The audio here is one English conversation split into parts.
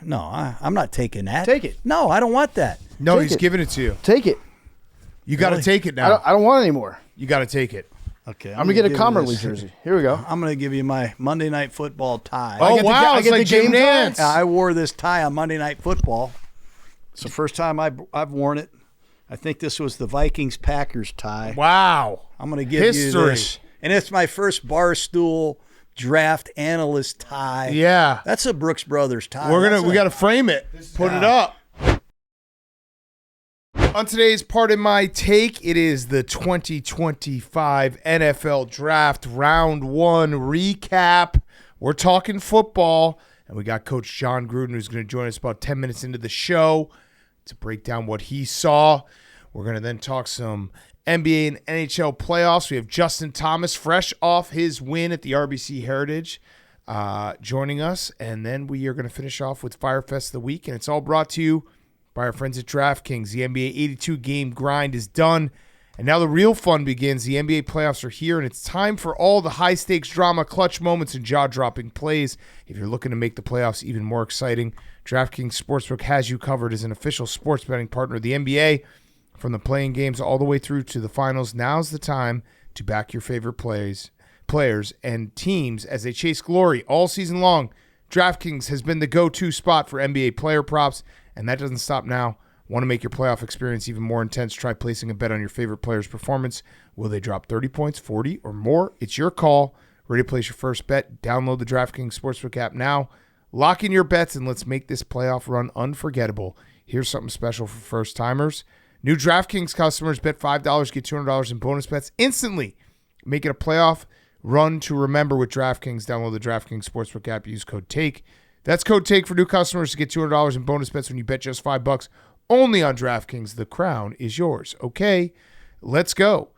No, I'm not taking that. Take it. No, I don't want that. No, Take he's it. giving it to you. Take it. You got to Really? take it now. I don't want it anymore. You got to take it. Okay. I'm going to get a Commerly jersey. Here we go. I'm going to give you my Monday Night Football tie. Oh, get the- wow. I It's get like the game Jim Nance. tie? I wore this tie on Monday Night Football. It's the first time I've worn it. I think this was the Vikings-Packers tie. Wow. I'm going to give History. you this. And it's my first Barstool draft analyst tie. Yeah. That's a Brooks Brothers tie. We got to frame it. Put it up. On today's Part of My Take, it is the 2025 NFL Draft Round 1 recap. We're talking football, and we got Coach John Gruden, who's going to join us about 10 minutes into the show to break down what he saw. We're going to then talk some NBA and NHL playoffs. We have Justin Thomas, fresh off his win at the RBC Heritage, joining us. And then we are going to finish off with Fyre Fest of the week. And it's all brought to you by our friends at DraftKings. The NBA 82-game grind is done. And now the real fun begins. The NBA playoffs are here, and it's time for all the high-stakes drama, clutch moments, and jaw-dropping plays. If you're looking to make the playoffs even more exciting, DraftKings Sportsbook has you covered as an official sports betting partner of the NBA. From the playing games all the way through to the finals, now's the time to back your favorite players and teams as they chase glory all season long. DraftKings has been the go-to spot for NBA player props, and that doesn't stop now. Want to make your playoff experience even more intense? Try placing a bet on your favorite player's performance. Will they drop 30 points, 40, or more? It's your call. Ready to place your first bet? Download the DraftKings Sportsbook app now. Lock in your bets, and let's make this playoff run unforgettable. Here's something special for first-timers. New DraftKings customers bet $5, get $200 in bonus bets instantly. Make it a playoff run to remember with DraftKings. Download the DraftKings Sportsbook app. Use code TAKE. That's code TAKE for new customers to get $200 in bonus bets when you bet just $5. Only on DraftKings. The crown is yours. Okay, let's go.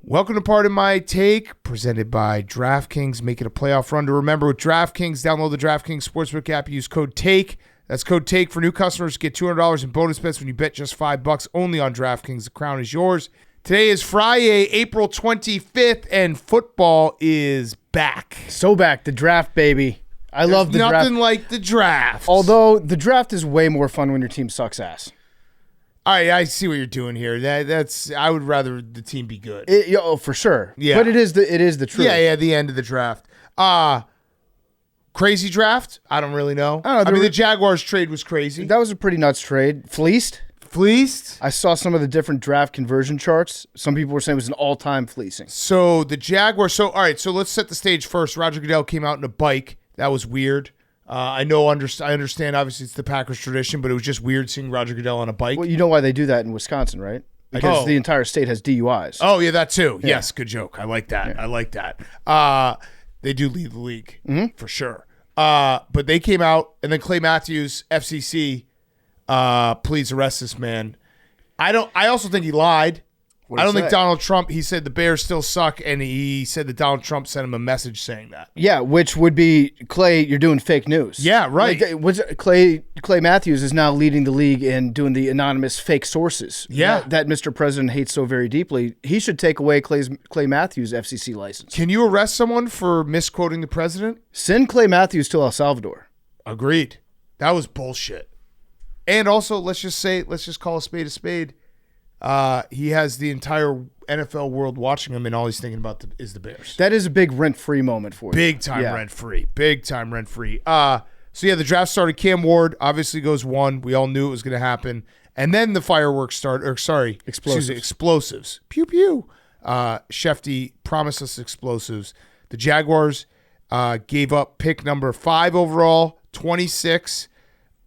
Welcome to Part of My Take, presented by DraftKings. Make it a playoff run to remember with DraftKings. Download the DraftKings Sportsbook app. Use code TAKE. That's code TAKE for new customers. Get $200 in bonus bets when you bet just $5. Only on DraftKings. The crown is yours. Today is Friday, April 25th, and football is back. So back. The draft, baby. I love the draft. Nothing like the draft. Although the draft is way more fun when your team sucks ass. All right, I see what you're doing here. That's I would rather the team be good. For sure. Yeah. But it is the truth. Yeah, the end of the draft. Crazy draft? I don't really know. I don't know, the Jaguars trade was crazy. That was a pretty nuts trade. Fleeced? I saw some of the different draft conversion charts. Some people were saying it was an all-time fleecing. So the Jaguars. All right, so let's set the stage first. Roger Goodell came out in a bike. That was weird. I understand, obviously, it's the Packers tradition, but it was just weird seeing Roger Goodell on a bike. Well, you know why they do that in Wisconsin, right? Because the entire state has DUIs. Oh, yeah, that too. Yeah. Yes, good joke. I like that. Yeah. I like that. They do lead the league, for sure. But they came out, and then Clay Matthews, FCC, please arrest this man. I also think he lied. I don't think Donald Trump, he said the Bears still suck, and he said that Donald Trump sent him a message saying that. Yeah, which would be, Clay, you're doing fake news. Yeah, right. Like, Clay Matthews is now leading the league in doing the anonymous fake sources. Yeah. That Mr. President hates so very deeply. He should take away Clay Matthews' FCC license. Can you arrest someone for misquoting the president? Send Clay Matthews to El Salvador. Agreed. That was bullshit. And also, let's just call a spade a spade. He has the entire NFL world watching him, and all he's thinking about is the Bears. That is a big rent-free moment for you. Big time rent-free. Big time rent-free. So, the draft started. Cam Ward obviously goes 1. We all knew it was going to happen. And then the fireworks started. Explosives. Pew, pew. Shefty promised us explosives. The Jaguars gave up pick number 5 overall, 26,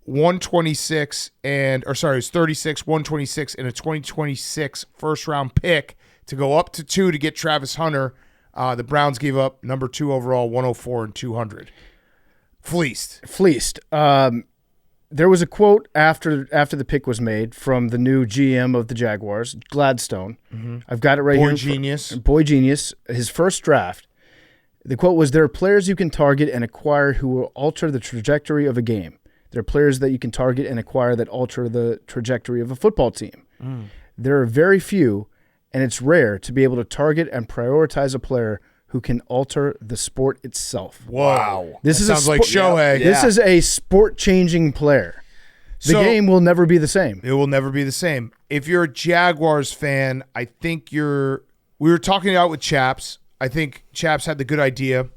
126, it was 36, 126, and a 2026 first-round pick to go up to 2 to get Travis Hunter. The Browns gave up number 2 overall, 104 and 200. Fleeced. There was a quote after the pick was made from the new GM of the Jaguars, Gladstone. Mm-hmm. I've got it right here. Boy genius. His first draft. The quote was, "There are players you can target and acquire who will alter the trajectory of a game. There are players that you can target and acquire that alter the trajectory of a football team. There are very few, and it's rare to be able to target and prioritize a player who can alter the sport itself." Wow. This sounds like Shohei. This is a sport-changing player. The game will never be the same. It will never be the same. If you're a Jaguars fan, I think we were talking it out with Chaps. I think Chaps had the good idea.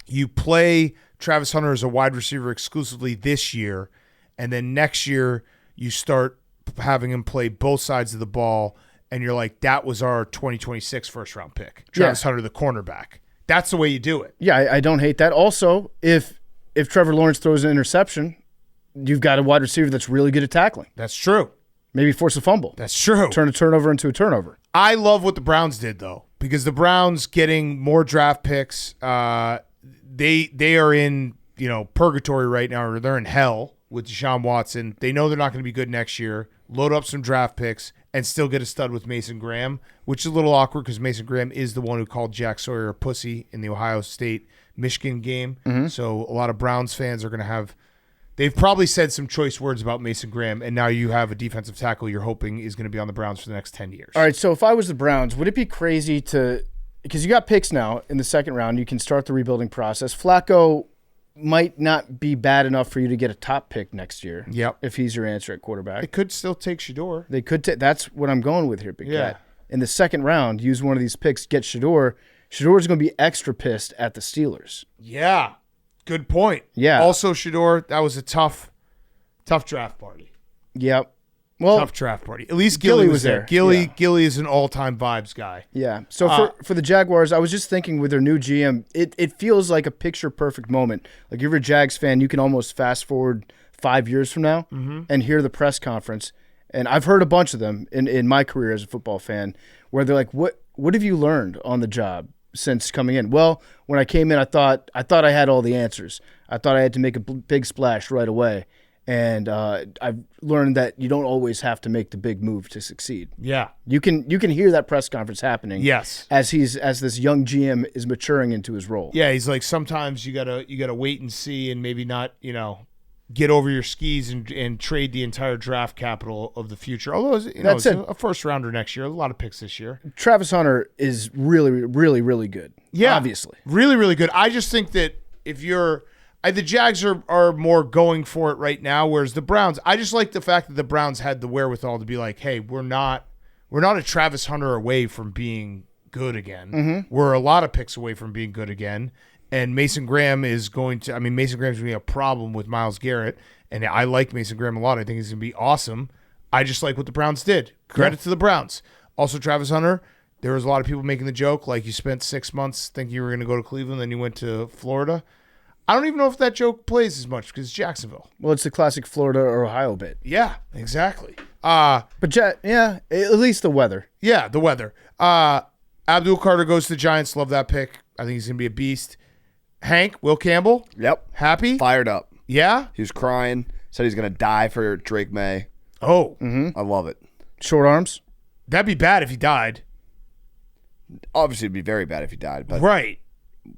You play Travis Hunter as a wide receiver exclusively this year, and then next year you start having him play both sides of the ball, and you're like, that was our 2026 first-round pick. Travis Hunter, the cornerback. That's the way you do it. Yeah, I don't hate that. Also, if Trevor Lawrence throws an interception, you've got a wide receiver that's really good at tackling. That's true. Maybe force a fumble. That's true. Turn a turnover into a turnover. I love what the Browns did, though, because the Browns getting more draft picks, they are in purgatory right now, or they're in hell with Deshaun Watson. They know they're not going to be good next year. Load up some draft picks and still get a stud with Mason Graham, which is a little awkward because Mason Graham is the one who called Jack Sawyer a pussy in the Ohio State-Michigan game. So a lot of Browns fans are going to have – they've probably said some choice words about Mason Graham, and now you have a defensive tackle you're hoping is going to be on the Browns for the next 10 years. All right, so if I was the Browns, would it be crazy to – because you got picks now in the second round, you can start the rebuilding process. Flacco might not be bad enough for you to get a top pick next year. Yep. If he's your answer at quarterback. They could still take Shedeur. They could that's what I'm going with here, Big Cat. In the second round, use one of these picks, get Shedeur. Shedeur is going to be extra pissed at the Steelers. Yeah. Good point. Yeah. Also, Shedeur, that was a tough draft party. Yep. Well, tough draft party. At least Gilly was there. Gilly is an all-time vibes guy. Yeah. So for the Jaguars, I was just thinking with their new GM, it feels like a picture-perfect moment. Like if you're a Jags fan, you can almost fast forward 5 years from now and hear the press conference. And I've heard a bunch of them in my career as a football fan where they're like, what have you learned on the job since coming in? Well, when I came in, I thought I had all the answers. I thought I had to make a big splash right away. And I've learned that you don't always have to make the big move to succeed. Yeah, you can hear that press conference happening. Yes, as this young GM is maturing into his role. Yeah, he's like, sometimes you gotta wait and see, and maybe not get over your skis and trade the entire draft capital of the future. Although it's a first rounder next year, a lot of picks this year. Travis Hunter is really, really, really good. Yeah, obviously, really, really good. I just think that if you're the Jags are more going for it right now, whereas the Browns, I just like the fact that the Browns had the wherewithal to be like, hey, we're not a Travis Hunter away from being good again. We're a lot of picks away from being good again. And Mason Graham is going to be a problem with Myles Garrett. And I like Mason Graham a lot. I think he's going to be awesome. I just like what the Browns did. Credit to the Browns. Also, Travis Hunter, there was a lot of people making the joke, like you spent 6 months thinking you were going to go to Cleveland, then you went to Florida. I don't even know if that joke plays as much because it's Jacksonville. Well, it's the classic Florida or Ohio bit. Yeah, exactly. But at least the weather. Yeah, the weather. Abdul Carter goes to the Giants. Love that pick. I think he's going to be a beast. Hank, Will Campbell. Yep. Happy? Fired up. Yeah? He was crying. Said he's going to die for Drake May. Oh. I love it. Short arms. That'd be bad if he died. Obviously, it'd be very bad if he died. But right.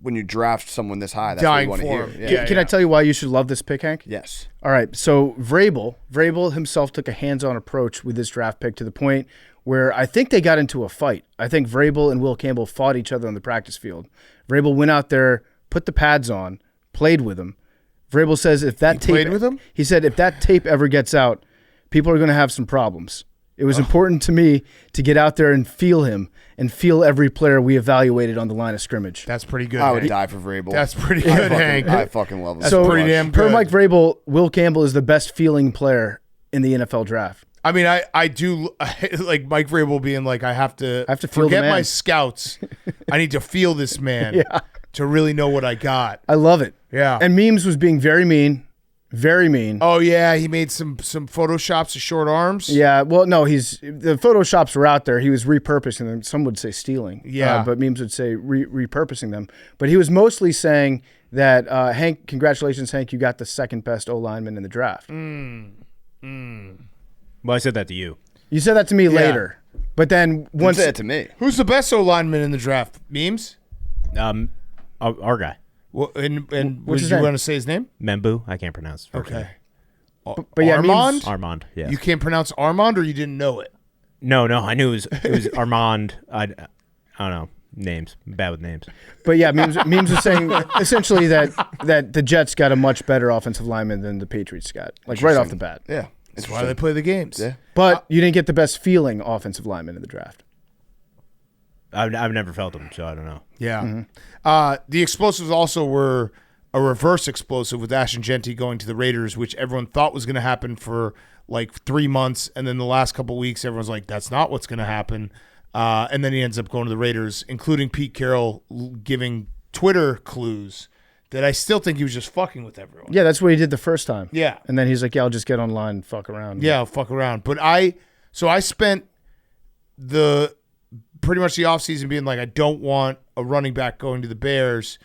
When you draft someone this high, that's dying what you want to for hear. him. Yeah. Can I tell you why you should love this pick, Hank? Yes. All right. So Vrabel himself took a hands-on approach with this draft pick to the point where I think they got into a fight. I think Vrabel and Will Campbell fought each other on the practice field. Vrabel went out there, put the pads on, played with him. Vrabel says if that tape played with him? He said if that tape ever gets out, people are going to have some problems. It was important to me to get out there and feel him and feel every player we evaluated on the line of scrimmage. That's pretty good, I would Hank. die for Vrabel. That's pretty good, Hank. I fucking love him. That's pretty damn good. Per Mike Vrabel, Will Campbell is the best feeling player in the NFL draft. I mean, I do like Mike Vrabel being like, I have to feel the forget man. my scouts. I need to feel this man to really know what I got. I love it. Yeah. And Memes was being very mean. Very mean. Oh yeah, he made some photoshops of short arms. Yeah, well, no, the photoshops were out there. He was repurposing them. Some would say stealing. Yeah. But memes would say repurposing them. But he was mostly saying that, Hank, congratulations, Hank, you got the second best O lineman in the draft. Well, I said that to you. You said that to me later. But then once Say it to me. Who's the best O lineman in the draft? Memes. Our guy, Well, and What's what his did you name? want to say his name? Membu. I can't pronounce his first name. Okay. but yeah, Armand. Memes- Armand. Yeah. You can't pronounce Armand, or you didn't know it. No, I knew it was Armand. I don't know names. I'm bad with names. But yeah, memes was saying essentially that the Jets got a much better offensive lineman than the Patriots got, like right off the bat. Yeah. That's why they play the games. Yeah. But you didn't get the best feeling offensive lineman in the draft. I've never felt him, so I don't know. Yeah. The explosives also were a reverse explosive with Ashton Genty going to the Raiders, which everyone thought was going to happen for like 3 months. And then the last couple of weeks, everyone's like, that's not what's going to happen. And then he ends up going to the Raiders, including Pete Carroll giving Twitter clues that I still think he was just fucking with everyone. Yeah, that's what he did the first time. Yeah. And then he's like, yeah, I'll just get online and fuck around. Yeah, I'll fuck around. But I spent pretty much the offseason being like, I don't want a running back going to the Bears.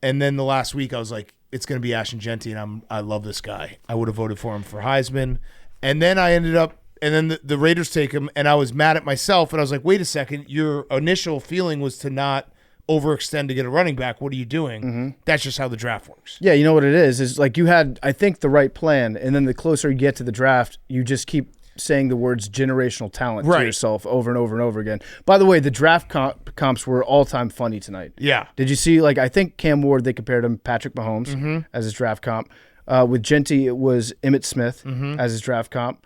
And then the last week I was like, it's going to be Ashton Genty, and I love this guy. I would have voted for him for Heisman. And then I ended up, and then the Raiders take him, and I was mad at myself, and I was like, wait a second, your initial feeling was to not overextend to get a running back. What are you doing? That's just how the draft works. Yeah, you know what it is like you had, I think, the right plan, and then the closer you get to the draft, you just keep saying the words generational talent to yourself over and over and over again. By the way, the draft comps were all-time funny tonight. Yeah. Did you see, like, I think Cam Ward, they compared him Patrick Mahomes as his draft comp. With Genty, it was Emmitt Smith as his draft comp.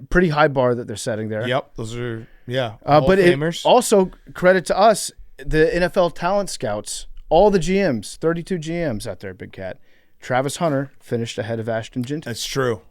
Pretty high bar that they're setting there. Yep. Those are, Hall But of it Famers. also, credit to us, the NFL talent scouts, all the GMs, 32 GMs out there, Big Cat. Travis Hunter finished ahead of Ashton Genty. That's true.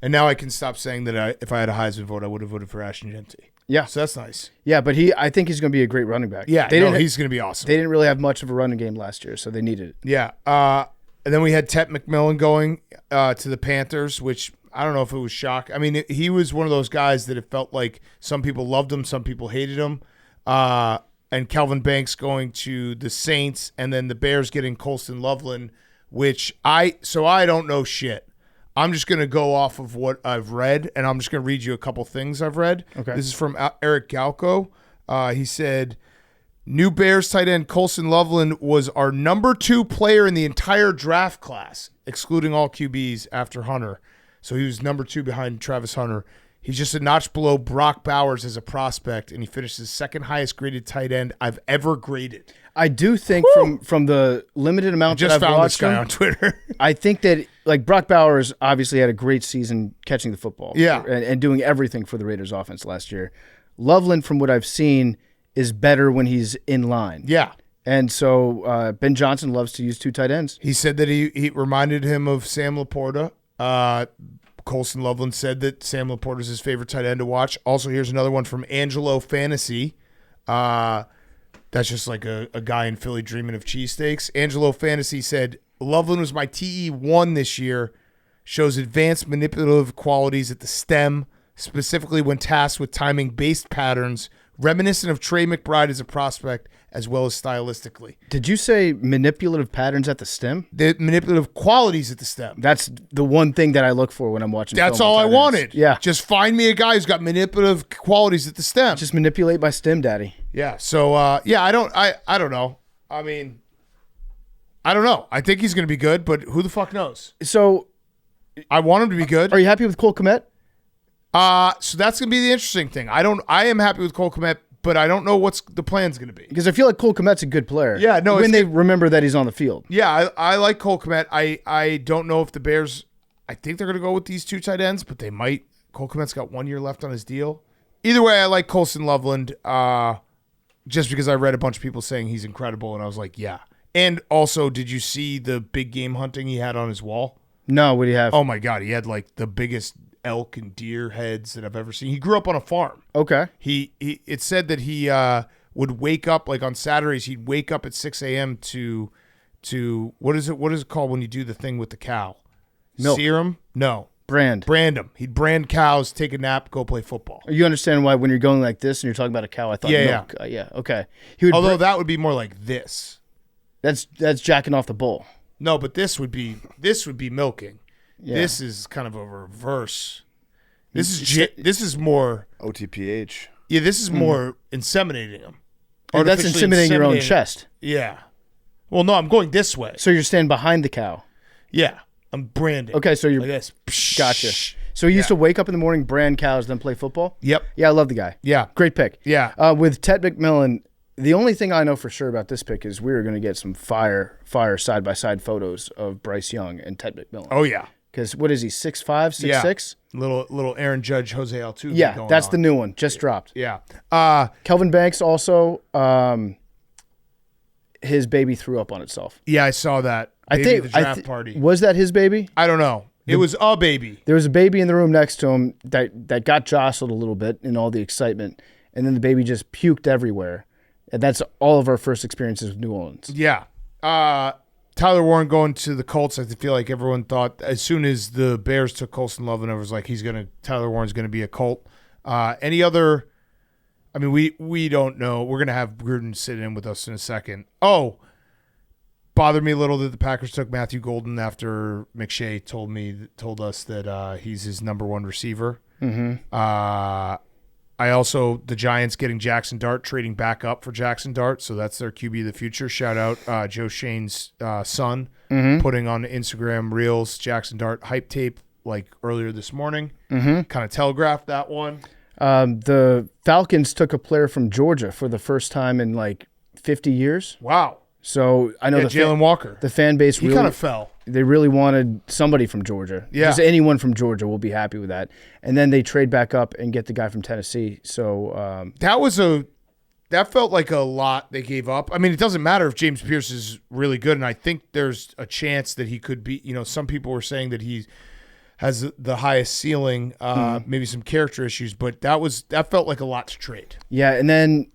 And now I can stop saying that if I had a Heisman vote, I would have voted for Ashton Genty. Yeah. So that's nice. Yeah, but I think he's going to be a great running back. Yeah, he's going to be awesome. They didn't really have much of a running game last year, so they needed it. Yeah. And then we had Tet McMillan going to the Panthers, which I don't know if it was shock. I mean, he was one of those guys that it felt like some people loved him, some people hated him. And Calvin Banks going to the Saints, and then the Bears getting Colston Loveland, which I don't know shit. I'm just going to go off of what I've read, and I'm just going to read you a couple things I've read. Okay. This is from Eric Galco. He said, new Bears tight end Colston Loveland was our number 2 player in the entire draft class, excluding all QBs after Hunter. So he was number 2 behind Travis Hunter. He's just a notch below Brock Bowers as a prospect, and he finished his second highest graded tight end I've ever graded. I do think from the limited amount Just that I've found this watched guy him, on Twitter. I think that, like, Brock Bowers obviously had a great season catching the football. Yeah. And doing everything for the Raiders offense last year. Loveland, from what I've seen, is better when he's in line. Yeah. And so Ben Johnson loves to use 2 tight ends. He said that he reminded him of Sam Laporta. Colston Loveland said that Sam Laporta is his favorite tight end to watch. Also, here's another one from Angelo Fantasy. That's just like a guy in Philly dreaming of cheesesteaks. Angelo Fantasy said, Loveland was my TE1 this year. Shows advanced manipulative qualities at the stem, specifically when tasked with timing-based patterns, reminiscent of Trey McBride as a prospect, as well as stylistically. Did you say manipulative patterns at the stem? The manipulative qualities at the stem. That's the one thing that I look for when I'm watching That's film all on I tight ends. wanted. Yeah. Just find me a guy who's got manipulative qualities at the stem. Just manipulate my stem, daddy. Yeah. So I don't know. I mean, I don't know. I think he's going to be good, but who the fuck knows? So I want him to be good. are you happy with Cole Kmet? So that's going to be the interesting thing. I am happy with Cole Kmet, but I don't know what's the plan's going to be. Because I feel like Cole Kmet's a good player. Yeah, no, when it's they remember that he's on the field. Yeah, I like Cole Kmet. I don't know if the Bears, I think they're going to go with these 2 tight ends, but they might. Cole Kmet's got 1 year left on his deal. Either way, I like Colston Loveland just because I read a bunch of people saying he's incredible, and I was like, yeah. And also, did you see the big game hunting he had on his wall? No, what do you have? Oh, my God. He had like the biggest elk and deer heads that I've ever seen. He grew up on a farm. Okay. It said that he would wake up, like on Saturdays, he'd wake up at 6 a.m. to what is it called when you do the thing with the cow? Milk. Serum? No. Brand. Brand them. He'd brand cows, take a nap, go play football. You understand why when you're going like this and you're talking about a cow, I thought Yeah, milk. Yeah, okay. He would Although that would be more like this. that's jacking off the bull. No, but this would be milking. Yeah. This is kind of a reverse. This is more. OTPH. Yeah, this is more inseminating them. And that's Artificially inseminating your own inseminating- chest. Yeah. Well, no, I'm going this way. So you're standing behind the cow. Yeah, I'm branding. Okay, so you're Like this. gotcha. So he used to wake up in the morning, brand cows, then play football. Yep. Yeah, I love the guy. Yeah. Great pick. Yeah. With Ted McMillan, the only thing I know for sure about this pick is we're going to get some fire side by side photos of Bryce Young and Ted McMillan. Oh yeah. Because what is he, 6'5", 6'6"? Little Aaron Judge, Jose Altuve. Yeah, going that's on. the new one. Just dropped. Yeah. Kelvin Banks also, his baby threw up on itself. Yeah, I saw that. Baby at the draft party. Was that his baby? I don't know. It was a baby. There was a baby in the room next to him that got jostled a little bit in all the excitement, and then the baby just puked everywhere. And that's all of our first experiences with New Orleans. Yeah. Tyler Warren going to the Colts. I feel like everyone thought as soon as the Bears took Colston Loveland, it was like Tyler Warren's going to be a Colt. Any other? I mean, we don't know. We're going to have Gruden sit in with us in a second. Oh, bothered me a little that the Packers took Matthew Golden after McShay told us that he's his number one receiver. Mm-hmm. The Giants getting Jackson Dart, trading back up for Jackson Dart, so that's their QB of the future. Shout out Joe Shane's son, putting on Instagram Reels Jackson Dart hype tape like earlier this morning. Mm-hmm. Kind of telegraphed that one. The Falcons took a player from Georgia for the first time in like 50 years. Wow. So I know Jalen Walker. The fan base He really kind of fell. They really wanted somebody from Georgia. Yeah. Just anyone from Georgia will be happy with that. And then they trade back up and get the guy from Tennessee. So That felt like a lot they gave up. I mean, it doesn't matter if James Pierce is really good, and I think there's a chance that he could be. Some people were saying that he has the highest ceiling, maybe some character issues, but that felt like a lot to trade. yeah, and then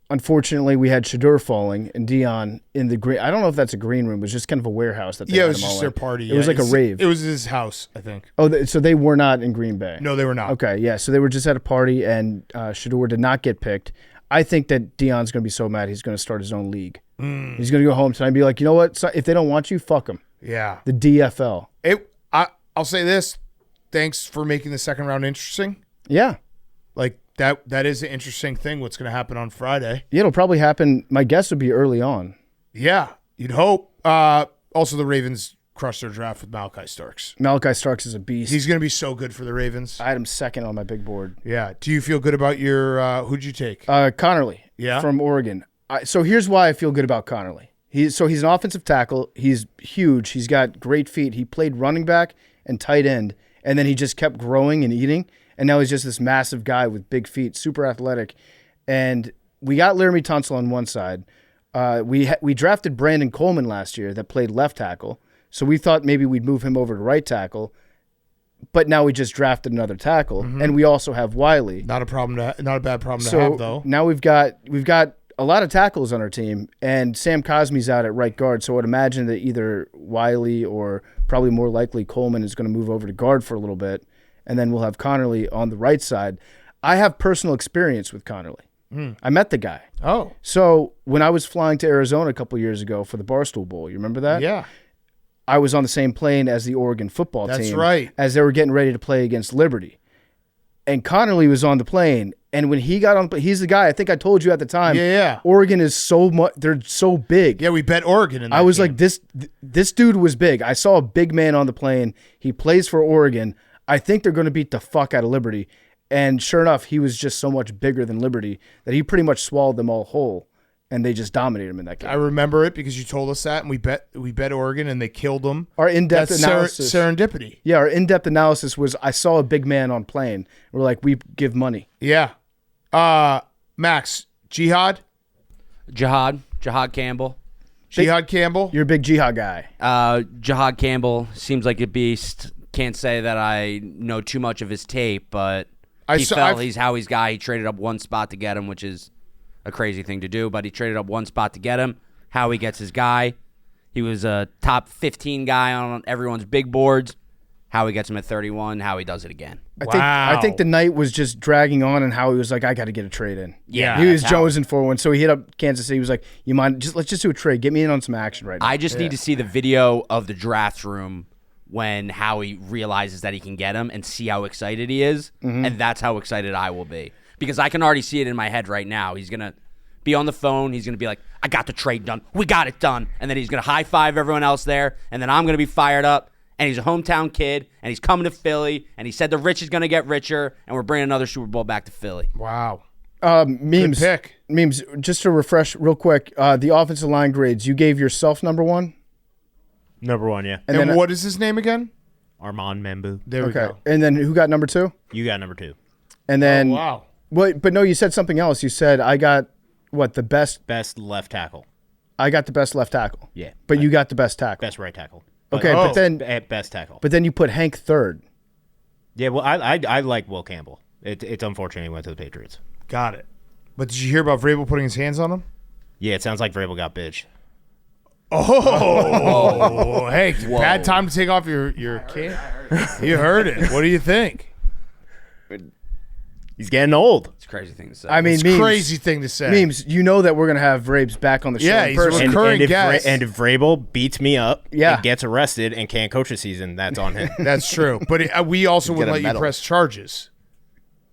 unfortunately we had Shedeur falling and Dion in the green. I don't know if that's a green room. It was just kind of a warehouse that they Yeah, had it was them all just in. their party. It was like a rave. It was his house, I think. Oh, so they were not in Green Bay. No, they were not. Okay, yeah. So they were just at a party, and Shedeur did not get picked. I think that Dion's going to be so mad he's going to start his own league. He's going to go home tonight and be like, you know what? So if they don't want you, fuck them. Yeah. The DFL. I'll say this. Thanks for making the second round interesting. Yeah. Like that is an interesting thing. What's going to happen on Friday? Yeah, it'll probably happen. My guess would be early on. Yeah, you'd hope. Also, the Ravens crushed their draft with Malachi Starks. Malachi Starks is a beast. He's going to be so good for the Ravens. I had him second on my big board. Yeah. Do you feel good about your who'd you take? Connerly Yeah? from Oregon. So here's why I feel good about Connerly. He's an offensive tackle. He's huge. He's got great feet. He played running back and tight end, and then he just kept growing and eating, and now he's just this massive guy with big feet, super athletic. And we got Laramie Tunsil on one side. We drafted Brandon Coleman last year that played left tackle, so we thought maybe we'd move him over to right tackle. But now we just drafted another tackle, and we also have Wiley. Not a bad problem to have though. Now we've got a lot of tackles on our team, and Sam Cosme's out at right guard, so I would imagine that either Wiley or probably more likely Coleman is going to move over to guard for a little bit, and then we'll have Connerly on the right side. I have personal experience with Connerly. I met the guy. Oh. So when I was flying to Arizona a couple years ago for the Barstool Bowl, you remember that? Yeah. I was on the same plane as the Oregon football team. That's right. As they were getting ready to play against Liberty. And Connerly was on the plane, and when he got on, he's the guy. I think I told you at the time. Yeah. Oregon is so much. They're so big. Yeah, we bet Oregon in that I was game. like, this dude was big. I saw a big man on the plane. He plays for Oregon. I think they're going to beat the fuck out of Liberty. And sure enough, he was just so much bigger than Liberty that he pretty much swallowed them all whole, and they just dominated him in that game. I remember it because you told us that, and we bet Oregon, and they killed them. Our in-depth That's analysis. serendipity. Yeah, our in-depth analysis was I saw a big man on plane. We're like, we give money. Yeah. Max, Jihad Campbell. Jihad Campbell. You're a big jihad guy. Jihad Campbell seems like a beast. Can't say that I know too much of his tape, but he's Howie's guy. He traded up one spot to get him, which is a crazy thing to do, but he traded up one spot to get him. Howie gets his guy. He was a top 15 guy on everyone's big boards. Howie gets him at 31. Howie does it again. I think the night was just dragging on, and Howie was like, I got to get a trade in. Yeah, he was chosen for one, so he hit up Kansas City. He was like, you mind, let's just do a trade. Get me in on some action right now. I just need to see the video of the draft room when Howie realizes that he can get him and see how excited he is, and that's how excited I will be. Because I can already see it in my head right now. He's going to be on the phone. He's going to be like, I got the trade done. We got it done. And then he's going to high-five everyone else there, and then I'm going to be fired up. And he's a hometown kid, and he's coming to Philly, and he said the rich is going to get richer, and we're bringing another Super Bowl back to Philly. Wow. Memes. Good pick. Memes, just to refresh real quick, the offensive line grades, you gave yourself number one? Number one, yeah. And what is his name again? Armand Membu. There we go. And then who got number two? You got number 2. And then, wow. But no, you said something else. You said, I got, the best? Best left tackle. I got the best left tackle. Yeah. But you got the best tackle. Best right tackle. Okay, but then at best tackle. But then you put Hank third. Yeah, well, I like Will Campbell. It's unfortunate he went to the Patriots. Got it. But did you hear about Vrabel putting his hands on him? Yeah, it sounds like Vrabel got bitched. Oh, hey, bad time to take off your can. You heard it. What do you think? He's getting old. It's a crazy thing to say. I mean, It's a crazy thing to say. Memes, you know that we're going to have Vrabes back on the show in he's person. recurring guest. And if Vrabel beats me up Yeah. and gets arrested and can't coach a season, that's on him. That's true. But we also You wouldn't get a let you medal. press charges.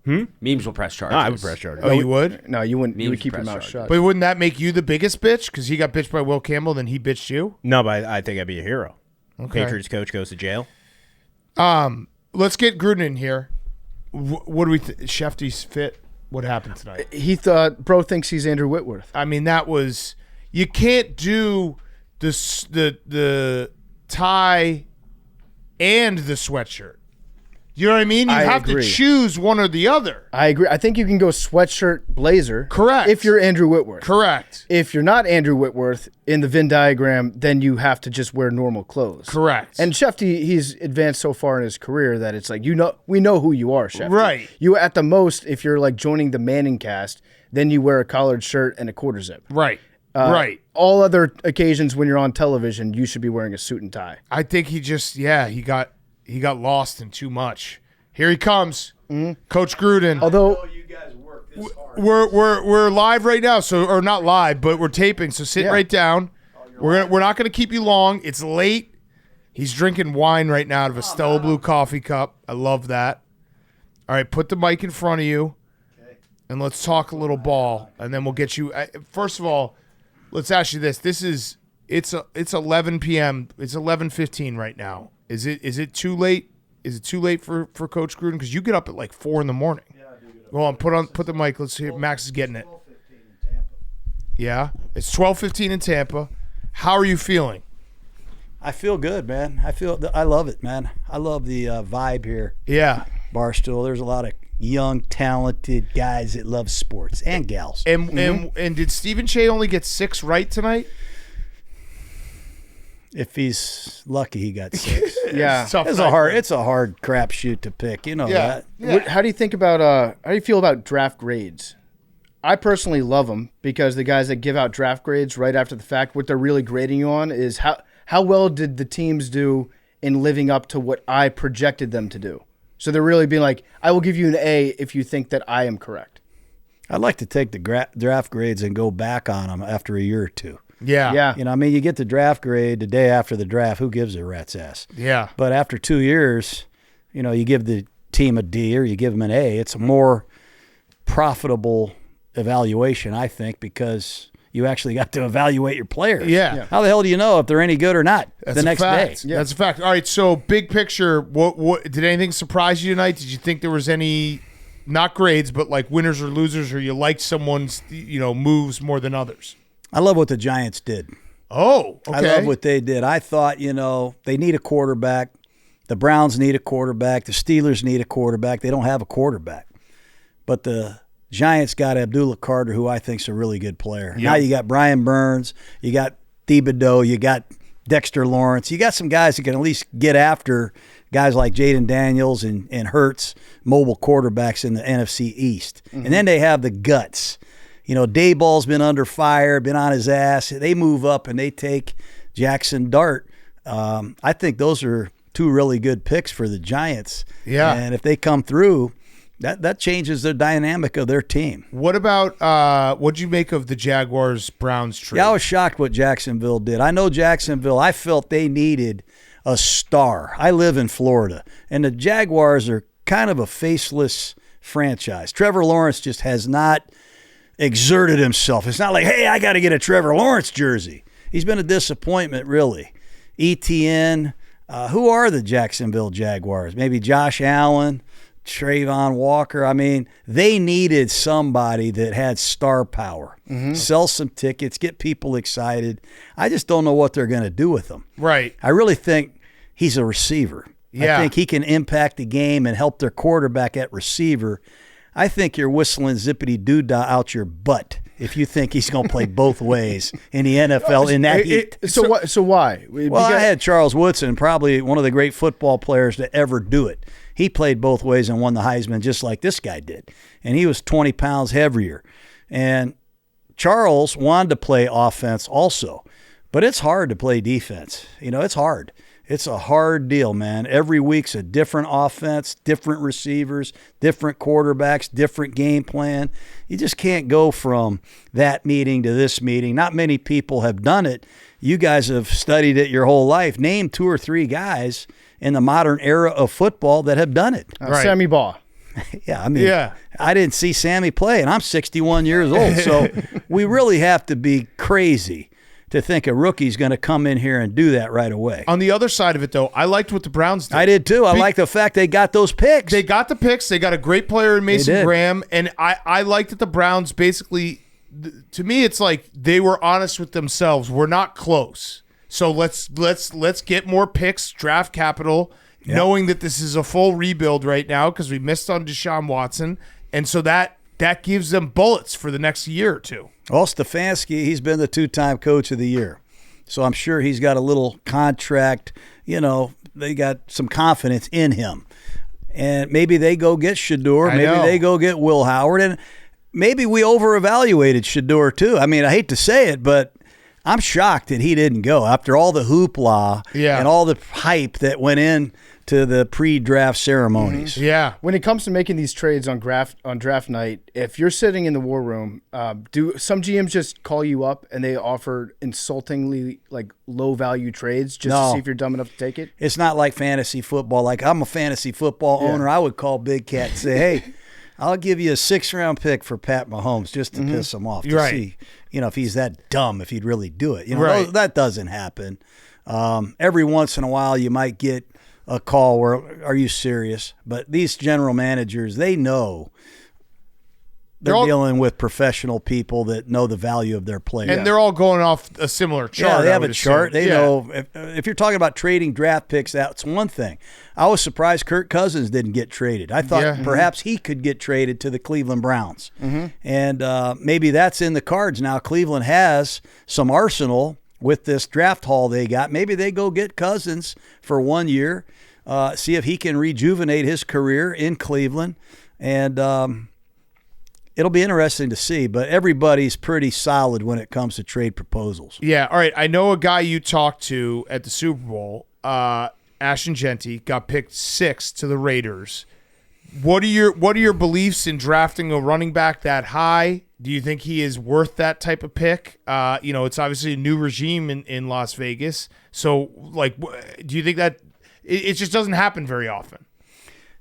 Memes will press charges. No, I would press charges. Oh, you would? No, you wouldn't. You would Memes keep your press mouth charges. shut. But wouldn't that make you the biggest bitch? Because he got bitched by Will Campbell, then he bitched you? No, but I think I'd be a hero. Okay. Patriots coach goes to jail. Let's get Gruden in here. What do we Shefty's fit? What happened tonight? He thought, bro thinks he's Andrew Whitworth. I mean, that was you can't do the tie and the sweatshirt. You know what I mean? You I have agree. to choose one or the other. I agree. I think you can go sweatshirt, blazer. Correct. If you're Andrew Whitworth. Correct. If you're not Andrew Whitworth in the Venn diagram, then you have to just wear normal clothes. Correct. And Shefty, he's advanced so far in his career that it's like, we know who you are, Shefty. Right. You at the most, if you're like joining the Manning cast, then you wear a collared shirt and a quarter zip. right. Right. All other occasions when you're on television, you should be wearing a suit and tie. I think he just he got lost in too much. Here he comes, Coach Gruden. Although You guys work this hard. We're live right now, or not live, but we're taping. So sit right down. We're not gonna keep you long. It's late. He's drinking wine right now out of a Stella Blue coffee cup. I love that. All right, put the mic in front of you, and let's talk a little ball, and then we'll get you. First of all, let's ask you this. It's 11 p.m. It's 11:15 right now. Is it too late? Is it too late for Coach Gruden? Because you get up at like 4 in the morning. Yeah, I do. Go on, put the mic. Let's hear. Max is getting it. Yeah, it's 12:15 in Tampa. How are you feeling? I feel good, man. I love it, man. I love the vibe here. Yeah, Barstool. There's a lot of young, talented guys that love sports and gals. and did Stephen Shea only get 6 right tonight? If he's lucky, he got 6. yeah. Tough It's night. a hard crapshoot to pick. You know that. How do you think about how do you feel about draft grades? I personally love them because the guys that give out draft grades right after the fact, what they're really grading you on is how well did the teams do in living up to what I projected them to do. So they're really being like, I will give you an A if you think that I am correct. I'd like to take the draft grades and go back on them after a year or two. Yeah. You know, I mean, you get the draft grade the day after the draft. Who gives a rat's ass? Yeah. But after 2 years, you know, you give the team a D or you give them an A. It's a more profitable evaluation, I think, because you actually got to evaluate your players. Yeah. How the hell do you know if they're any good or not That's the a next fact. day? That's a fact. All right, so big picture, what did anything surprise you tonight? Did you think there was any, not grades, but like winners or losers, or you liked someone's moves more than others? I love what the Giants did. Oh, okay. I love what they did. I thought, they need a quarterback. The Browns need a quarterback. The Steelers need a quarterback. They don't have a quarterback. But the Giants got Abdullah Carter, who I think is a really good player. Now you got Brian Burns. You got Thibodeau. You got Dexter Lawrence. You got some guys that can at least get after guys like Jaden Daniels and Hurts, mobile quarterbacks in the NFC East. And then they have the guts. Dayball's been under fire, been on his ass. They move up and they take Jackson Dart. I think those are two really good picks for the Giants. Yeah. And if they come through, that changes the dynamic of their team. What about what'd you make of the Jaguars-Browns trade? Yeah, I was shocked what Jacksonville did. I know Jacksonville, I felt they needed a star. I live in Florida, and the Jaguars are kind of a faceless franchise. Trevor Lawrence just has not exerted himself. It's not like, hey, I got to get a Trevor Lawrence jersey. He's been a disappointment, really. ETN, who are the Jacksonville Jaguars? Maybe Josh Allen, Trayvon Walker. I mean, they needed somebody that had star power. Sell some tickets, get people excited. I just don't know what they're going to do with them. Right. I really think he's a receiver. Yeah. I think he can impact the game and help their quarterback at receiver. I think you're whistling zippity-doo-dah out your butt if you think he's going to play both ways in the NFL in that heat. So why? Well, I had Charles Woodson, probably one of the great football players to ever do it. He played both ways and won the Heisman just like this guy did. And he was 20 pounds heavier. And Charles wanted to play offense also. But it's hard to play defense. It's hard. It's a hard deal, man. Every week's a different offense, different receivers, different quarterbacks, different game plan. You just can't go from that meeting to this meeting. Not many people have done it. You guys have studied it your whole life. Name 2 or 3 guys in the modern era of football that have done it. Sammy Baugh. Yeah, I mean, I didn't see Sammy play, and I'm 61 years old. So we really have to be crazy to think a rookie's going to come in here and do that right away. On the other side of it, though, I liked what the Browns did. I did, too. I like the fact they got those picks. They got the picks. They got a great player in Mason Graham. And I liked that the Browns basically, to me, it's like they were honest with themselves. We're not close. So let's get more picks, draft capital, knowing that this is a full rebuild right now because we missed on Deshaun Watson. And so that gives them bullets for the next year or two. Well, Stefanski, he's been the 2-time coach of the year. So I'm sure he's got a little contract. They got some confidence in him. And maybe they go get Shedeur. Maybe they go get Will Howard. And maybe we over-evaluated Shedeur too. I mean, I hate to say it, but I'm shocked that he didn't go after all the hoopla and all the hype that went in to the pre-draft ceremonies. Yeah. When it comes to making these trades on draft night, if you're sitting in the war room, do some GMs just call you up and they offer insultingly low-value trades just to see if you're dumb enough to take it? It's not like fantasy football. Like I'm a fantasy football owner. I would call Big Cat and say, hey, I'll give you a 6th-round pick for Pat Mahomes just to piss him off to see, if he's that dumb, if he'd really do it. That doesn't happen. Every once in a while you might get a call where, are you serious? But these general managers, they know they're dealing with professional people that know the value of their players. And they're all going off a similar chart. Yeah, they have a chart. They know if you're talking about trading draft picks, that's one thing. I was surprised Kirk Cousins didn't get traded. I thought perhaps he could get traded to the Cleveland Browns. And maybe that's in the cards now. Cleveland has some arsenal with this draft haul they got. Maybe they go get Cousins for 1 year, see if he can rejuvenate his career in Cleveland. And it'll be interesting to see, but everybody's pretty solid when it comes to trade proposals. Yeah, all right. I know a guy you talked to at the Super Bowl, Ashton Genty, got picked 6th to the Raiders. What are your beliefs in drafting a running back that high? Do you think he is worth that type of pick? It's obviously a new regime in Las Vegas. So, do you think that it just doesn't happen very often?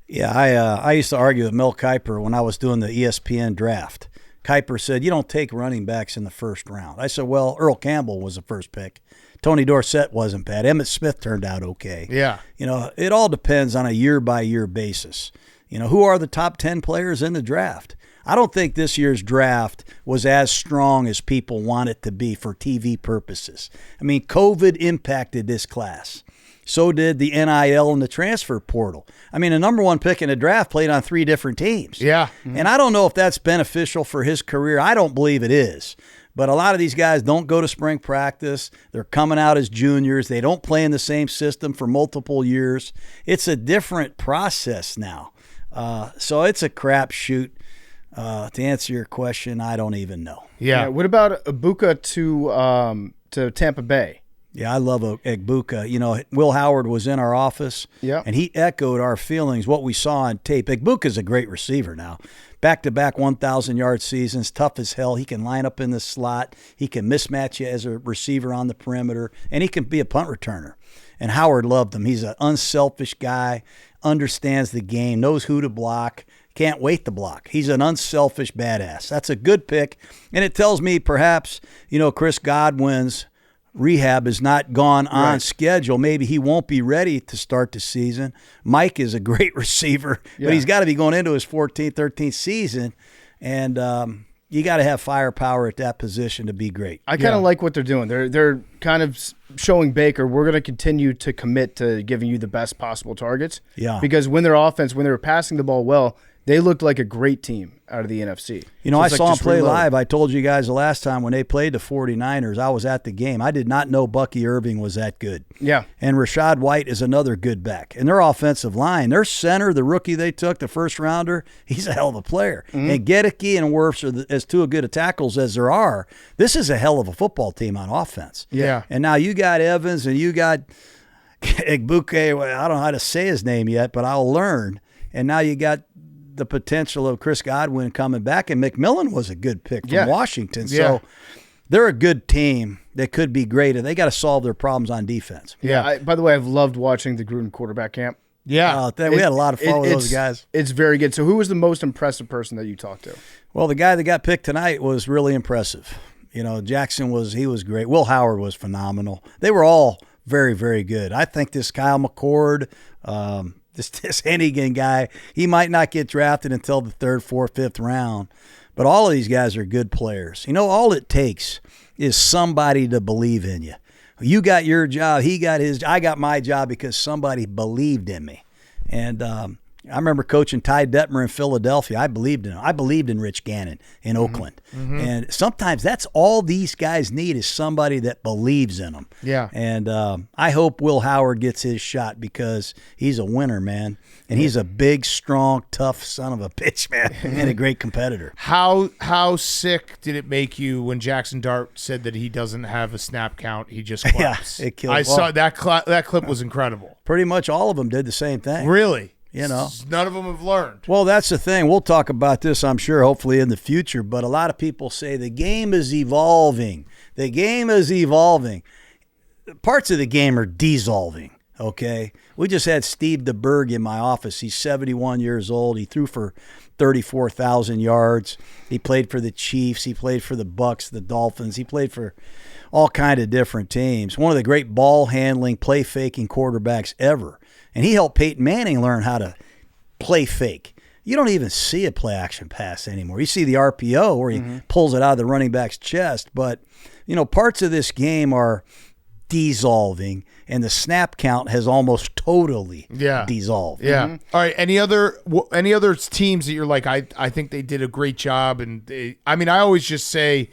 Yeah, I used to argue with Mel Kiper when I was doing the ESPN draft. Kiper said, you don't take running backs in the first round. I said, well, Earl Campbell was the first pick. Tony Dorsett wasn't bad. Emmitt Smith turned out okay. Yeah. It all depends on a year-by-year basis. Who are the top 10 players in the draft? I don't think this year's draft was as strong as people want it to be for TV purposes. I mean, COVID impacted this class. So did the NIL and the transfer portal. I mean, the number 1 pick in the draft played on 3 different teams. Yeah. And I don't know if that's beneficial for his career. I don't believe it is. But a lot of these guys don't go to spring practice. They're coming out as juniors. They don't play in the same system for multiple years. It's a different process now. So it's a crapshoot. To answer your question, I don't even know. Yeah. What about Ibuka to Tampa Bay? Yeah, I love Egbuka. You know, Will Howard was in our office, and he echoed our feelings, what we saw on tape. Egbuka's a great receiver now. Back-to-back 1,000-yard seasons, tough as hell. He can line up in the slot. He can mismatch you as a receiver on the perimeter, and he can be a punt returner. And Howard loved him. He's an unselfish guy, understands the game, knows who to block, can't wait to block. He's an unselfish badass. That's a good pick, and it tells me perhaps, you know, Chris Godwin's rehab is not gone on schedule. Maybe he won't be ready to start the season. Mike is a great receiver, but he's got to be going into his 14th, 13th season, and you got to have firepower at that position to be great. I kind of like what they're doing. They're kind of showing Baker, we're going to continue to commit to giving you the best possible targets. Yeah. Because when their offense, when they were passing the ball well, they looked like a great team out of the NFC. You know, I saw them play live. I told you guys the last time when they played the 49ers, I was at the game. I did not know Bucky Irving was that good. Yeah. And Rashad White is another good back. And their offensive line, their center, the rookie they took, the first rounder, he's a hell of a player. Mm-hmm. And Gedeke and Wirfs are as two good tackles as there are. This is a hell of a football team on offense. Yeah. And now you got Evans and you got Egbuka. I don't know how to say his name yet, but I'll learn. And now you got the potential of Chris Godwin coming back, and McMillan was a good pick from Washington. So they're a good team that could be great, and they got to solve their problems on defense. Yeah. By the way, I've loved watching the Gruden quarterback camp. Yeah. We had a lot of fun with those guys. It's very good. So who was the most impressive person that you talked to? Well, the guy that got picked tonight was really impressive. You know, Jackson was great. Will Howard was phenomenal. They were all very, very good. I think this Kyle McCord, this Hennigan guy, he might not get drafted until the 3rd, 4th, 5th round. But all of these guys are good players. You know, all it takes is somebody to believe in you. You got your job. He got his. I got my job because somebody believed in me. And I remember coaching Ty Detmer in Philadelphia. I believed in him. I believed in Rich Gannon in Oakland. Mm-hmm. And sometimes that's all these guys need is somebody that believes in them. Yeah. And I hope Will Howard gets his shot because he's a winner, man. And he's a big, strong, tough son of a bitch, man, and a great competitor. How sick did it make you when Jackson Dart said that he doesn't have a snap count? He just claps. Yeah, it killed. I saw that clip was incredible. Pretty much all of them did the same thing. Really? You know, none of them have learned. Well, that's the thing. We'll talk about this, I'm sure, hopefully in the future. But a lot of people say the game is evolving. The game is evolving. Parts of the game are dissolving, okay? We just had Steve DeBerg in my office. He's 71 years old. He threw for 34,000 yards. He played for the Chiefs. He played for the Bucks, the Dolphins. He played for all kind of different teams. One of the great ball-handling, play-faking quarterbacks ever. And he helped Peyton Manning learn how to play fake. You don't even see a play-action pass anymore. You see the RPO where he pulls it out of the running back's chest. But, you know, parts of this game are dissolving, and the snap count has almost totally dissolved. Yeah. Mm-hmm. All right. Any other teams that you're like, I think they did a great job? And I always just say,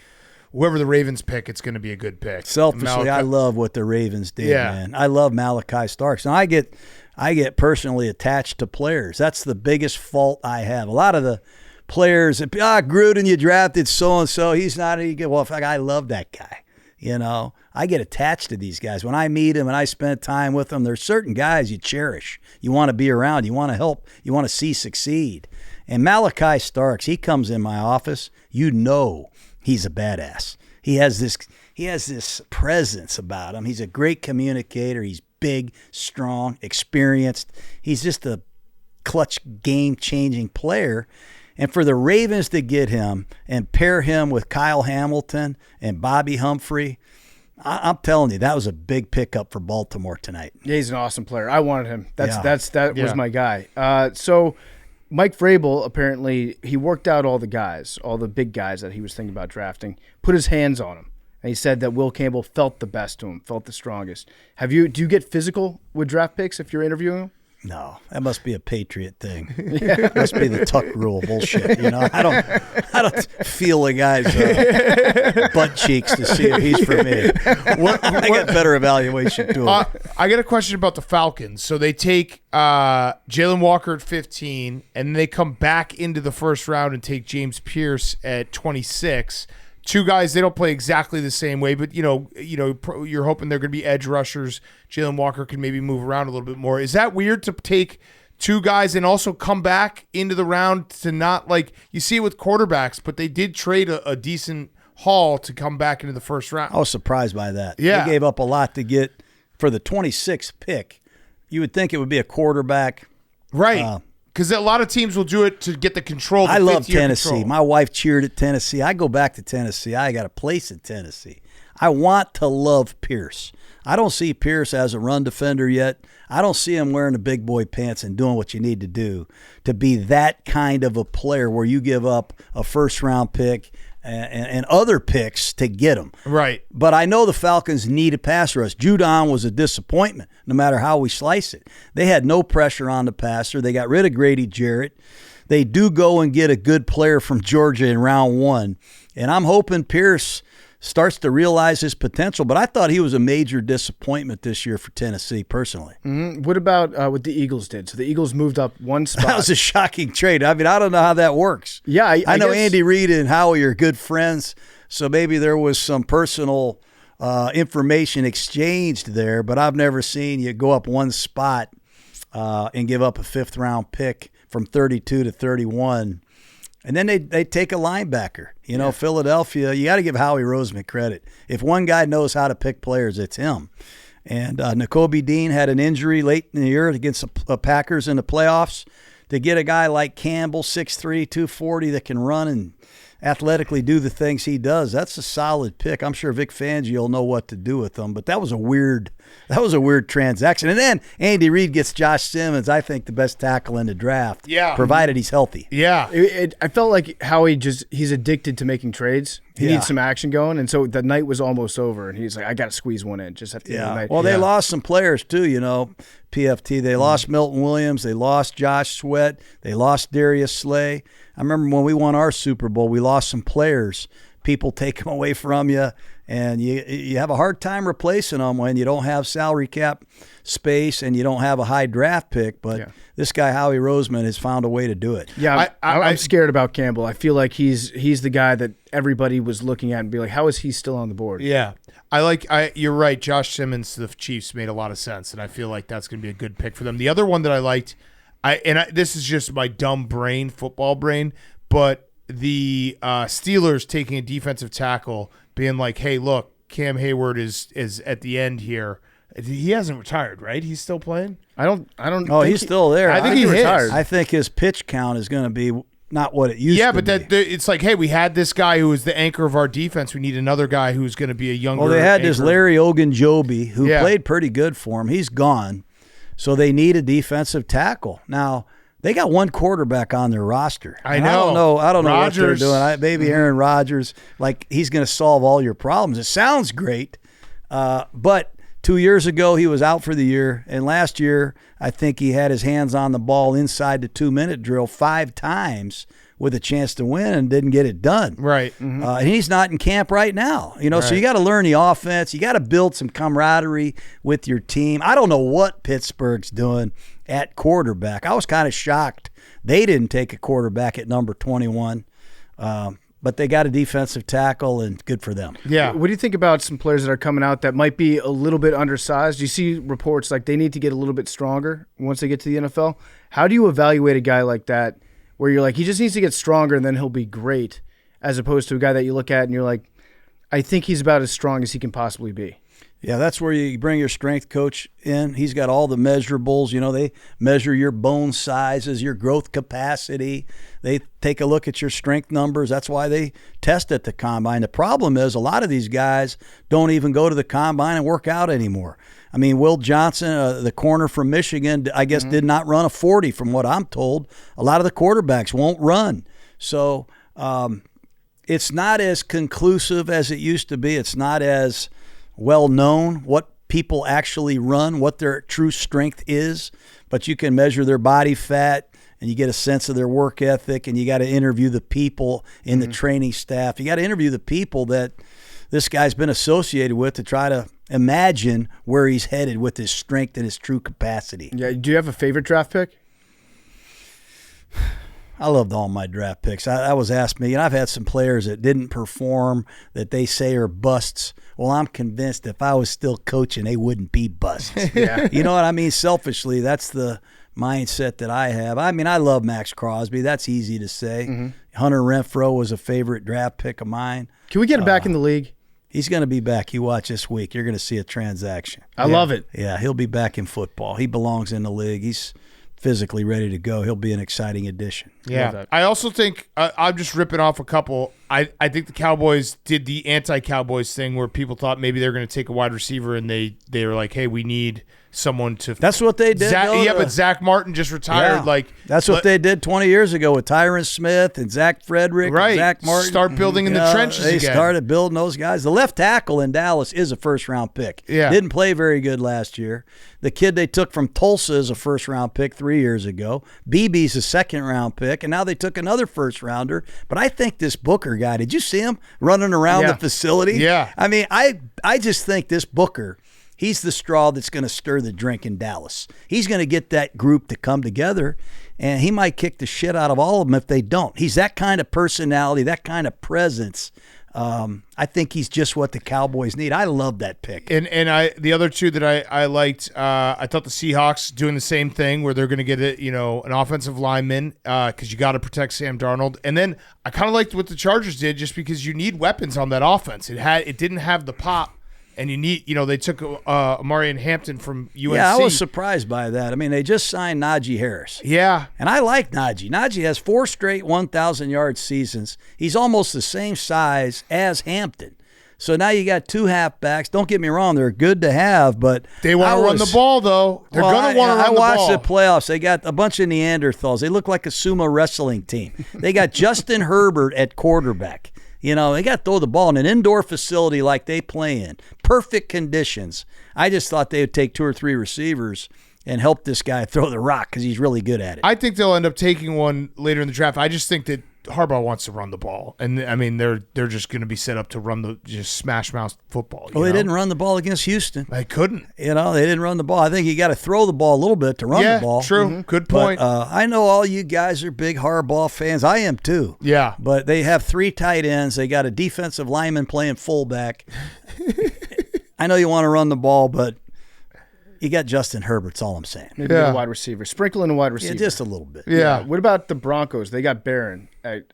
whoever the Ravens pick, it's going to be a good pick. Selfishly, I love what the Ravens did, man. I love Malachi Starks. Now, I get personally attached to players. That's the biggest fault I have. A lot of the players, Gruden, you drafted so-and-so. He's not any good. Well, in fact, I love that guy. You know, I get attached to these guys. When I meet them and I spend time with them, there's certain guys you cherish. You want to be around. You want to help. You want to see succeed. And Malachi Starks, he comes in my office. You know he's a badass. He has this presence about him. He's a great communicator. He's big, strong, experienced. He's just a clutch, game-changing player. And for the Ravens to get him and pair him with Kyle Hamilton and Bobby Humphrey, I'm telling you, that was a big pickup for Baltimore tonight. Yeah, he's an awesome player. I wanted him. That was my guy. So Mike Vrabel, apparently, he worked out all the guys, all the big guys that he was thinking about drafting, put his hands on them. And he said that Will Campbell felt the best to him, felt the strongest. Do you get physical with draft picks if you're interviewing him? No, that must be a Patriot thing. It must be the Tuck rule bullshit. You know, I don't feel a guy's butt cheeks to see if he's for me. I got better evaluation to him. I got a question about the Falcons. So they take Jalen Walker at 15, and they come back into the first round and take James Pierce at 26. two guys, they don't play exactly the same way, but you're hoping they're going to be edge rushers. Jalen Walker can maybe move around a little bit more. Is that weird to take two guys and also come back into the round to not, like, you see it with quarterbacks, but they did trade a decent haul to come back into the first round? I was surprised by that. Yeah. They gave up a lot to get for the 26th pick. You would think it would be a quarterback. Right. Because a lot of teams will do it to get the control. I love Tennessee. Control. My wife cheered at Tennessee. I go back to Tennessee. I got a place in Tennessee. I want to love Pierce. I don't see Pierce as a run defender yet. I don't see him wearing the big boy pants and doing what you need to do to be that kind of a player where you give up a first-round pick and other picks to get him. Right. But I know the Falcons need a pass rush. Judon was a disappointment, no matter how we slice it. They had no pressure on the passer. They got rid of Grady Jarrett. They do go and get a good player from Georgia in round 1. And I'm hoping Pierce starts to realize his potential. But I thought he was a major disappointment this year for Tennessee, personally. Mm-hmm. What about what the Eagles did? So the Eagles moved up one spot. That was a shocking trade. I mean, I don't know how that works. Yeah, I know guess Andy Reid and Howie are good friends, so maybe there was some personal information exchanged there, but I've never seen you go up one spot and give up a 5th-round pick from 32 to 31. And then they take a linebacker. Philadelphia, you got to give Howie Roseman credit. If one guy knows how to pick players, it's him. And Nakobe Dean had an injury late in the year against the Packers in the playoffs. To get a guy like Campbell, 6'3", 240, that can run and athletically do the things he does, that's a solid pick. I'm sure Vic Fangio will know what to do with them, but that was a weird transaction. And then Andy Reid gets Josh Simmons, I think the best tackle in the draft, provided he's healthy. Yeah. I felt like Howie he's addicted to making trades. He needs some action going, and so the night was almost over, and he's like, I got to squeeze one in just at the end of the night. Well, they lost some players too, PFT. They lost Milton Williams. They lost Josh Sweat. They lost Darius Slay. I remember when we won our Super Bowl, we lost some players. People take them away from you, and you have a hard time replacing them when you don't have salary cap space and you don't have a high draft pick. But this guy, Howie Roseman, has found a way to do it. Yeah, I'm scared about Campbell. I feel like he's the guy that everybody was looking at and be like, how is he still on the board? Yeah. You're right. Josh Simmons to the Chiefs made a lot of sense, and I feel like that's going to be a good pick for them. The other one that I liked, this is just my dumb brain, football brain, but the Steelers taking a defensive tackle, being like, hey, look, Cam Hayward is at the end here. He hasn't retired, right? He's still playing? I don't. Oh, he's still there. I think he retired. I think his pitch count is going to be not what it used to be. Yeah, but it's like, hey, we had this guy who was the anchor of our defense. We need another guy who's going to be a younger. Well, they had anchor. this Larry Ogunjobi who played pretty good for him. He's gone, so they need a defensive tackle now. They got one quarterback on their roster. I know. I don't know what they're Rodgers. doing. Maybe Aaron Rodgers, like he's going to solve all your problems. It sounds great, but 2 years ago he was out for the year, and last year I think he had his hands on the ball inside the 2-minute drill 5 times with a chance to win and didn't get it done. Right. And he's not in camp right now. So you got to learn the offense. You got to build some camaraderie with your team. I don't know what Pittsburgh's doing at quarterback. I was kind of shocked they didn't take a quarterback at number 21. But they got a defensive tackle, and good for them. Yeah. What do you think about some players that are coming out that might be a little bit undersized? You see reports like they need to get a little bit stronger once they get to the NFL. How do you evaluate a guy like that where you're like, he just needs to get stronger and then he'll be great, as opposed to a guy that you look at and you're like, I think he's about as strong as he can possibly be? Yeah, that's where you bring your strength coach in. He's got all the measurables. They measure your bone sizes, your growth capacity. They take a look at your strength numbers. That's why they test at the combine. The problem is a lot of these guys don't even go to the combine and work out anymore. I mean, Will Johnson, the corner from Michigan, I guess did not run a 40 from what I'm told. A lot of the quarterbacks won't run. So it's not as conclusive as it used to be. It's not as well known what people actually run, what their true strength is, but you can measure their body fat and you get a sense of their work ethic, and you got to interview the people in the training staff. You got to interview the people that this guy's been associated with to try to imagine where he's headed with his strength and his true capacity. Yeah. Do you have a favorite draft pick? I loved all my draft picks. I was asked me, and I've had some players that didn't perform that they say are busts. Well, I'm convinced if I was still coaching, they wouldn't be busts. You know what I mean? Selfishly, that's the mindset that I have. I mean, I love Max Crosby. That's easy to say. Hunter Renfroe was a favorite draft pick of mine. Can we get him back in the league? He's going to be back. You watch this week. You're going to see a transaction. I love it. Yeah, he'll be back in football. He belongs in the league. He's physically ready to go. He'll be an exciting addition. Yeah. I also think I'm just ripping off a couple. I think the Cowboys did the anti-Cowboys thing where people thought maybe they're going to take a wide receiver and they were like, hey, we need someone to. That's what they did. But Zach Martin just retired. Yeah. That's what they did 20 years ago with Tyron Smith and Zach Frederick. Right. And Zach Martin. Start building in the trenches they again. started building those guys. The left tackle in Dallas is a first-round pick. Yeah. Didn't play very good last year. The kid they took from Tulsa is a first-round pick 3 years ago. BB's a second-round pick, and now they took another first-rounder. But I think this Booker guy, did you see him running around the facility? Yeah. I mean, I just think this Booker, he's the straw that's going to stir the drink in Dallas. He's going to get that group to come together, and he might kick the shit out of all of them if they don't. He's that kind of personality, that kind of presence. I think he's just what the Cowboys need. I love that pick. And the other two that I liked, I thought the Seahawks doing the same thing where they're going to get an offensive lineman because you got to protect Sam Darnold. And then I kind of liked what the Chargers did just because you need weapons on that offense. It didn't have the pop. And you need, they took Amari and Hampton from UNC. Yeah, I was surprised by that. I mean, they just signed Najee Harris. Yeah. And I like Najee. Najee has 4 straight 1,000-yard seasons. He's almost the same size as Hampton. So now you got 2 halfbacks. Don't get me wrong, they're good to have, but they want to run the ball, though. They're going to want to run the ball. I watched the playoffs. They got a bunch of Neanderthals. They look like a sumo wrestling team. They got Justin Herbert at quarterback. They got to throw the ball in an indoor facility like they play in. Perfect conditions. I just thought they would take 2 or 3 receivers and help this guy throw the rock because he's really good at it. I think they'll end up taking one later in the draft. I just think that Harbaugh wants to run the ball. And, I mean, they're just going to be set up to just smash mouth football. Well, they didn't run the ball against Houston. They couldn't. They didn't run the ball. I think you got to throw the ball a little bit to run the ball. Yeah, true. Good point. But, I know all you guys are big Harbaugh fans. I am too. Yeah. But they have 3 tight ends. They got a defensive lineman playing fullback. I know you want to run the ball, but you got Justin Herbert, that's all I'm saying. Maybe a wide receiver. Sprinkle in a wide receiver. Yeah, just a little bit. Yeah. What about the Broncos? They got Barron at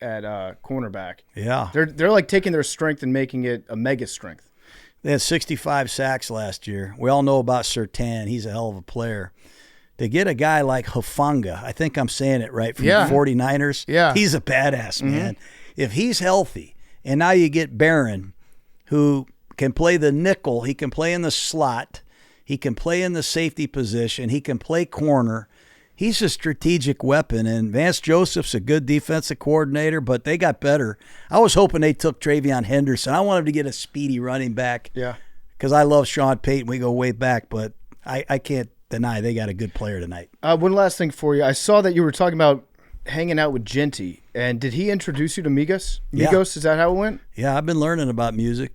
cornerback. Yeah. They're like taking their strength and making it a mega strength. They had 65 sacks last year. We all know about Surtain. He's a hell of a player. To get a guy like Hufanga, I think I'm saying it right, from the 49ers, he's a badass, man. If he's healthy, and now you get Barron, who can play the nickel, he can play in the slot, he can play in the safety position, he can play corner. He's a strategic weapon, and Vance Joseph's a good defensive coordinator, but they got better. I was hoping they took Travion Henderson. I wanted to get a speedy running back because I love Sean Payton. We go way back, but I can't deny they got a good player tonight. One last thing for you. I saw that you were talking about hanging out with Genty, and did he introduce you to Migos? Migos, is that how it went? Yeah, I've been learning about music.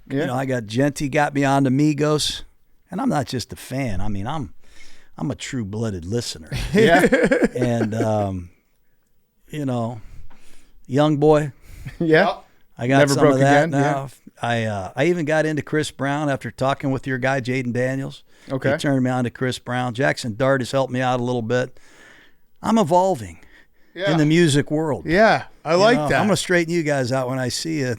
Yeah. I got Genty got me on to Migos, and I'm not just a fan. I mean, I'm a true-blooded listener. Yeah. And, Young Boy. Yeah. I got Never some Broke of that Again, now. I even got into Chris Brown after talking with your guy, Jaden Daniels. Okay. He turned me on to Chris Brown. Jackson Dart has helped me out a little bit. I'm evolving in the music world. Yeah, I like that. I'm going to straighten you guys out when I see you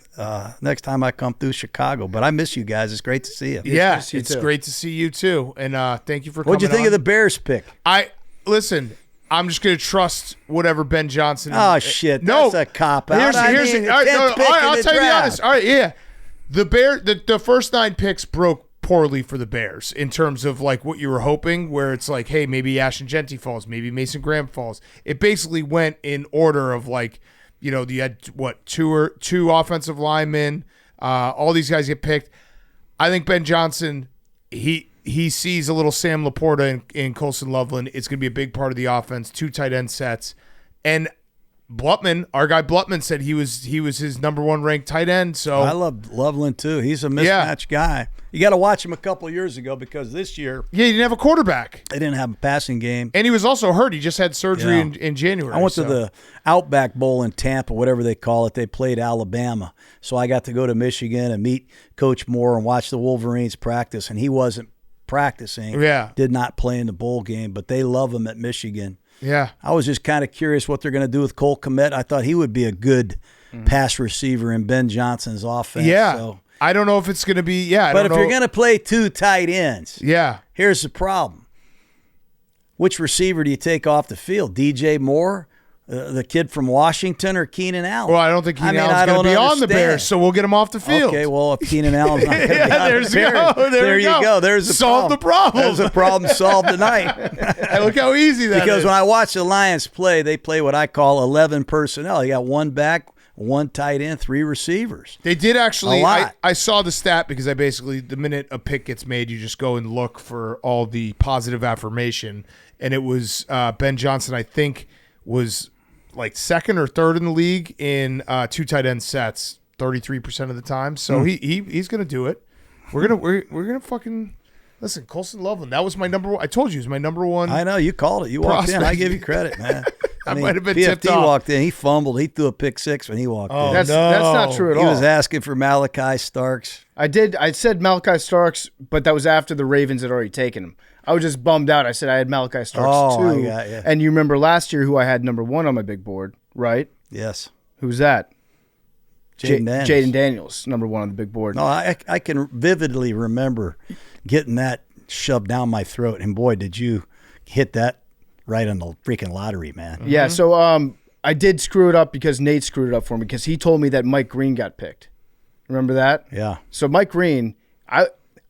next time I come through Chicago. But I miss you guys. It's great to see you. Yeah, you it's too. great to see you too. And thank you for coming What'd you think of the Bears pick? Listen, I'm just going to trust whatever Ben Johnson. Oh, shit. No. That's a cop-out. I'll tell you honest. All right, yeah. The first 9 picks broke poorly for the Bears in terms of like what you were hoping, where it's like, hey, maybe Ashton Genty falls, maybe Mason Graham falls. It basically went in order of like, you had two offensive linemen, all these guys get picked. I think Ben Johnson, he sees a little Sam Laporta in Colson Loveland. It's going to be a big part of the offense, 2 tight end sets. And Blutman, our guy Blutman said he was his number 1 ranked tight end. So I love Loveland too. He's a mismatch guy. You got to watch him a couple of years ago because this year he didn't have a quarterback. they didn't have a passing game. And he was also hurt. He just had surgery in January. I went to the Outback Bowl in Tampa, whatever they call it. They played Alabama. So I got to go to Michigan and meet Coach Moore and watch the Wolverines practice. And he wasn't practicing. Yeah. Did not play in the bowl game, but they love him at Michigan. Yeah. I was just kind of curious what they're going to do with Cole Kmet. I thought he would be a good pass receiver in Ben Johnson's offense. Yeah. So. I don't know if it's going to be, But if you're going to play 2 tight ends, here's the problem. Which receiver do you take off the field? DJ Moore, the kid from Washington, or Keenan Allen? Well, I don't think Keenan Allen's going to be on the Bears, so we'll get him off the field. Okay, well, if Keenan Allen's not going to be on the Bears, there you go. There's the Solve the problem. There's a problem solved tonight. Hey, look how easy that is. Because when I watch the Lions play, they play what I call 11 personnel. You got 1 back, 1 tight end, 3 receivers. They did actually. A lot. I saw the stat because I basically, the minute a pick gets made, you just go and look for all the positive affirmation. And it was Ben Johnson, I think, was like 2nd or 3rd in the league in 2 tight end sets, 33% of the time. So he's gonna do it. We're gonna fucking listen. Colson Loveland, that was my number 1. I told you, he was my number 1. I know you called it. You walked in. I give you credit, man. I might have been tipped PFT off. walked in. He fumbled. He threw a pick 6 when he walked in. That's not true at all. He was asking for Malachi Starks. I said Malachi Starks, but that was after the Ravens had already taken him. I was just bummed out. I said I had Malachi Starks too. And you remember last year who I had number 1 on my big board, right? Yes. Who's that? Jaden Daniels, number 1 on the big board. No, I can vividly remember getting that shoved down my throat. And boy, did you hit that right on the freaking lottery, man. Yeah, so I did screw it up because Nate screwed it up for me because he told me that Mike Green got picked. Remember that? Yeah. So Mike Green, I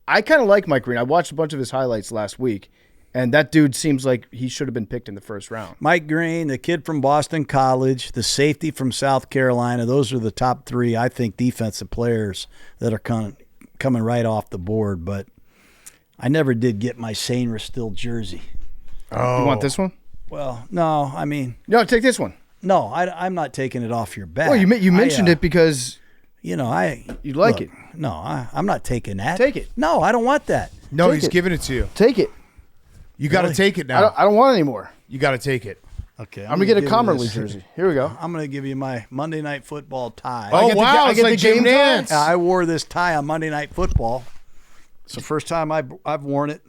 kind of like Mike Green. I watched a bunch of his highlights last week, and that dude seems like he should have been picked in the 1st round. Mike Green, the kid from Boston College, the safety from South Carolina, those are the top 3, I think, defensive players that are coming right off the board. But I never did get my Sainris Still jersey. Oh. You want this one? Well, no, I mean. No, take this one. No, I'm not taking it off your back. Well, you mentioned it because you like it. No, I'm not taking that. Take it. No, I don't want that. No, Take he's it. giving it to you. Take it. You got to take it now. I don't want it anymore. You got to take it. Okay, I'm going to get a Commerly jersey. Here we go. I'm going to give you my Monday Night Football tie. Oh, get the- wow. I It's get the like Jim game tie? Nance. I wore this tie on Monday Night Football. It's the first time I've worn it.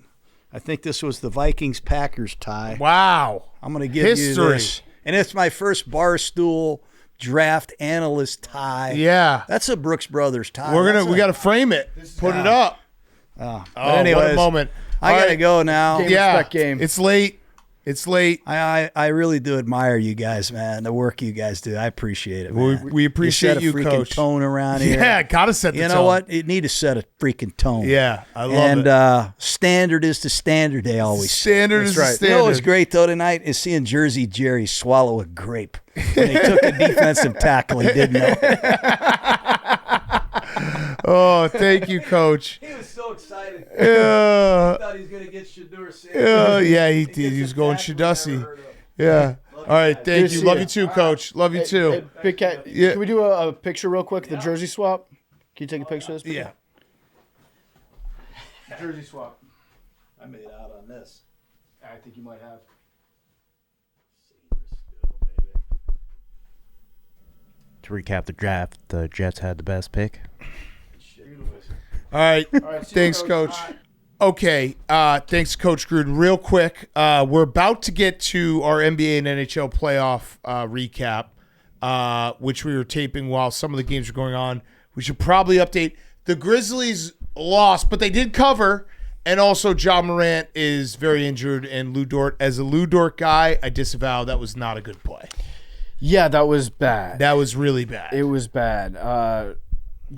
I think this was the Vikings-Packers tie. Wow. I'm going to give you this. And it's my first Barstool draft analyst tie. Yeah. That's a Brooks Brothers tie. We got to frame it. Put it up. But What anyways, a moment. I All got to right. go now. Game Yeah. respect game. It's late. It's late. I really do admire you guys, man. The work you guys do. I appreciate it, man. We appreciate you you, set a freaking Coach. tone around here. Yeah, got to set the You tone. know what? You need to set a freaking tone. Yeah, I love and it. Standard is the standard, they always say. Standard is the right. You standard. know what was great, though, tonight is seeing Jersey Jerry swallow a grape when he took a defensive tackle he didn't know. Oh, thank you, Coach. He was so excited. Yeah. Thought he was going to get Shedeur. Yeah, he did. He was going Shedussi. Yeah. All right, thank Good you. to Love see you too, Coach. Love you too. Hey, Big Cat, Yeah. can we do a picture real quick? The jersey swap? Can you take a picture of this? Yeah. Jersey swap. I made out on this. I think you might have. To recap the draft, the Jets had the best pick. All right. right, see you, Thanks, Coach. Coach. Okay. Thanks, Coach Gruden. Real quick, we're about to get to our NBA and NHL playoff recap, which we were taping while some of the games were going on. We should probably update. The Grizzlies lost, but they did cover. And also, John Morant is very injured. And Lou Dort, as a Lou Dort guy, I disavow that was not a good play. Yeah, that was bad. That was really bad. It was bad.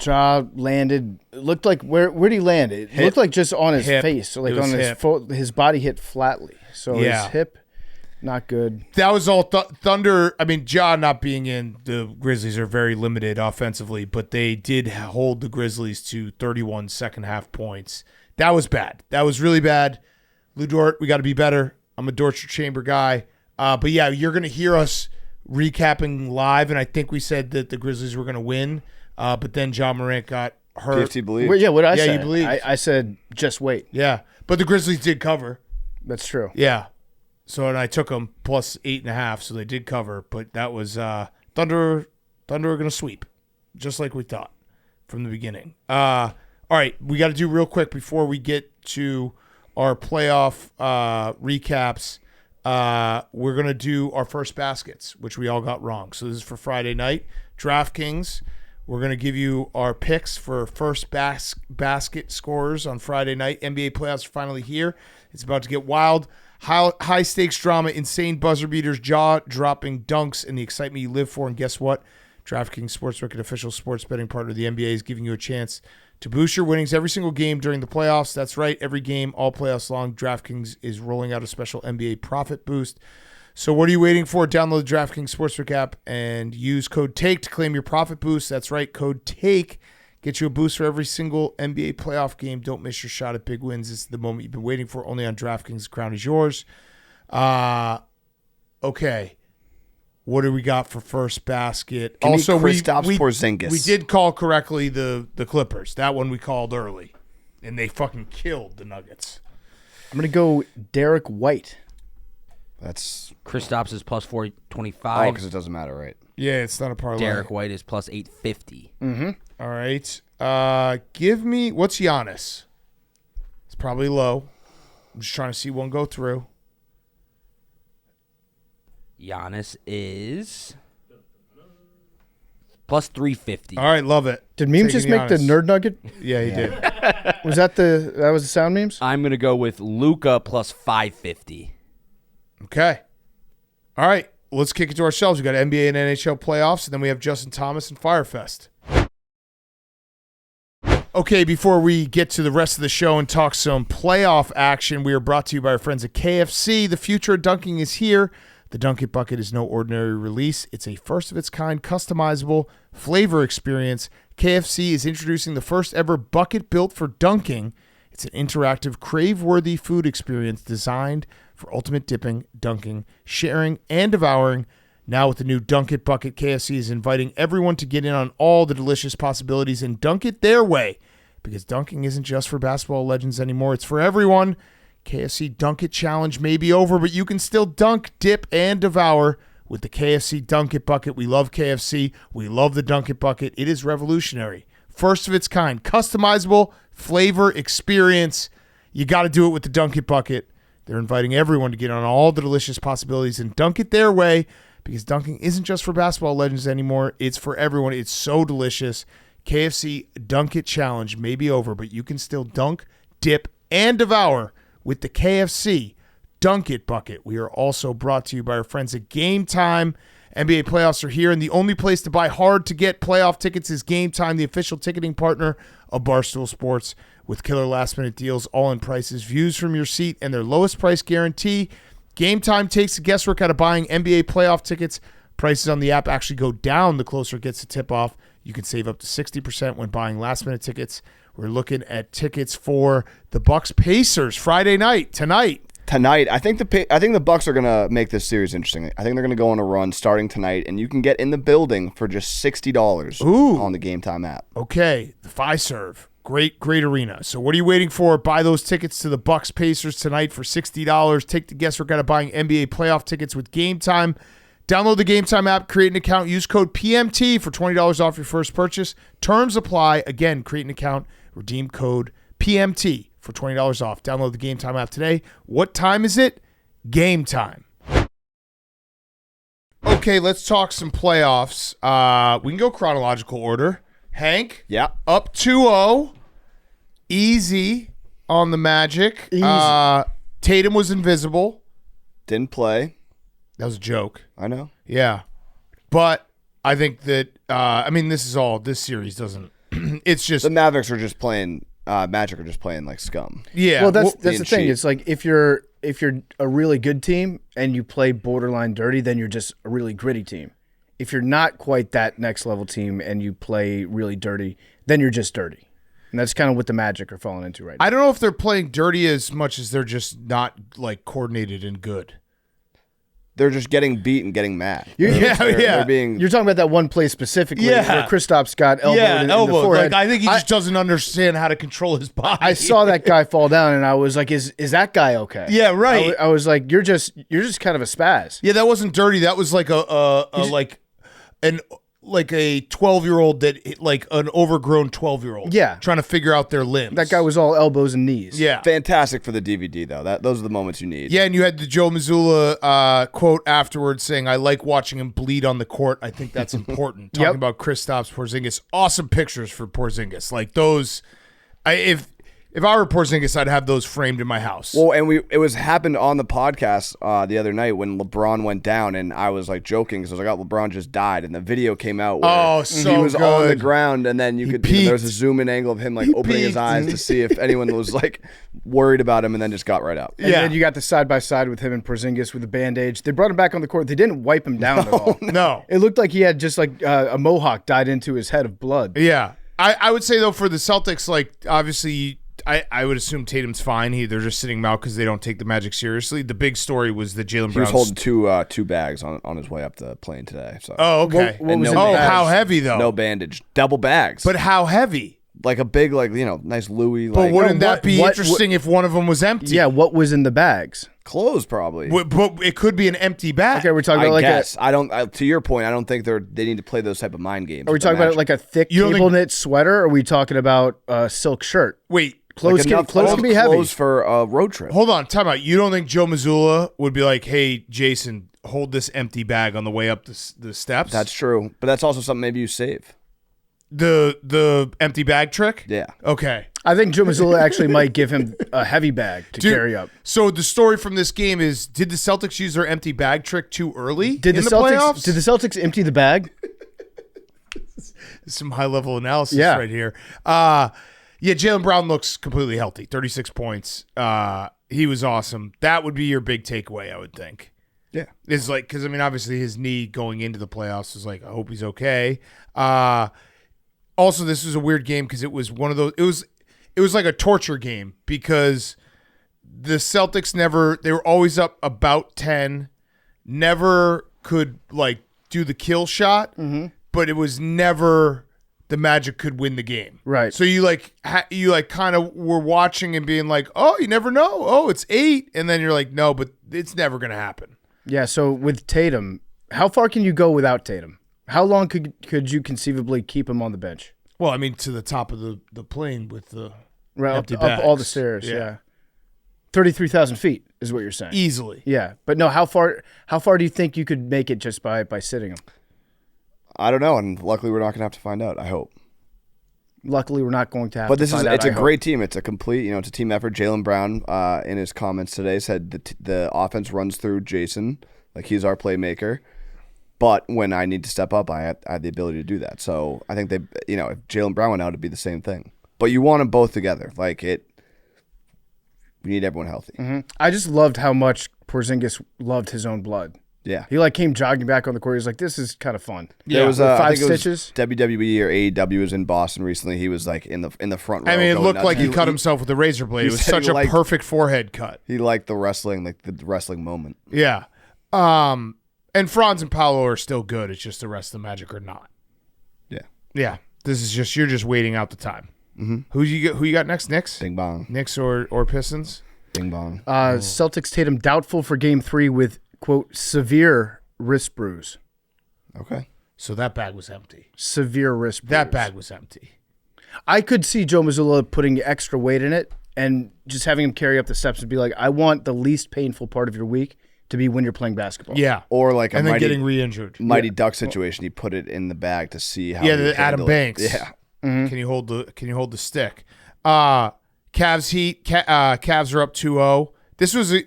Ja landed. It looked like where did he land? It looked like just on his Hip. face, so like It was on hip. his body hit flatly. So Yeah. his hip, not good. That was all Thunder. I mean, Ja not being in, the Grizzlies are very limited offensively, but they did hold the Grizzlies to 31 second half points. That was bad. That was really bad. Lou Dort, we got to be better. I'm a Dortcher Chamber guy. But yeah, you're going to hear us recapping live, and I think we said that the Grizzlies were going to win, but then John Morant got hurt. PFT believed. Well, yeah, what did I say? you believed. I said just wait. Yeah, but the Grizzlies did cover. That's true. Yeah. So, and I took them plus 8.5, so they did cover, but that was Thunder are going to sweep, just like we thought from the beginning. All right, we got to do real quick before we get to our playoff recaps. We're going to do our first baskets, which we all got wrong. So this is for Friday night. DraftKings, we're going to give you our picks for first basket scorers on Friday night. NBA playoffs are finally here. It's about to get wild. High stakes drama, insane buzzer beaters, jaw-dropping dunks, and the excitement you live for. And guess what? DraftKings Sportsbook, an official sports betting partner of the NBA, is giving you a chance to boost your winnings every single game during the playoffs. That's right, every game, all playoffs long. DraftKings is rolling out a special NBA profit boost. So what are you waiting for? Download the DraftKings Sportsbook app and use code TAKE to claim your profit boost. That's right, code TAKE. Get you a boost for every single NBA playoff game. Don't miss your shot at big wins. This is the moment you've been waiting for. Only on DraftKings. The crown is yours. Okay. What do we got for first basket? Give Also, me Kristaps Porzingis. we did call correctly the Clippers. That one we called early, and they fucking killed the Nuggets. I'm going to go Derek White. That's Kristaps is plus oh, 425. because it doesn't matter, right? Yeah, it's not a parlay. Derek White is plus 850. All right. Give me, what's Giannis? It's probably low. I'm just trying to see one go through. Giannis is plus 350. All right, love it. Did Memes Taking just make the Giannis. nerd nugget? Yeah, he did. Was that the sound memes? I'm going to go with Luka plus 550. Okay. All right. Let's kick it to ourselves. We got NBA and NHL playoffs, and then we have Justin Thomas and Fyre Fest. Okay, before we get to the rest of the show and talk some playoff action, we are brought to you by our friends at KFC. The future of dunking is here. The Dunk It Bucket is no ordinary release. It's a first-of-its-kind, customizable flavor experience. KFC is introducing the first ever bucket built for dunking. It's an interactive, crave-worthy food experience designed for ultimate dipping, dunking, sharing, and devouring. Now with the new Dunk It Bucket, KFC is inviting everyone to get in on all the delicious possibilities and dunk it their way. Because dunking isn't just for basketball legends anymore, it's for everyone. KFC Dunk It Challenge may be over, but you can still dunk, dip, and devour with the KFC Dunk It Bucket. We love KFC. We love the Dunk It Bucket. It is revolutionary. First of its kind. Customizable flavor experience. You got to do it with the Dunk It Bucket. They're inviting everyone to get on all the delicious possibilities and dunk it their way, because dunking isn't just for basketball legends anymore. It's for everyone. It's so delicious. KFC Dunk It Challenge may be over, but you can still dunk, dip, and devour with the KFC Dunk It Bucket. We are also brought to you by our friends at Game Time. NBA playoffs are here, and the only place to buy hard-to-get playoff tickets is Game Time, the official ticketing partner of Barstool Sports. With killer last-minute deals, all-in prices, views from your seat, and their lowest price guarantee, Game Time takes the guesswork out of buying NBA playoff tickets. Prices on the app actually go down the closer it gets to tip-off. You can save up to 60% when buying last-minute tickets. We're looking at tickets for the Bucks Pacers Friday night, tonight. I think the Bucks are gonna make this series interesting. I think they're gonna go on a run starting tonight, and you can get in the building for just $60 on the Game Time app. Okay, the Fiserv. Great arena. So what are you waiting for? Buy those tickets to the Bucks Pacers tonight for $60. Take the guesswork out of buying NBA playoff tickets with Game Time. Download the Game Time app, create an account, use code PMT for $20 off your first purchase. Terms apply. Again, create an account, redeem code PMT for $20 off. Download the Game Time app today. What time is it? Game time. Okay, let's talk some playoffs. We can go chronological order. Hank? Yeah. Up 2-0. Easy on the Magic. Easy. Tatum was invisible. Didn't play. That was a joke. I know. Yeah. But I think that, this series doesn't, it's just, The Mavericks are just playing, Magic are just playing like scum. yeah. Well, that's the being thing. cheap. It's like if you're a really good team and you play borderline dirty, then you're just a really gritty team. If you're not quite that next level team and you play really dirty, then you're just dirty. And that's kind of what the Magic are falling into right now. I don't know if they're playing dirty as much as they're just not like coordinated and good. they're just getting beat and getting mad. Yeah. You're talking about that one play specifically where Kristaps got elbowed in the elbow. forehead. Like, I think he just doesn't understand how to control his body. I saw that guy fall down, and I was like, "Is that guy okay?" Yeah, right. I was like, "You're just kind of a spaz." Yeah, that wasn't dirty. That was like a 12-year-old that like an overgrown 12-year-old. Yeah. Trying to figure out their limbs. That guy was all elbows and knees. Yeah. Fantastic for the DVD though. Those are the moments you need. Yeah, and you had the Joe Mazzulla quote afterwards saying, "I like watching him bleed on the court. I think that's important." Talking about Kristaps Porzingis. Awesome pictures for Porzingis. Like those, if I were Porzingis, I'd have those framed in my house. Well, and it was happened on the podcast the other night when LeBron went down, and I was like joking because I was like, "Oh, LeBron just died," and the video came out where he was on the ground, and then there was a zoom in angle of him like opening his eyes to see if anyone was like worried about him, and then just got right up. And then you got the side by side with him and Porzingis with the bandage. They brought him back on the court. They didn't wipe him down at all. No, it looked like he had just like a mohawk dyed into his head of blood. Yeah, I would say though for the Celtics, like obviously. I would assume Tatum's fine. They're just sitting him out because they don't take the Magic seriously. The big story was that Jaylen Brown. He was holding two bags on his way up the plane today. So. Oh, okay. What was in the bags? How heavy though? No bandage, double bags. But how heavy? Like a big, nice Louis. But wouldn't that be interesting if one of them was empty? Yeah, what was in the bags? Clothes, probably. But it could be an empty bag. Okay, we're talking about I don't. To your point, I don't think they need to play those type of mind games. Are we talking about like a thick cable knit sweater? Or are we talking about a silk shirt? Wait. Clothes can be heavy. Clothes for a road trip. Hold on, time out. You don't think Joe Mazzulla would be like, "Hey, Jason, hold this empty bag on the way up the steps"? That's true, but that's also something maybe you save. The empty bag trick? Yeah. Okay. I think Joe Mazzulla actually might give him a heavy bag to carry up. So the story from this game is: did the Celtics use their empty bag trick too early in the playoffs? Did the Celtics empty the bag? Some high level analysis right here. Yeah, Jaylen Brown looks completely healthy. 36 points. He was awesome. That would be your big takeaway, I would think. Yeah. It's like, because, I mean, obviously his knee going into the playoffs was like, I hope he's okay. Also, this was a weird game because it was one of those, it was like a torture game because the Celtics they were always up about 10, never could like do the kill shot, but it was never the Magic could win the game. Right. So you kind of were watching and being like, oh, you never know. Oh, it's 8. And then you're like, no, but it's never going to happen. Yeah. So with Tatum, how far can you go without Tatum? How long could you conceivably keep him on the bench? Well, I mean, to the top of the plane with the empty up bags. all the stairs. Yeah. 33,000 feet is what you're saying. Easily. Yeah. But no, how far do you think you could make it just by sitting him? I don't know, and luckily we're not going to have to find out, I hope. Luckily, we're not going to have but to find out. But it's a great team. It's a complete, it's a team effort. Jaylen Brown, in his comments today, said the offense runs through Jason, like he's our playmaker. But when I need to step up, I have the ability to do that. So I think if Jaylen Brown went out, it'd be the same thing. But you want them both together. You need everyone healthy. Mm-hmm. I just loved how much Porzingis loved his own blood. Yeah. He came jogging back on the court. He was like, this is kind of fun. Yeah. There was five stitches. WWE or AEW was in Boston recently. He was like in the front row. I mean, it looked like he cut himself with a razor blade. It was such a perfect forehead cut. He liked the wrestling, like the wrestling moment. Yeah. And Franz and Paolo are still good. It's just the rest of the Magic are not. Yeah. Yeah. You're just waiting out the time. Mm-hmm. Who you got next? Knicks? Bing bong. Knicks or Pistons? Bing bong. Celtics Tatum doubtful for game 3 with, quote, severe wrist bruise. Okay. So that bag was empty. Severe wrist bruise. That bag was empty. I could see Joe Mazzulla putting extra weight in it and just having him carry up the steps and be like, I want the least painful part of your week to be when you're playing basketball. Yeah. Or like and then getting re-injured. Mighty Duck situation. He put it in the bag to see how. Yeah, the Adam Banks. Yeah. Mm-hmm. Can you hold the stick? Cavs Heat. Cavs are up 2-0. This was the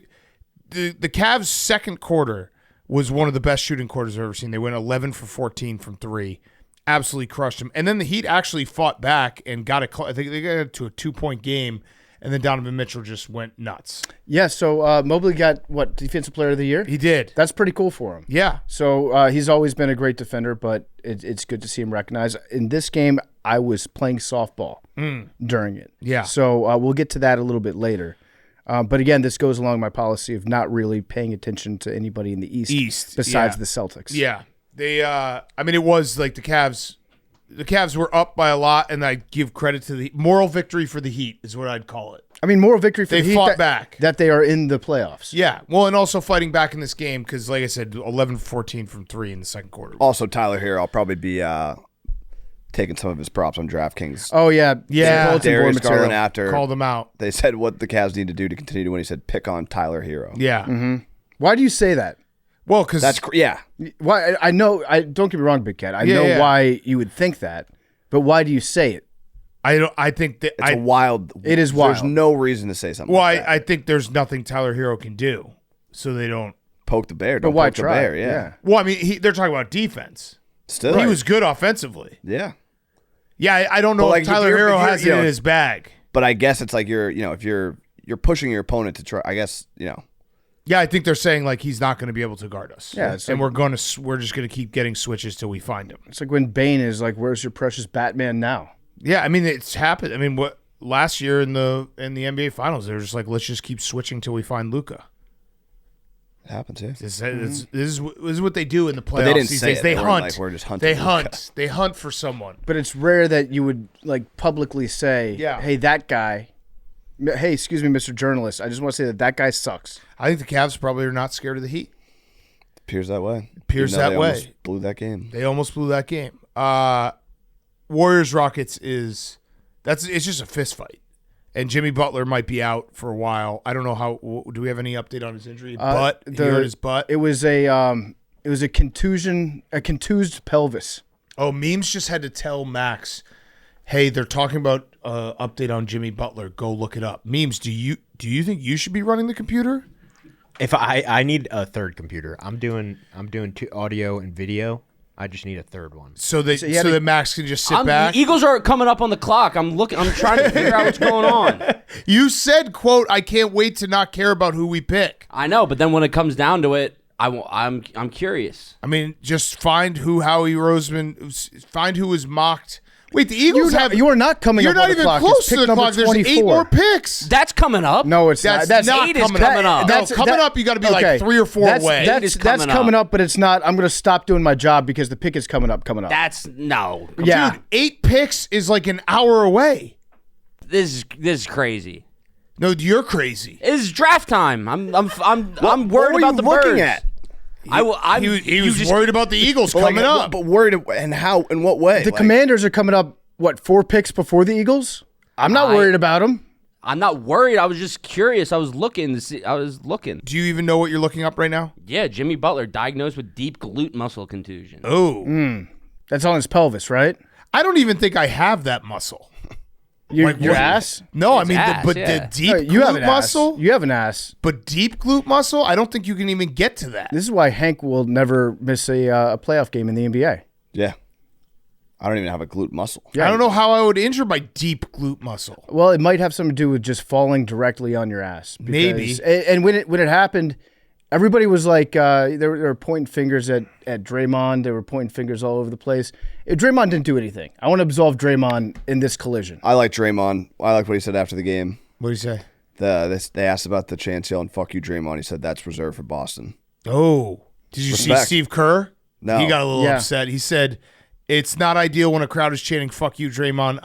Cavs' second quarter was one of the best shooting quarters I've ever seen. They went 11 for 14 from 3. Absolutely crushed them. And then the Heat actually fought back and got it. I think they got it to a 2-point game. And then Donovan Mitchell just went nuts. Yeah, so Mobley got, Defensive Player of the Year? He did. That's pretty cool for him. Yeah. So he's always been a great defender, but it's good to see him recognized. In this game, I was playing softball during it. Yeah. So we'll get to that a little bit later. But again, this goes along my policy of not really paying attention to anybody in the East besides the Celtics. Yeah. They it was like the Cavs. The Cavs were up by a lot, and I give credit to the moral victory for the Heat is what I'd call it. I mean, moral victory for They the Heat fought back. that they are in the playoffs. Yeah. Well, and also fighting back in this game because, like I said, 11-14 from 3 in the second quarter. Also, Tyler here, I'll probably be taking some of his props on DraftKings. Oh, yeah. Yeah. Bulletin board Darius material. Garland after Called them out. they said what the Cavs need to do to continue to win. He said, pick on Tyler Hero. Yeah. Why do you say that? Well, because Yeah. Why? I know. Don't get me wrong, Big Cat. I know why you would think that, but why do you say it? I think that It's a wild. It is wild. There's no reason to say something Well, like that. I think there's nothing Tyler Hero can do, so they don't. Poke the bear. But Don't why poke the try? bear. Yeah. Well, I mean, they're talking about defense. Still. He was good offensively. Yeah. Yeah, I don't know But, like, if Tyler if you're- Hero if you're, has you it know, in his bag. But I guess it's like if you're pushing your opponent to try. I guess Yeah, I think they're saying like he's not going to be able to guard us. Yeah, it's and like- we're just going to keep getting switches till we find him. It's like when Bane is like, "Where's your precious Batman now?" Yeah, I mean it's happened. I mean, what last year in the NBA Finals, they were just like, let's just keep switching till we find Luka. it happens. Yeah. This is what they do in the playoffs they didn't these say days. it. They They weren't hunt. like, we're just hunting They Luka. hunt. They hunt for someone. But it's rare that you would like publicly say, Yeah. "Hey, that guy." Hey, excuse me, Mr. Journalist. I just want to say that guy sucks. I think the Cavs probably are not scared of the Heat. Appears that way. Appears Even though that they way. almost blew that game. They almost blew that game. Warriors Rockets it's just a fist fight, and Jimmy Butler might be out for a while. I don't know how. Do we have any update on his injury? He hurt his butt. It was a contusion, a contused pelvis. Oh, Memes just had to tell Max, hey, they're talking about update on Jimmy Butler. Go look it up. Memes, do you think you should be running the computer? If I need a third computer, I'm doing two audio and video. I just need a third one. So that Max can just sit back. The Eagles are coming up on the clock. I'm trying to figure out what's going on. You said, quote, I can't wait to not care about who we pick. I know, but then when it comes down to it, I'm curious. I mean, just find who Howie Roseman, find who was mocked. Wait, the Eagles You are not coming You're up not on the even clock. close It's to pick the number clock. There's 24. 8 more picks. That's coming up. No, it's That's not. not eight is coming coming up. No, coming up, you got to be like 3 or 4 away. That's coming up, but it's not. I'm going to stop doing my job because the pick is coming up. That's no. Yeah. Dude, 8 picks is like an hour away. This is crazy. No, you're crazy. It's draft time. I'm What worried were about you the looking birds. at? He was worried about the Eagles coming up. But worried and how? In what way? The Commanders are coming up. What, 4 picks before the Eagles? I'm not worried about them. I'm not worried. I was just curious. I was looking to see. Do you even know what you're looking up right now? Yeah, Jimmy Butler diagnosed with deep glute muscle contusion. Oh. That's on his pelvis, right? I don't even think I have that muscle. Your Like, what? ass? No, I It's mean, ass, the yeah. deep No, you have glute an muscle. ass. You have an ass. But deep glute muscle, I don't think you can even get to that. This is why Hank will never miss a playoff game in the NBA. Yeah. I don't even have a glute muscle. Yeah. I don't know how I would injure my deep glute muscle. Well, it might have something to do with just falling directly on your ass. Maybe. And when it happened, everybody was like, they were pointing fingers at Draymond. They were pointing fingers all over the place. Draymond didn't do anything. I want to absolve Draymond in this collision. I like Draymond. I like what he said after the game. What do you say? They asked about the chance yelling "fuck you, Draymond." He said that's reserved for Boston. Oh. Did you see Respect. Steve Kerr? No. He got a little Yeah. upset. He said, it's not ideal when a crowd is chanting "fuck you, Draymond."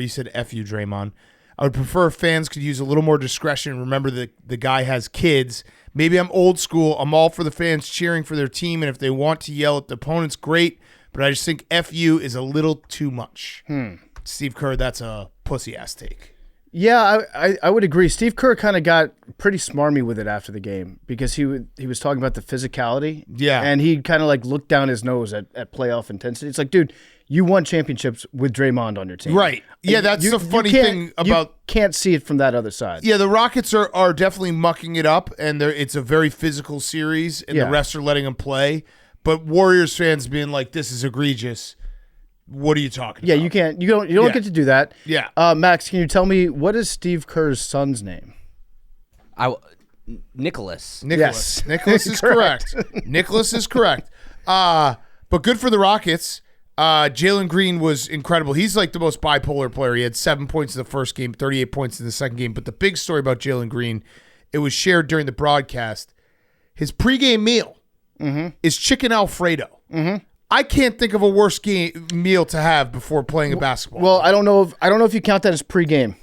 He said "f you, Draymond." I would prefer if fans could use a little more discretion. Remember that the guy has kids. Maybe I'm old school. I'm all for the fans cheering for their team, and if they want to yell at the opponents, great. But I just think "f you" is a little too much. Steve Kerr, that's a pussy ass take. Yeah, I would agree. Steve Kerr kind of got pretty smarmy with it after the game because he was talking about the physicality. Yeah. And he kind of like looked down his nose at playoff intensity. It's like, dude, you won championships with Draymond on your team. Right. Yeah, that's the funny thing about. You can't see it from that other side. Yeah, the Rockets are definitely mucking it up, and it's a very physical series, and the Yeah. refs are letting them play. But Warriors fans being like, "This is egregious." What are you talking Yeah, about? you can't. You don't Yeah. get to do that. Yeah. Max, can you tell me what is Steve Kerr's son's name? Nicholas. Nicholas. Yes. Nicholas is correct. Nicholas is correct. But good for the Rockets. Jalen Green was incredible. He's like the most bipolar player. He had 7 points in the first game, 38 points in the second game. But the big story about Jalen Green, it was shared during the broadcast. His pregame meal is chicken Alfredo. I can't think of a worse meal to have before playing a basketball. Well, I don't know if you count that as pregame,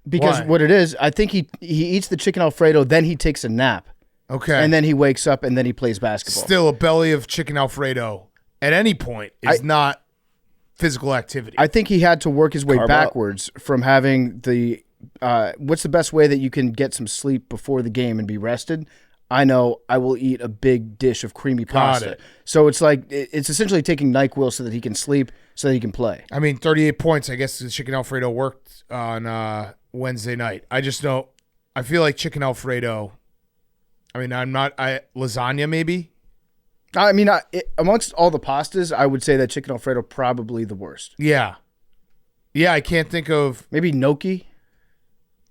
because Why? what it is, I think he eats the chicken Alfredo, then he takes a nap, Okay. and then he wakes up and then he plays basketball. Still, a belly of chicken Alfredo at any point is not physical activity. I think he had to work his way Carb up. backwards from having the what's the best way that you can get some sleep before the game and be rested? I know I will eat a big dish of creamy pasta. it. So it's like it's essentially taking NyQuil so that he can sleep, so that he can play. I mean, 38 points. I guess the chicken Alfredo worked on Wednesday night. I just know, I feel like chicken Alfredo. I mean, lasagna maybe. I mean, amongst all the pastas, I would say that chicken Alfredo probably the worst. Yeah. Yeah, I can't think of. Maybe gnocchi.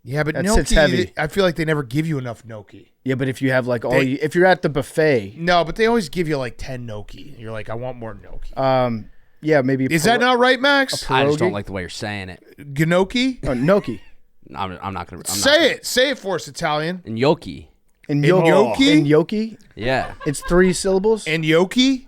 Yeah, but That gnocchi, sits heavy. I feel like they never give you enough gnocchi. Yeah, but if you have like They- if you're at the buffet, No, but they always give you like 10 gnocchi. You're like, I want more gnocchi. yeah, maybe. Is that not right, Max? I just don't pierogi? like the way you're saying it. Gnocchi? Gnocchi I'm not gonna Say it. Say it for us, Italian. And gnocchi. and gnocchi? and gnocchi? Yeah. It's 3 syllables. And gnocchi?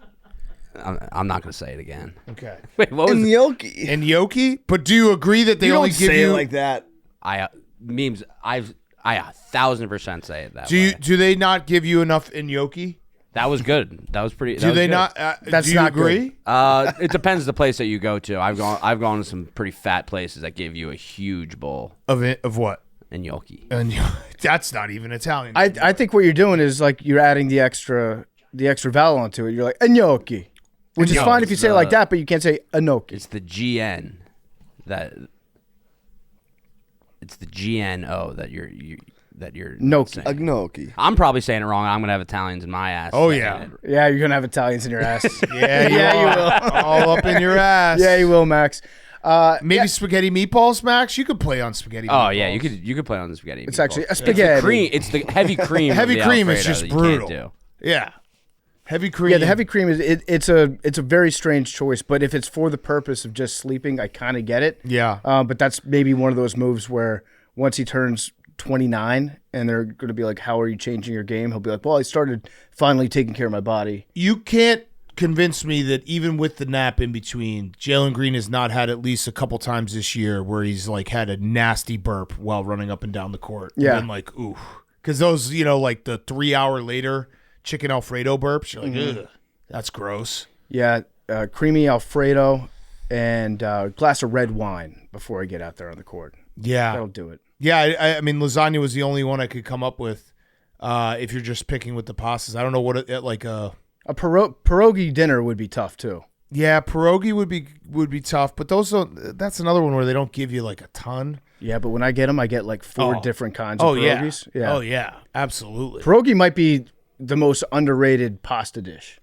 I'm not gonna say it again. Okay. Wait, what was it? Gnocchi. And gnocchi? But do you agree that they You only don't give say you it like that. I memes. I 1,000% say it that Do you way. do they not give you enough in gnocchi? That was good. That was pretty. that Do was they good. not? That's do you not agree? It depends the place that you go to. I've gone to some pretty fat places that give you a huge bowl Of what? and gnocchi. And that's not even Italian. I think what you're doing is like you're adding the extra vowel onto it. You're like a gnocchi, which is No, fine if you say it like that, but you can't say a gnocchi. It's the GN that. It's the GNO that you're Gnocchi. saying. A gnocchi. I'm probably saying it wrong. I'm gonna have Italians in my ass. Oh, saying yeah. it. Yeah, you're gonna have Italians in your ass. yeah, Yeah, you will. All up in your ass. Yeah, you will, Max. Maybe spaghetti meatballs, Max. You could play on spaghetti. Oh meatballs. yeah, you could play on the spaghetti. It's meatballs. actually a It's the spaghetti. cream. It's the heavy cream. Heavy of the cream is Alfredo just that you can't brutal. do. Yeah, heavy cream. Yeah, the heavy cream is it's a very strange choice, but if it's for the purpose of just sleeping, I kind of get it. Yeah. But that's maybe one of those moves where once he turns 29 and they're going to be like, how are you changing your game? He'll be like, well, I started finally taking care of my body. You can't convince me that even with the nap in between, Jalen Green has not had at least a couple times this year where he's like had a nasty burp while running up and down the court. Yeah. And like, ooh. Because those, like the 3 hour later chicken Alfredo burps, you're like, ugh, that's gross. Yeah, creamy Alfredo and a glass of red wine before I get out there on the court. Yeah. That'll do it. Yeah, I mean, lasagna was the only one I could come up with if you're just picking with the pastas. I don't know what like a pierogi dinner would be tough too. yeah, pierogi would be tough, but that's another one where they don't give you like a ton. Yeah, but when I get them, I get like 4 Oh. different kinds of pierogis. Yeah. Oh yeah, absolutely. Pierogi might be the most underrated pasta dish.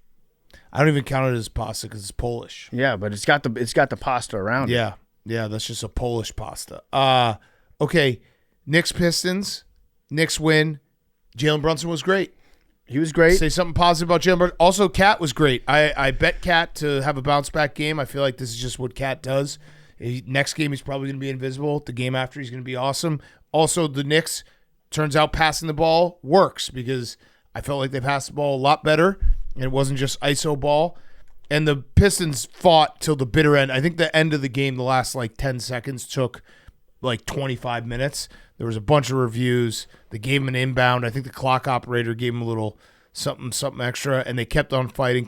I don't even count it as pasta because it's Polish. Yeah, but it's got the pasta around it. Yeah, that's just a Polish pasta. Okay, Knicks Pistons. Knicks win. Jalen Brunson was great. He was great. Say something positive about Jalen Brunson. Also, Cat was great. I bet Cat to have a bounce back game. I feel like this is just what Cat does. Next game, he's probably going to be invisible. The game after, he's going to be awesome. Also, the Knicks, turns out passing the ball works because I felt like they passed the ball a lot better, and it wasn't just ISO ball. And the Pistons fought till the bitter end. I think the end of the game, the last like 10 seconds, took like 25 minutes. There was a bunch of reviews. They gave him an inbound. I think the clock operator gave him a little something extra, and they kept on fighting.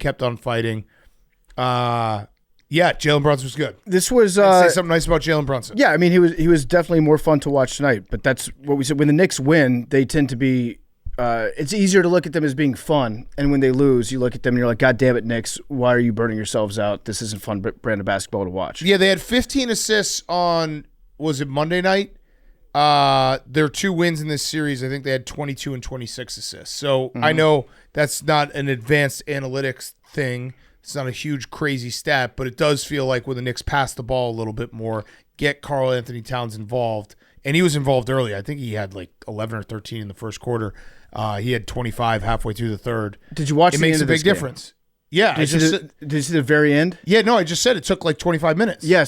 Yeah, Jalen Brunson was good. This was Say something nice about Jalen Brunson. yeah. I mean, he was definitely more fun to watch tonight. But that's what we said. When the Knicks win, they tend to be. It's easier to look at them as being fun, and when they lose, you look at them and you're like, God damn it, Knicks! Why are you burning yourselves out? This isn't fun brand of basketball to watch. Yeah, they had 15 assists on, was it Monday night? Their 2 wins in this series, I think they had 22 and 26 assists. So I know that's not an advanced analytics thing. It's not a huge, crazy stat, but it does feel like when the Knicks pass the ball a little bit more, get Karl Anthony Towns involved. And he was involved early. I think he had like 11 or 13 in the first quarter. He had 25 halfway through the third. Did you watch? It the makes end a of this big game? difference. Yeah, Did you see the very end? Yeah, no, I just said it took like 25 minutes. Yeah,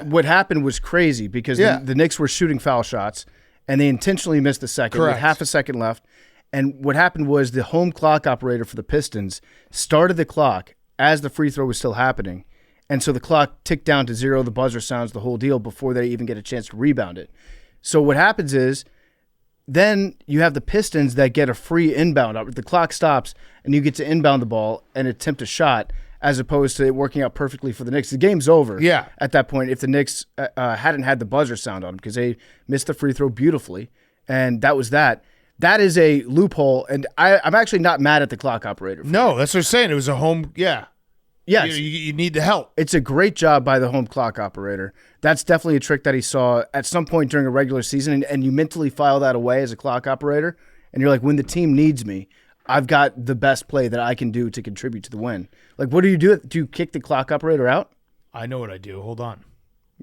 what happened was crazy because the Knicks were shooting foul shots, and they intentionally missed the second Correct. with half a second left. And what happened was the home clock operator for the Pistons started the clock as the free throw was still happening. And so the clock ticked down to 0, the buzzer sounds, the whole deal, before they even get a chance to rebound it. So what happens is then you have the Pistons that get a free inbound. The clock stops, and you get to inbound the ball and attempt a shot, as opposed to it working out perfectly for the Knicks. The game's over at that point if the Knicks hadn't had the buzzer sound on them, because they missed the free throw beautifully, and that was that. That is a loophole, and I'm actually not mad at the clock operator. No, that's what I'm saying. It was a home, Yeah, you need the help. it's a great job by the home clock operator. That's definitely a trick that he saw at some point during a regular season, and you mentally file that away as a clock operator, and you're like, when the team needs me, I've got the best play that I can do to contribute to the win. Like, what do you do? Do you kick the clock operator out? I know what I do. Hold on.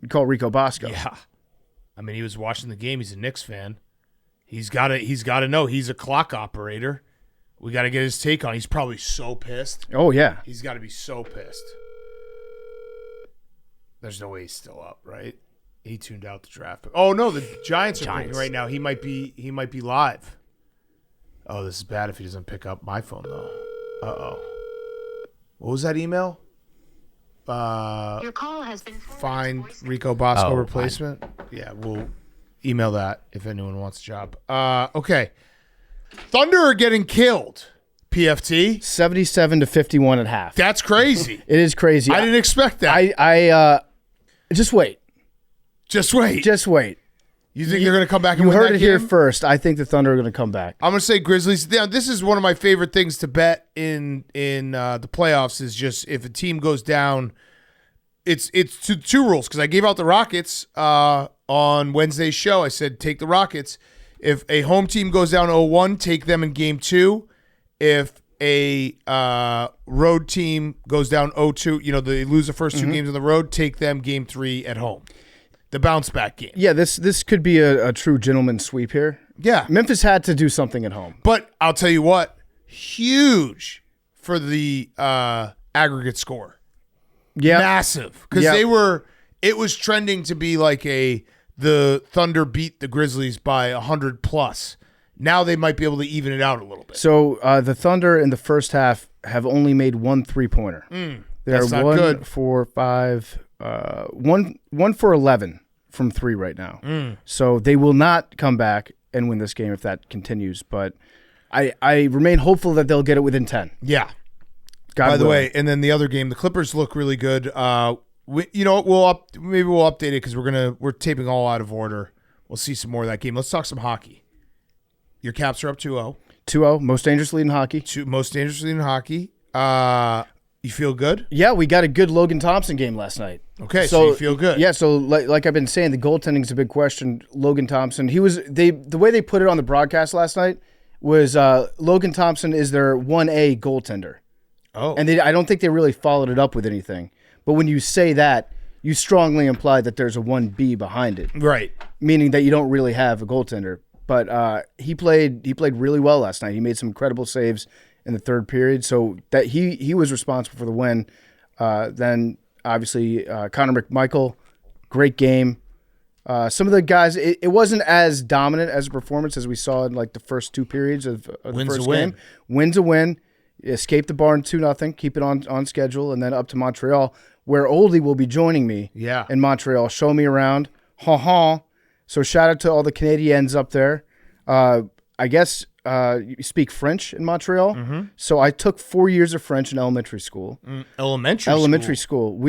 You call Rico Bosco. Yeah. I mean, he was watching the game. He's a Knicks fan. He's got to know he's a clock operator. We got to get his take on it. He's probably so pissed. Oh, yeah. He's got to be so pissed. There's no way he's still up, right? He tuned out the draft. Oh no, the Giants are picking right now. He might be live. Oh, this is bad if he doesn't pick up my phone though. Uh-oh. What was that email? Your call has been Find Rico Bosco replacement. Yeah, we'll email that if anyone wants a job. Okay. Thunder are getting killed. PFT 77-51 at half. That's crazy. It is crazy. I didn't expect that. I just wait. Just wait. Just wait. You think they're going to come back and You win heard that it here game? first. I think the Thunder are going to come back. I'm going to say Grizzlies. Now, this is one of my favorite things to bet in the playoffs is just if a team goes down, it's two rules, because I gave out the Rockets on Wednesday's show. I said take the Rockets. If a home team goes down 0-1, take them in game 2. If a road team goes down 0-2, they lose the first 2 games on the road, take them game 3 at home. The bounce back game. Yeah, this could be a true gentleman's sweep here. Yeah. Memphis had to do something at home. But I'll tell you what, huge for the aggregate score. Yeah. Massive. Because it was trending to be like the Thunder beat the Grizzlies by 100 plus. Now they might be able to even it out a little bit. So the Thunder in the first half have only made 1 3-pointer. They're that's not 1 good. 4 5 1 for 11 from 3 right now. So they will not come back and win this game if that continues. But I remain hopeful that they'll get it within 10. Yeah. God By the willing. way, and then the other game, the Clippers look really good. Maybe we'll update it because we're taping all out of order. We'll see some more of that game. Let's talk some hockey. Your Caps are up 2-0. 2-0, most dangerous lead in hockey. Most dangerously in hockey. You feel good? Yeah, we got a good Logan Thompson game last night. Okay, so you feel good. Yeah, so like I've been saying, the goaltending is a big question. Logan Thompson, the way they put it on the broadcast last night was Logan Thompson is their 1A goaltender. Oh. And I don't think they really followed it up with anything. But when you say that, you strongly imply that there's a 1B behind it. Right. Meaning that you don't really have a goaltender. But he played really well last night. He made some incredible saves in the third period, so that he was responsible for the win. Then obviously Connor McMichael, great game. Some of the guys, it wasn't as dominant as a performance as we saw in like the first 2 periods of the first game. Wins a win. Escape the barn 2-0. Keep it on schedule, and then up to Montreal, where Oldie will be joining me. Yeah. In Montreal, show me around. Ha. So shout out to all the Canadians up there. I guess you speak French in Montreal. So I took 4 years of French in elementary school. Elementary school.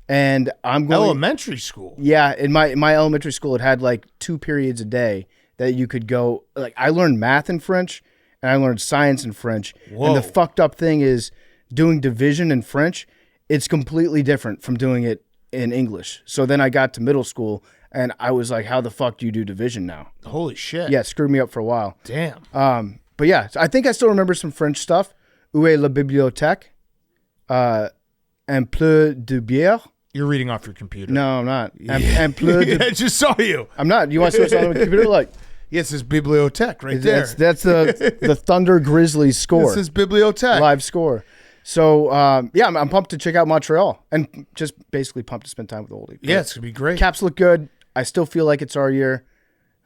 And I'm going. Elementary school. Yeah, in my elementary school, it had like 2 periods a day that you could go. Like I learned math in French, and I learned science in French. Whoa. And the fucked up thing is doing division in French. It's completely different from doing it in English. So then I got to middle school. And I was like, how the fuck do you do division now? Holy shit. Yeah, it screwed me up for a while. Damn. But yeah, I think I still remember some French stuff. Où est la bibliothèque? Un peu de bière? You're reading off your computer. No, I'm not. Un peu de... I just saw you. I'm not. You want to see what's on the computer? Like, Yes, it's bibliothèque right there. that's the Thunder Grizzlies score. This is bibliothèque. Live score. So, yeah, I'm pumped to check out Montreal and just basically pumped to spend time with Oldie. Yeah, it's going to be great. Caps look good. I still feel like it's our year.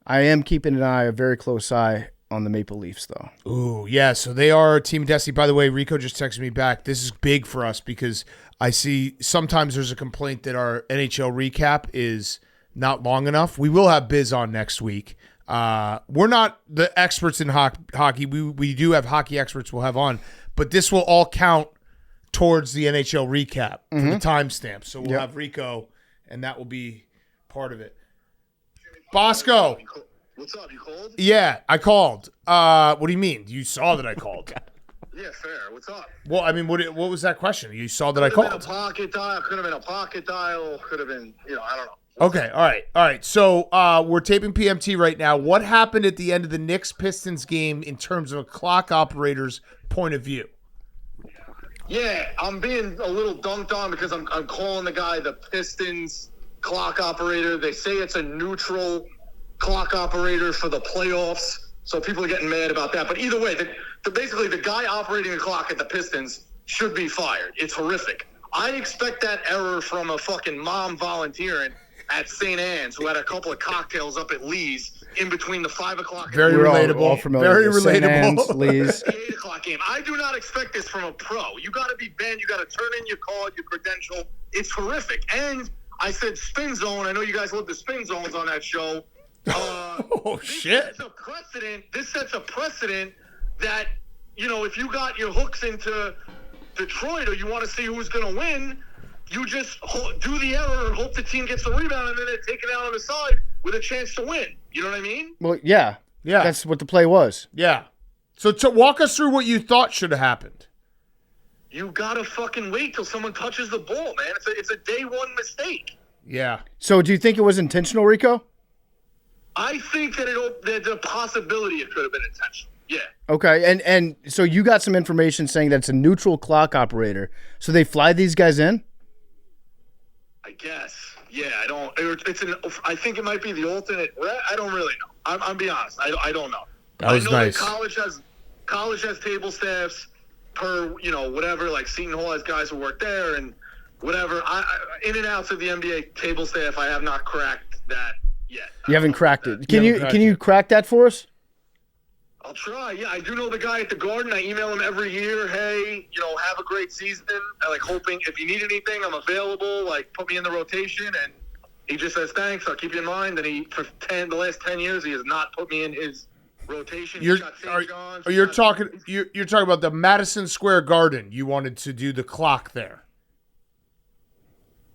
I am keeping a very close eye on the Maple Leafs, though. Ooh, yeah. So they are Team Destiny. By the way, Rico just texted me back. This is big for us because I see sometimes there's a complaint that our NHL recap is not long enough. We will have Biz on next week. We're not the experts in hockey. We do have hockey experts we'll have on, but this will all count towards the NHL recap for the timestamp. So we'll have Rico, and that will be part of it. Bosco. What's up? You called? Yeah, I called. What do you mean? You saw that I called? Yeah, fair. What's up? Well, I mean, what was that question? You saw that I Could have called? been a pocket dial. Could have been a pocket dial. Could have been, I don't know. Okay, all right. So we're taping PMT right now. What happened at the end of the Knicks-Pistons game in terms of a clock operator's point of view? Yeah, I'm being a little dunked on because I'm calling the guy the Pistons clock operator. They say it's a neutral clock operator for the playoffs, so people are getting mad about that. But either way, basically the guy operating the clock at the Pistons should be fired. It's horrific. I expect that error from a fucking mom volunteering at St. Anne's who had a couple of cocktails up at Lee's in between the 5 o'clock Very We're relatable. all familiar Very with St. Anne's, relatable. Lee's. the 8 o'clock game. I do not expect this from a pro. You got to be banned. You got to turn in your card, your credential. It's horrific. And I said spin zone. I know you guys love the spin zones on that show. Oh, shit. This sets a precedent that, if you got your hooks into Detroit or you want to see who's going to win, you just do the error and hope the team gets the rebound and then they take it out on the side with a chance to win. You know what I mean? Well, yeah. Yeah. That's what the play was. Yeah. So to walk us through what you thought should have happened. You got to fucking wait till someone touches the ball, man. It's a day one mistake. Yeah. So do you think it was intentional, Rico? I think that there's a possibility it could have been intentional. Yeah. Okay, and so you got some information saying that it's a neutral clock operator. So they fly these guys in? I guess. Yeah, I don't. I think it might be the alternate. I don't really know. I'm being honest. I don't know. That was I know nice. That college has table staffs per whatever. Like Seton Hall has guys who work there and whatever. In and outs of the NBA table staff, I have not cracked that yet. You haven't cracked it. Can haven't cracked you crack that for us? I'll try. Yeah, I do know the guy at the Garden. I email him every year. Hey, have a great season. I hoping if you need anything, I'm available. Like, put me in the rotation. And he just says, thanks. I'll keep you in mind. And for the last 10 years, he has not put me in his rotation. You're talking about the Madison Square Garden. You wanted to do the clock there.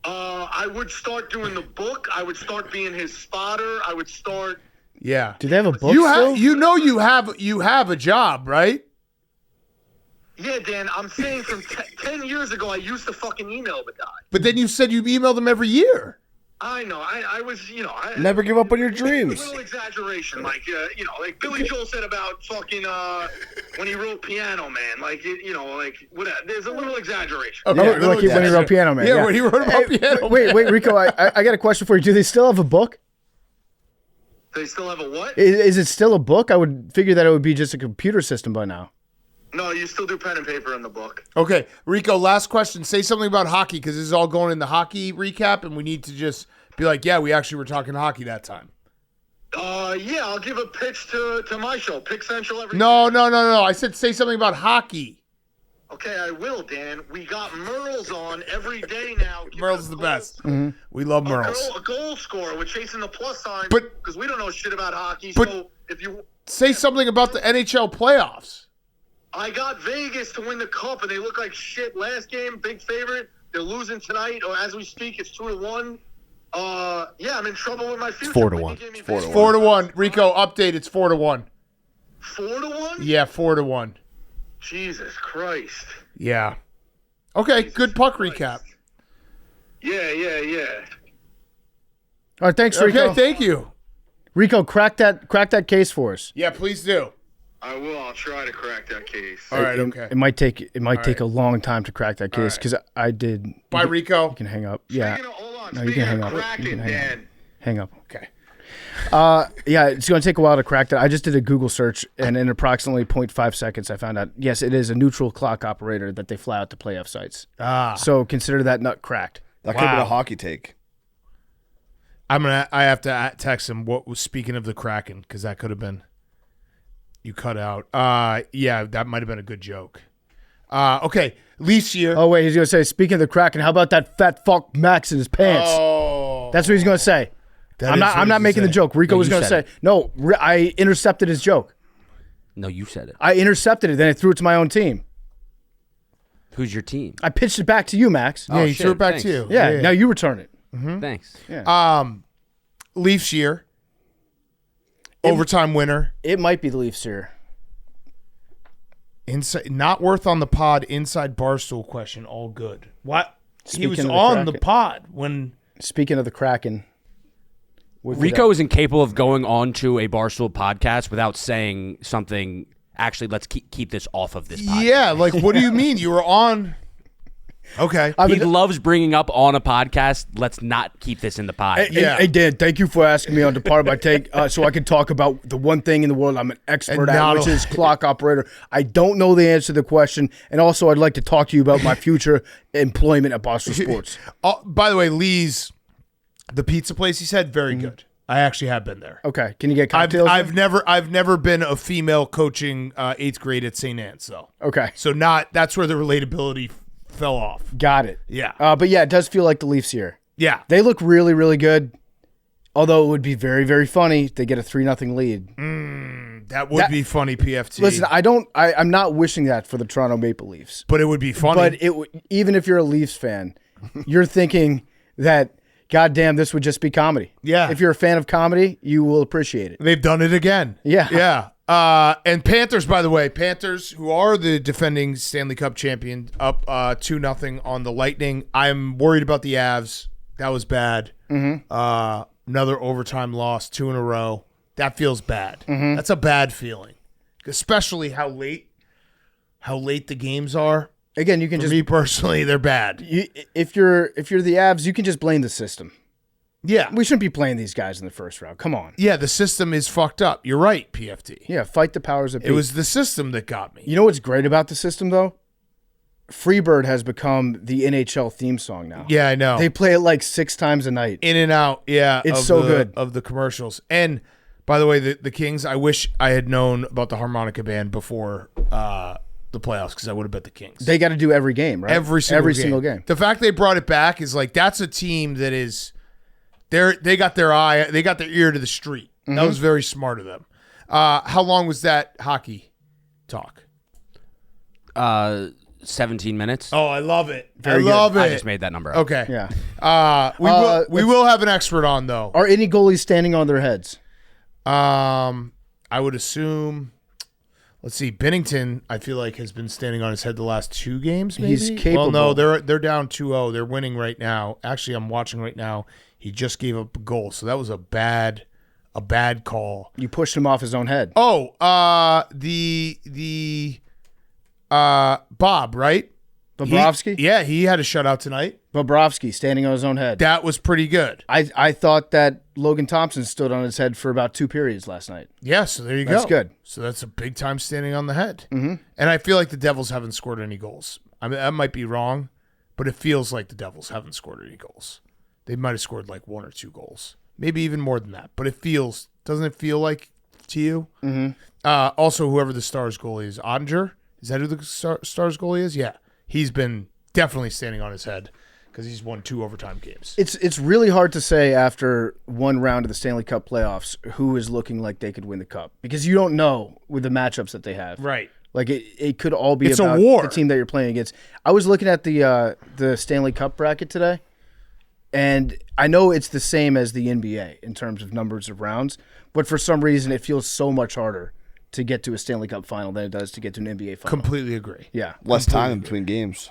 I would start doing the book. I would start being his spotter. I would start. Yeah. Do they have a book You still? you have a job, right? Yeah, Dan, I'm saying from 10 years ago, I used to fucking email the guy. But then you said you emailed them every year. I know. I was, Never give up on your A dreams. little exaggeration, like Billy Joel said about fucking when he wrote Piano Man, whatever. There's a little exaggeration. Okay, Yeah, like when he wrote Piano Man. Yeah, when he wrote about Piano Wait, Rico, I got a question for you. Do they still have a book? They still have a what? Is it still a book? I would figure that it would be just a computer system by now. No, you still do pen and paper in the book. Okay, Rico, last question. Say something about hockey because this is all going in the hockey recap, and we need to just be like, yeah, we actually were talking hockey that time. Yeah, I'll give a pitch to my show, Pick Central every No. I said say something about hockey. Okay, I will, Dan. We got Merles on every day now. Merles is the best. We love Merles. A goal scorer. We're chasing the plus sign But- because we don't know shit about hockey. but- So if you Say something about the NHL playoffs. I got Vegas to win the cup, and they look like shit last game. Big favorite. They're losing tonight, or as we speak, it's 2-1. Yeah, I'm in trouble with my future. 4-1. 4-1. Rico, update. It's 4-1. 4-1? Yeah, 4-1. Jesus Christ. Yeah. Okay, good puck recap. Yeah. All right, thanks, Rico. Okay, thank you. Rico, crack that case for us. Yeah, please do. I will. I'll try to crack that case. All right, It- okay. It might take a long time to crack that case because I did. Bye, Rico. You can hang up. Yeah. Hold on. No, you Speaking can hang of up. cracking, You can hang up. Dan. Hang up. Okay. Yeah, it's going to take a while to crack that. I just did a Google search, and in approximately 0.5 seconds, I found out, yes, it is a neutral clock operator that they fly out to playoff sites. So consider that nut cracked. That could have been a hockey take. I have to text him what was speaking of the Kraken, because that could have been you cut out. Yeah, that might have been a good joke. Okay, Leafs year. Oh, wait, he's going to say, speaking of the Kraken, how about that fat fuck Max in his pants? Oh, That's what he's going to say. I'm not making the joke. Rico was going to say, no, I intercepted his joke. No, you said it. I intercepted it, then I threw it to my own team. Who's your team? I pitched it back to you, Max. Yeah, he shit, threw it back thanks. to you. Yeah, now you return it. Thanks. Leafs year. Overtime winner. It might be the Leafs here. Inside, not worth on the pod. Inside Barstool question. All good. What? He was Speaking of the on the Kraken. pod when. Speaking of the Kraken. Rico is incapable of going on to a Barstool podcast without saying something. Actually, let's keep this off of this podcast. Yeah, like what do you mean? You were on. Okay. He loves bringing up on a podcast. Let's not keep this in the pod. Hey, Dan, thank you for asking me on Depart My Take so I can talk about the one thing in the world I'm an expert at, which is clock operator. I don't know the answer to the question, and also I'd like to talk to you about my future employment at Boston Sports. By the way, Lee's, the pizza place he said, very good. I actually have been there. Okay, can you get cocktails? I've never been a female coaching 8th grade at St. Anne's, though. Okay. So that's where the relatability fell off. Got it. Yeah. But yeah, it does feel like the Leafs here. Yeah. They look really, really good. Although it would be very, very funny if they get a 3-0 lead. That would be funny, PFT. Listen, I'm not wishing that for the Toronto Maple Leafs. But it would be funny. But even if you're a Leafs fan, you're thinking that, God damn, this would just be comedy. Yeah. If you're a fan of comedy, you will appreciate it. They've done it again. Yeah. Yeah. And Panthers, by the way, who are the defending Stanley Cup champion, up 2-0 on the Lightning. I'm worried about the Avs. That was bad. Another overtime loss, 2 in a row. That feels bad. That's a bad feeling, especially how late the games are. Again, you can For me personally, they're bad. If you're the Avs, you can just blame the system. Yeah. We shouldn't be playing these guys in the first round. Come on. Yeah, the system is fucked up. You're right, PFT. Yeah, fight the powers that be. It was the system that got me. You know what's great about the system, though? Freebird has become the NHL theme song now. Yeah, I know. They play it like 6 times a night. In and out, yeah. It's so good. Of the commercials. And, by the way, the Kings, I wish I had known about the harmonica band before the playoffs because I would have bet the Kings. They got to do every game, right? Every single game. The fact they brought it back is like, that's a team that is, they got their ear to the street. That was very smart of them. How long was that hockey talk? 17 minutes. Oh, I love it. Very I good. love it. I just made that number up. Okay. Yeah. We will have an expert on, though. Are any goalies standing on their heads? I would assume. Let's see. Bennington, I feel like, has been standing on his head the last 2 games. Maybe? He's capable. Well, no, they're down 2-0. They're winning right now. Actually, I'm watching right now. He just gave up a goal, so that was a bad call. You pushed him off his own head. Oh, Bob, right? Bobrovsky? Yeah, he had a shutout tonight. Bobrovsky standing on his own head. That was pretty good. I thought that Logan Thompson stood on his head for about 2 periods last night. Yeah, so there you go. That's good. So that's a big time standing on the head. And I feel like the Devils haven't scored any goals. I mean, that might be wrong, but it feels like the Devils haven't scored any goals. They might have scored like 1 or 2 goals, maybe even more than that. But doesn't it feel like to you? Also, whoever the Stars goalie is, Ottinger, is that who the Stars goalie is? Yeah, he's been definitely standing on his head because he's won 2 overtime games. It's really hard to say after 1 round of the Stanley Cup playoffs who is looking like they could win the cup because you don't know with the matchups that they have. Right. Like it could all be It's a about war. the team that you're playing against. I was looking at the Stanley Cup bracket today, and I know it's the same as the NBA in terms of numbers of rounds, but for some reason it feels so much harder to get to a Stanley Cup final than it does to get to an NBA final. Completely agree. Yeah. Less time in between games.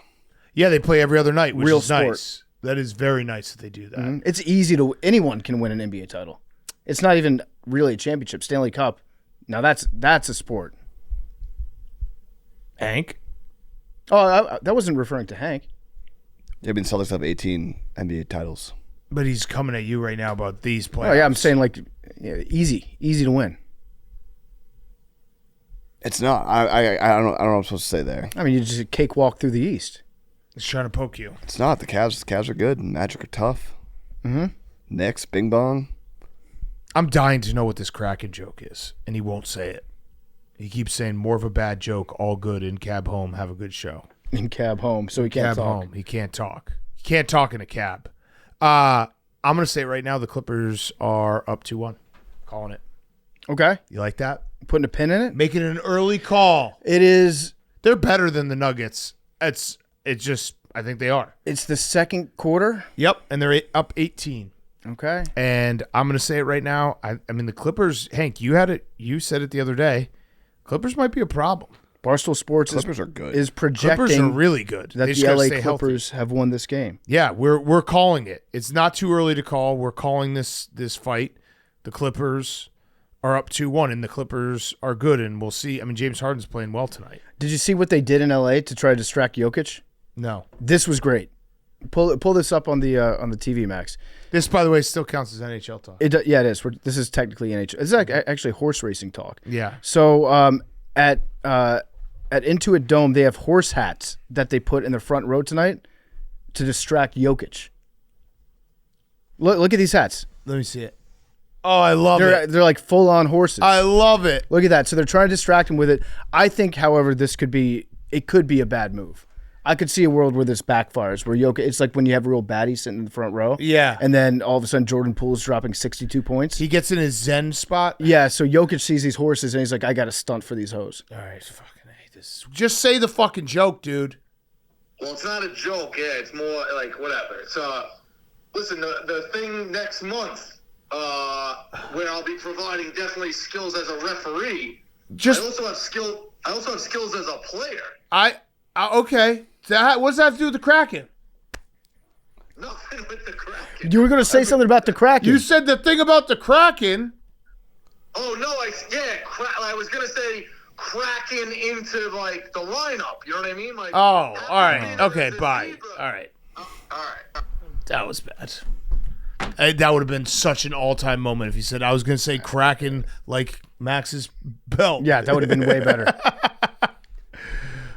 Yeah, they play every other night, which Real is sport. nice. That is very nice that they do that. It's easy anyone can win an NBA title. It's not even really a championship. Stanley Cup. Now that's a sport. Hank? Oh, that wasn't referring to Hank. Yeah, I mean, Celtics have 18 NBA titles. But he's coming at you right now about these playoffs. Oh yeah, I'm saying like easy to win. It's not. I don't know what I'm supposed to say there. I mean, you just cakewalk through the East. He's trying to poke you. It's not. The Cavs are good. Magic are tough. Mm-hmm. Knicks, Bing Bong. I'm dying to know what this Kraken joke is, and he won't say it. He keeps saying more of a bad joke, all good, in cab home, have a good show. In cab home, so he can't Cab talk. home, he can't talk. He can't talk in a cab. I'm going to say it right now, the Clippers are up 2-1. Calling it. Okay, You like that? putting a pin in it. Making an early call. It is. They're better than the Nuggets. It's just, I think they are. It's the second quarter. Yep, and they're up 18. Okay. And I'm going to say it right now. I mean, the Clippers, Hank, you said it the other day. Clippers might be a problem. Barstool Sports Clippers are good. is projecting Clippers are really good. that They just the gotta LA stay healthy. Clippers have won this game. Yeah, we're calling it. It's not too early to call. We're calling this fight. The Clippers are up 2-1, and the Clippers are good, and we'll see. I mean, James Harden's playing well tonight. Did you see what they did in LA to try to distract Jokic? No. This was great. Pull this up on the TV, Max. This, by the way, still counts as NHL talk. It it is. This is technically NHL. It's like actually horse racing talk. Yeah. So at Intuit Dome, they have horse hats that they put in the front row tonight to distract Jokic. Look at these hats. Let me see it. Oh, I love it. They're like full on horses. I love it. Look at that. So they're trying to distract him with it. I think, however, it could be a bad move. I could see a world where this backfires, where Jokic, it's like when you have a real baddie sitting in the front row. Yeah. And then all of a sudden Jordan Poole's dropping 62 points. He gets in his zen spot. Yeah, so Jokic sees these horses and he's like, I got to stunt for these hoes. All right, fucking hate this. Just say the fucking joke, dude. Well, it's not a joke. Yeah, it's more like whatever. So, listen, the thing next month where I'll be providing definitely skills as a referee. I also have skills as a player. Okay. What's that have to do with the Kraken? Nothing with the Kraken. You were going to say something about the Kraken. You said the thing about the Kraken. Oh no! I was gonna say Kraken into like the lineup. You know what I mean? Like. Oh, all right. Okay, bye. Zebra. All right. All right. That was bad. That would have been such an all-time moment if he said, I was going to say Kraken like Max's belt. Yeah, that would have been way better.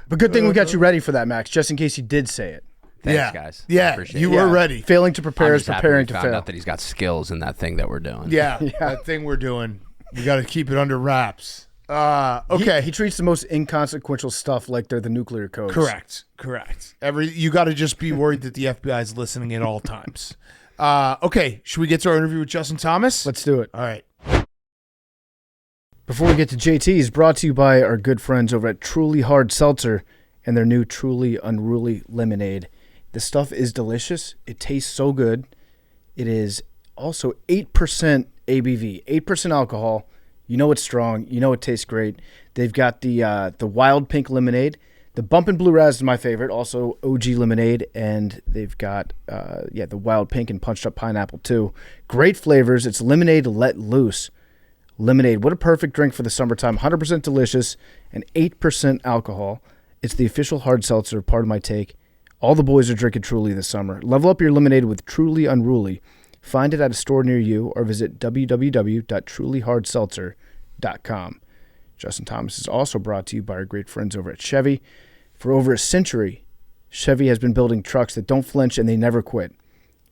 But good thing we got you ready for that, Max, just in case you did say it. Thanks, guys. I Yeah, appreciate you it. were ready. Failing to prepare I'm is just happy preparing we to found fail. out that he's got skills in that thing that we're doing. Yeah, that thing we're doing. We got to keep it under wraps. Okay. He treats the most inconsequential stuff like they're the nuclear codes. Correct. You got to just be worried that the FBI is listening at all times. Okay, should we get to our interview with Justin Thomas? Let's do it. All right. Before we get to JT's, brought to you by our good friends over at Truly Hard Seltzer and their new Truly Unruly Lemonade. The stuff is delicious. It tastes so good. It is also 8% ABV, 8% alcohol. You know it's strong. You know it tastes great. They've got the Wild Pink Lemonade. The Bumpin' Blue Raz is my favorite, also OG Lemonade. And they've got the Wild Pink and Punched Up Pineapple too. Great flavors. It's lemonade let loose. Lemonade, what a perfect drink for the summertime. 100% delicious and 8% alcohol. It's the official hard seltzer, part of my take. All the boys are drinking Truly this summer. Level up your lemonade with Truly Unruly. Find it at a store near you or visit www.trulyhardseltzer.com. Justin Thomas is also brought to you by our great friends over at Chevy. For over a century, Chevy has been building trucks that don't flinch and they never quit.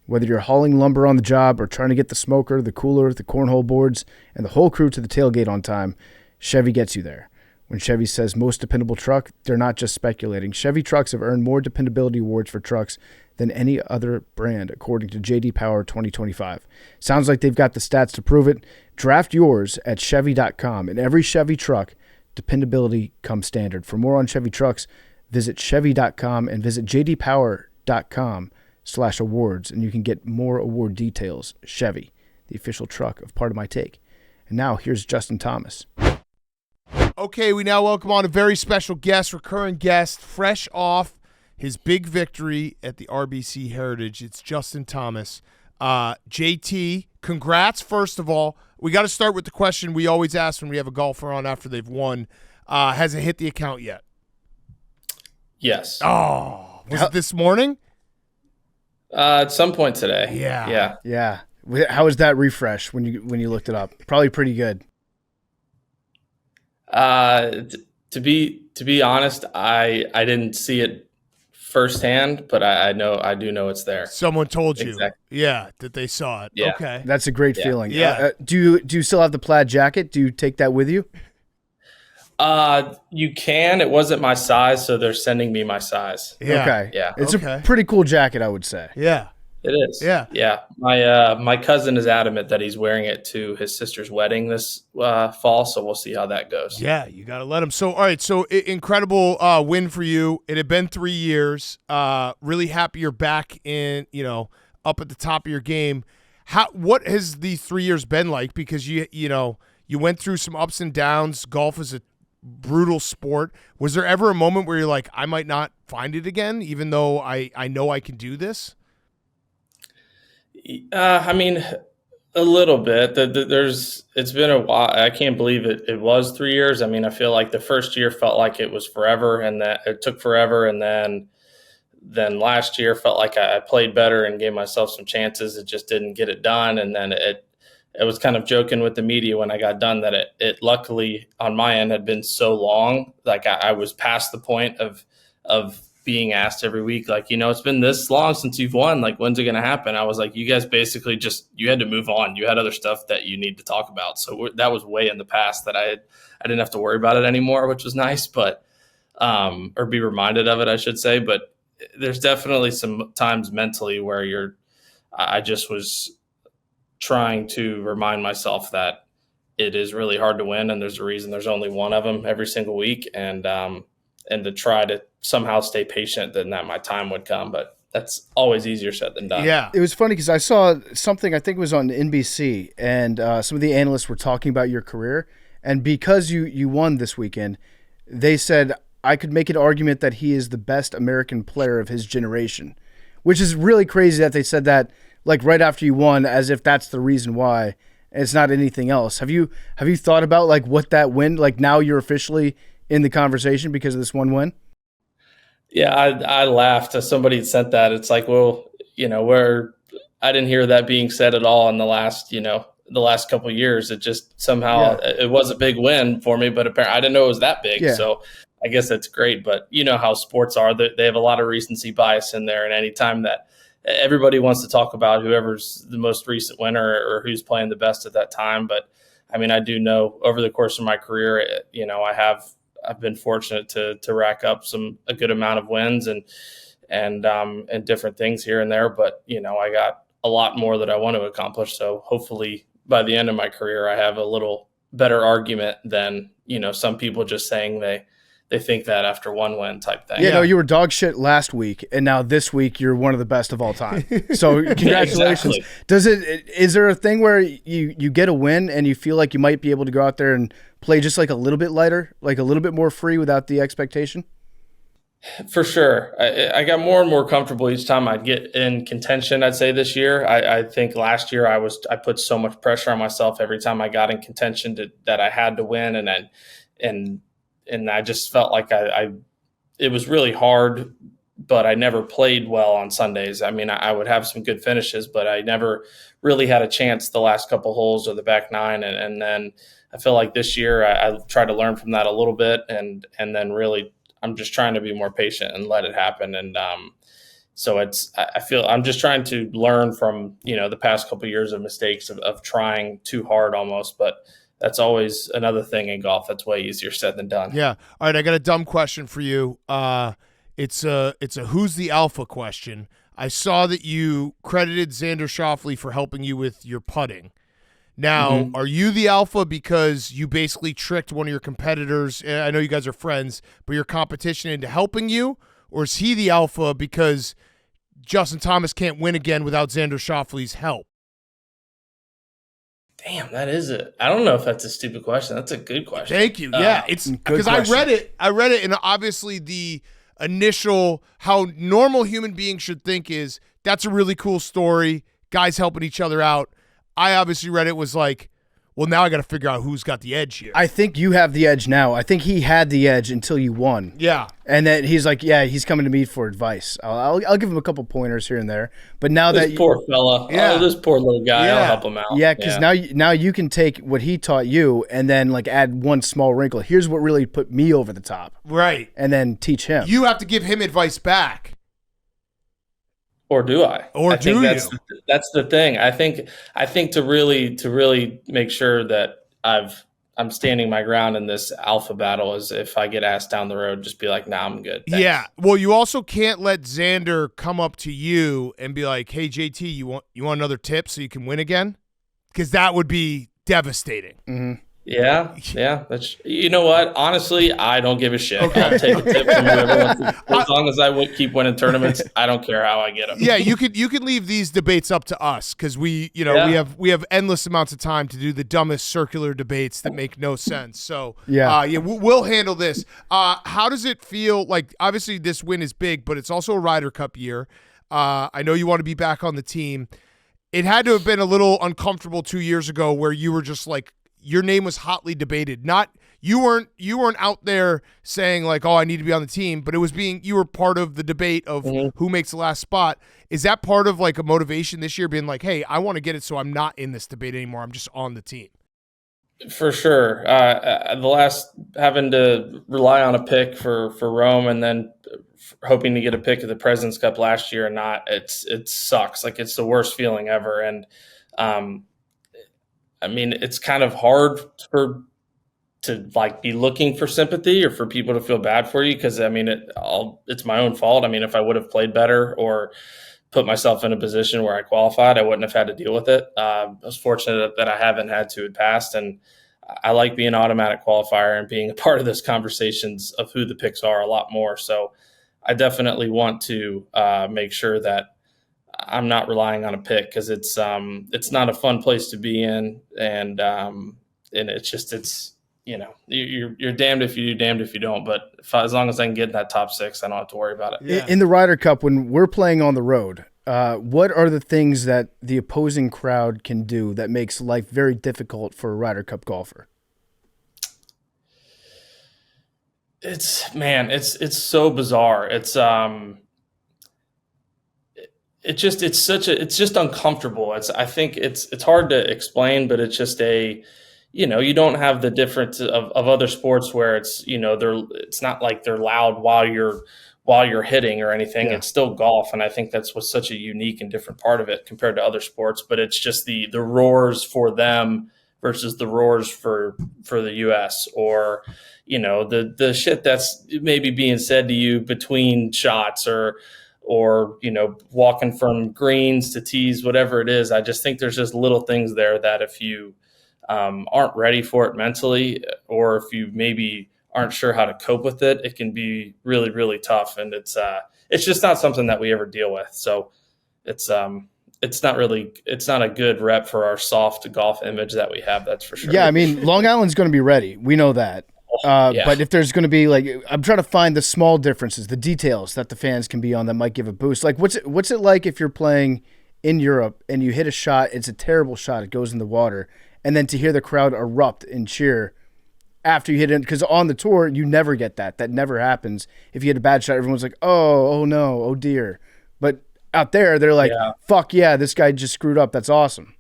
Whether you're hauling lumber on the job or trying to get the smoker, the cooler, the cornhole boards, and the whole crew to the tailgate on time, Chevy gets you there. When Chevy says most dependable truck, they're not just speculating. Chevy trucks have earned more dependability awards for trucks than any other brand, according to J.D. Power 2025. Sounds like they've got the stats to prove it. Draft yours at Chevy.com. In every Chevy truck, dependability comes standard. For more on Chevy trucks, visit Chevy.com and visit JDPower.com/awards, and you can get more award details. Chevy, the official truck of Part of My Take. And now here's Justin Thomas. Okay, we now welcome on a very special guest, recurring guest, fresh off his big victory at the RBC Heritage. It's Justin Thomas. JT, congrats, first of all. We got to start with the question we always ask when we have a golfer on after they've won. Has it hit the account yet? Yes. Oh, was it this morning? At some point today. Yeah. Yeah. How was that refresh when you looked it up? Probably pretty good. To be honest, I didn't see it firsthand, but I do know it's there. Someone told you. Exactly. Yeah, that they saw it. Yeah. Okay. That's a great feeling. Yeah. Do you still have the plaid jacket? Do you take that with you? You can. It wasn't my size, so they're sending me my size. Yeah. Okay. Yeah. It's a pretty cool jacket, I would say. Yeah. It is. Yeah. Yeah. My cousin is adamant that he's wearing it to his sister's wedding this fall, so we'll see how that goes. Yeah, you got to let him. So, all right, so incredible win for you. It had been 3 years. Really happy you're back in, up at the top of your game. What has these 3 years been like? Because you went through some ups and downs. Golf is a brutal sport. Was there ever a moment where you're like, I might not find it again, even though I know I can do this? I mean, a little bit. It's been a while. I can't believe it was 3 years. I mean, I feel like the first year felt like it was forever, and that it took forever. And then last year felt like I played better and gave myself some chances. It just didn't get it done. And then it was kind of joking with the media when I got done that it luckily on my end had been so long. Like I was past the point of being asked every week, like, it's been this long since you've won. Like, when's it going to happen? I was like, you guys basically you had to move on. You had other stuff that you need to talk about. So that was way in the past that I didn't have to worry about it anymore, which was nice, but, or be reminded of it, I should say. But there's definitely some times mentally where I just was trying to remind myself that it is really hard to win. And there's a reason there's only one of them every single week. And to try to somehow stay patient, then that my time would come. But that's always easier said than done. Yeah. It was funny because I saw something, I think it was on NBC, and some of the analysts were talking about your career. And because you won this weekend, they said, I could make an argument that he is the best American player of his generation, which is really crazy that they said that like right after you won, as if that's the reason why. And it's not anything else. Have you thought about like what that win, like now you're officially in the conversation because of this one win? Yeah, I laughed as somebody had sent that. It's like, well, I didn't hear that being said at all in the last couple of years. It just somehow it was a big win for me, but apparently I didn't know it was that big. Yeah. So I guess that's great. But you know how sports are, they have a lot of recency bias in there. And anytime that everybody wants to talk about whoever's the most recent winner or who's playing the best at that time. But I mean, I do know over the course of my career, I've been fortunate to rack up a good amount of wins and different things here and there. But, I got a lot more that I want to accomplish. So hopefully by the end of my career, I have a little better argument than, some people just saying they think that after one win type thing. Yeah, no, you were dog shit last week, and now this week you're one of the best of all time. So congratulations. Exactly. Is there a thing where you get a win and you feel like you might be able to go out there and play just like a little bit lighter, like a little bit more free without the expectation? For sure. I got more and more comfortable each time I'd get in contention, I'd say this year. I think last year I put so much pressure on myself every time I got in contention that I had to win, and I just felt like it was really hard, but I never played well on Sundays. I mean, I would have some good finishes, but I never really had a chance the last couple holes or the back nine. And then I feel like this year I tried to learn from that a little bit, and then really I'm just trying to be more patient and let it happen. And so I feel I'm just trying to learn from, the past couple of years of mistakes of trying too hard almost, but that's always another thing in golf. That's way easier said than done. Yeah. All right, I got a dumb question for you. It's a who's the alpha question. I saw that you credited Xander Schauffele for helping you with your putting. Now, Are you the alpha because you basically tricked one of your competitors? I know you guys are friends, but your competition into helping you? Or is he the alpha because Justin Thomas can't win again without Xander Schauffele's help? Damn, that is it. I don't know if that's a stupid question. That's a good question. Thank you. Yeah, it's because I read it, and obviously the initial how normal human beings should think is that's a really cool story. Guys helping each other out. I obviously read it was like, well, now I got to figure out who's got the edge here. I think you have the edge now. I think he had the edge until you won. Yeah. And then he's like, yeah, he's coming to me for advice. I'll give him a couple pointers here and there. But now This poor fella. Yeah. Oh, this poor little guy. Yeah. I'll help him out. yeah, because now you can take what he taught you and then like add one small wrinkle. Here's what really put me over the top, Right. and then teach him. You have to give him advice back. Or do I? Or I think do that's you? That's the thing. I think to really make sure that I'm standing my ground in this alpha battle is if I get asked down the road, just be like, nah, I'm good. Thanks. Yeah. Well, you also can't let Xander come up to you and be like, hey, JT, you want another tip so you can win again? Because that would be devastating. Mm-hmm. Yeah. That's, you know what? Honestly, I don't give a shit. I'll take a tip from whoever wants to. As long as I keep winning tournaments, I don't care how I get them. Yeah, you can leave these debates up to us because we have endless amounts of time to do the dumbest circular debates that make no sense. So we'll handle this. How does it feel? Like, obviously this win is big, but it's also a Ryder Cup year. I know you want to be back on the team. It had to have been a little uncomfortable 2 years ago where you were just like, your name was hotly debated. Not you weren't out there saying like, oh, I need to be on the team, but it was you were part of the debate of who makes the last spot. Is that part of like a motivation this year, being like, hey, I want to get it so I'm not in this debate anymore. I'm just on the team. For sure. The last having to rely on a pick for Rome and then hoping to get a pick at the President's Cup last year and not, it sucks. Like, it's the worst feeling ever. And I mean, it's kind of hard to like be looking for sympathy or for people to feel bad for you. Cause I mean, it's my own fault. I mean, if I would have played better or put myself in a position where I qualified, I wouldn't have had to deal with it. I was fortunate that I haven't had to in past. And I like being an automatic qualifier and being a part of those conversations of who the picks are a lot more. So I definitely want to make sure that I'm not relying on a pick because it's not a fun place to be in, and it's you know, you're damned if you do, damned if you don't. But as long as I can get in that top six, I don't have to worry about it. Yeah. In the Ryder Cup, when we're playing on the road, what are the things that the opposing crowd can do that makes life very difficult for a Ryder Cup golfer? It's so bizarre. It's just uncomfortable. I think it's hard to explain, but it's just you don't have the difference of other sports where it's, it's not like they're loud while you're hitting or anything. Yeah. It's still golf. And I think that's what's such a unique and different part of it compared to other sports, but it's just the roars for them versus the roars for the US, or, the shit that's maybe being said to you between shots or walking from greens to tees, whatever it is. I just think there's just little things there that if you aren't ready for it mentally, or if you maybe aren't sure how to cope with it, it can be really, really tough. And it's just not something that we ever deal with. So it's not a good rep for our soft golf image that we have. That's for sure. Yeah. I mean, Long Island's going to be ready. We know that. But if there's going to be I'm trying to find the small differences, the details that the fans can be on that might give a boost. Like what's it like if you're playing in Europe and you hit a shot, it's a terrible shot, it goes in the water, and then to hear the crowd erupt and cheer after you hit it, because on the tour you never get that. That never happens. If you hit a bad shot, everyone's like, oh no, oh dear. But out there they're like, fuck yeah, this guy just screwed up. That's awesome.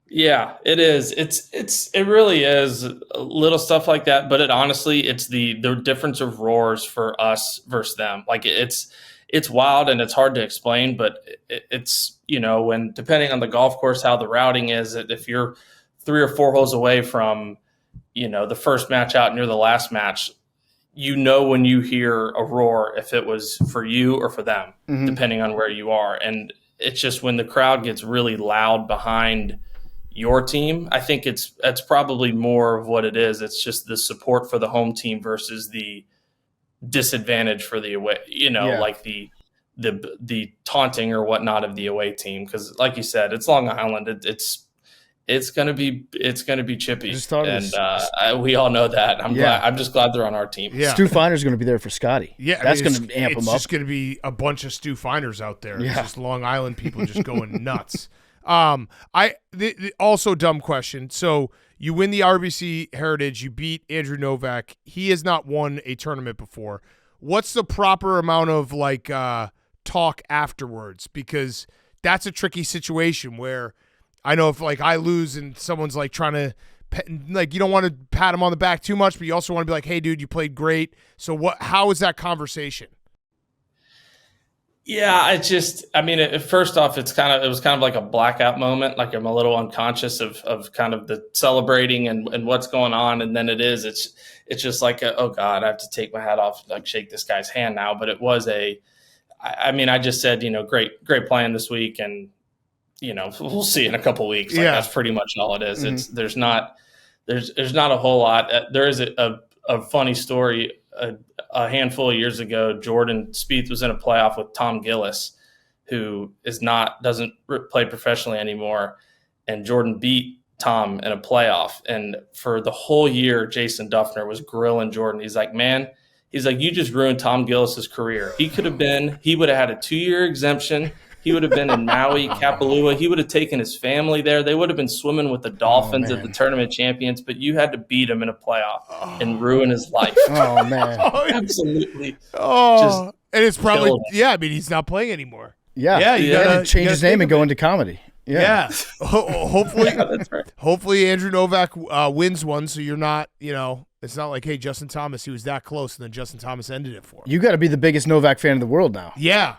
Yeah, it is. It really is little stuff like that. But it's the difference of roars for us versus them. Like it's wild and it's hard to explain, but it's, when depending on the golf course, how the routing is, if you're 3 or 4 holes away from, the first match out near the last match, when you hear a roar, if it was for you or for them, depending on where you are. And it's just when the crowd gets really loud behind your team, I think that's probably more of what it is. It's just the support for the home team versus the disadvantage for the away, like the taunting or whatnot of the away team. Cause like you said, it's Long Island. It's going to be chippy. And we all know that. I'm just glad they're on our team. Yeah. Stu Finer's going to be there for Scotty. Yeah. That's going to amp him up. It's just going to be a bunch of Stu Finers out there. Yeah. It's just Long Island people just going nuts. Also dumb question. So you win the RBC Heritage, you beat Andrew Novak. He has not won a tournament before. What's the proper amount of talk afterwards? Because that's a tricky situation where I know if I lose and someone's trying to you don't want to pat him on the back too much, but you also want to be like, hey dude, you played great. So how is that conversation? Yeah, first off, it was kind of like a blackout moment. Like I'm a little unconscious of kind of the celebrating and what's going on. And then it's just like, oh God, I have to take my hat off, shake this guy's hand now. But it was I just said, great playing this week. And, we'll see in a couple weeks. That's pretty much all it is. Mm-hmm. There's not a whole lot. There is a funny story. A handful of years ago, Jordan Spieth was in a playoff with Tom Gillis, who doesn't play professionally anymore, and Jordan beat Tom in a playoff. And for the whole year, Jason Duffner was grilling Jordan. He's like, man, you just ruined Tom Gillis's career. He would have had a 2-year exemption. He would have been in Maui, Kapalua. He would have taken his family there. They would have been swimming with the Dolphins at the tournament champions, but you had to beat him in a playoff and ruin his life. Oh, man. Absolutely. Oh, and it's probably, he's not playing anymore. Yeah. You gotta change his name and go into comedy. Yeah. Hopefully, that's right. Hopefully Andrew Novak wins one, so you're not, it's not like, hey, Justin Thomas, he was that close, and then Justin Thomas ended it for him. You got to be the biggest Novak fan in the world now. Yeah.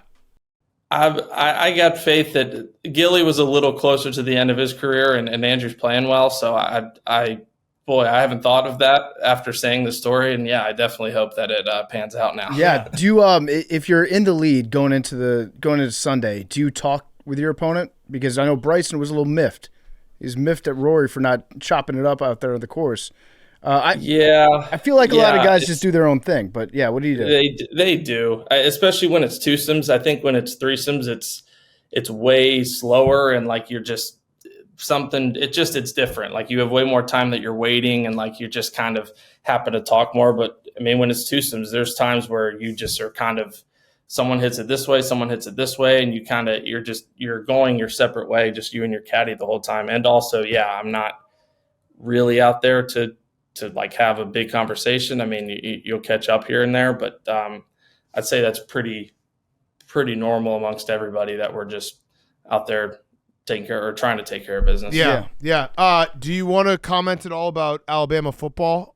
I got faith that Gilly was a little closer to the end of his career, and Andrew's playing well. So I haven't thought of that after saying the story, and I definitely hope that it pans out now. Yeah. Do you if you're in the lead going into Sunday, do you talk with your opponent? Because I know Bryson was a little miffed. He's miffed at Rory for not chopping it up out there on the course. I feel like a lot of guys just do their own thing, but what do you do? They do, especially when it's twosomes. I think when it's threesomes, it's way slower and you're just something. It's different. Like you have way more time that you're waiting and you just kind of happen to talk more. But when it's twosomes, there's times where you just are kind of someone hits it this way, someone hits it this way, and you're going your separate way, just you and your caddy the whole time. And also, I'm not really out there to have a big conversation. You'll catch up here and there, but I'd say that's pretty normal amongst everybody that we're just out there trying to take care of business. Yeah. Do you want to comment at all about Alabama football?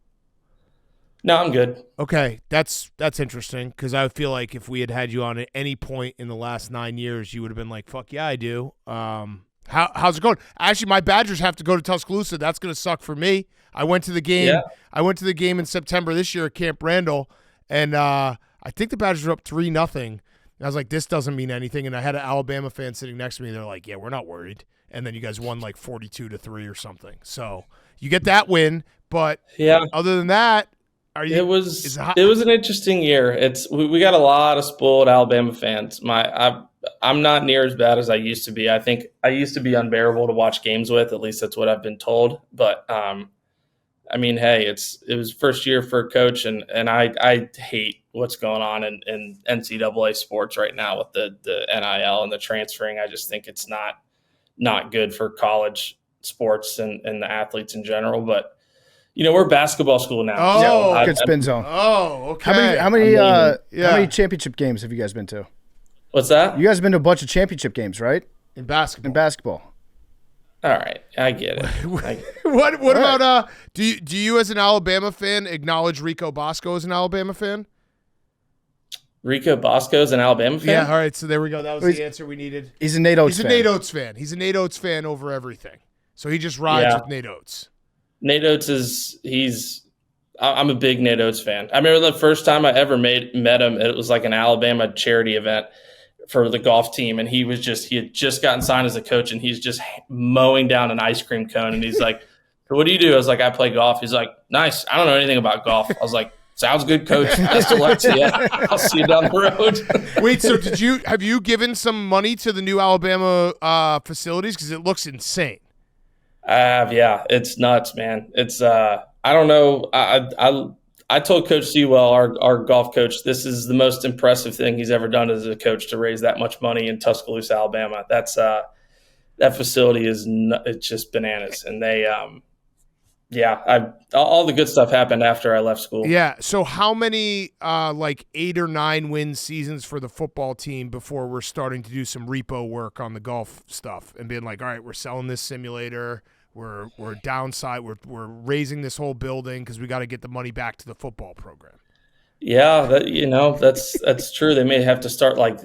No, I'm good. Okay, that's interesting because I feel like if we had you on at any point in the last 9 years, you would have been like, "Fuck yeah, I do." How's it going? Actually, my Badgers have to go to Tuscaloosa. That's going to suck for me. I went to the game. Yeah. I went to the game in September this year at Camp Randall, and I think the Badgers were up 3-0. And I was like, this doesn't mean anything. And I had an Alabama fan sitting next to me. They're like, yeah, we're not worried. And then you guys won 42-3 or something. So you get that win, but other than that, it was an interesting year. We got a lot of spoiled Alabama fans. I'm not near as bad as I used to be. I think I used to be unbearable to watch games with. At least that's what I've been told. But hey, it was first year for a coach, and I hate what's going on in NCAA sports right now with the NIL and the transferring. I just think it's not good for college sports and the athletes in general. But we're a basketball school now. Oh, good spin zone. Oh, okay. How many championship games have you guys been to? What's that? You guys have been to a bunch of championship games, right? In basketball. All right, I get it. What about do you as an Alabama fan acknowledge Rico Bosco as an Alabama fan? Rico Bosco is an Alabama fan? Yeah, all right, so there we go. That was the answer we needed. He's a Nate Oates fan. He's a Nate Oates fan over everything. So he just rides with Nate Oates. Nate Oates I'm a big Nate Oates fan. I remember the first time I ever met him, it was like an Alabama charity event for the golf team, and he had just gotten signed as a coach, and he's just mowing down an ice cream cone, and he's like, "What do you do?" I was like, "I play golf." He's like, "Nice. I don't know anything about golf." I was like, "Sounds good, coach. Best of luck to you. I'll see you down the road." Wait, so have you given some money to the new Alabama facilities? Because it looks insane. I have, yeah. It's nuts, man. It's I don't know. I told Coach Sewell, our golf coach, this is the most impressive thing he's ever done as a coach to raise that much money in Tuscaloosa, Alabama. That's that facility it's just bananas. And they, all the good stuff happened after I left school. Yeah. So how many like 8 or 9 win seasons for the football team before we're starting to do some repo work on the golf stuff and being like, all right, we're selling this simulator. We're downside. We're raising this whole building because we got to get the money back to the football program. Yeah, that's true. They may have to start like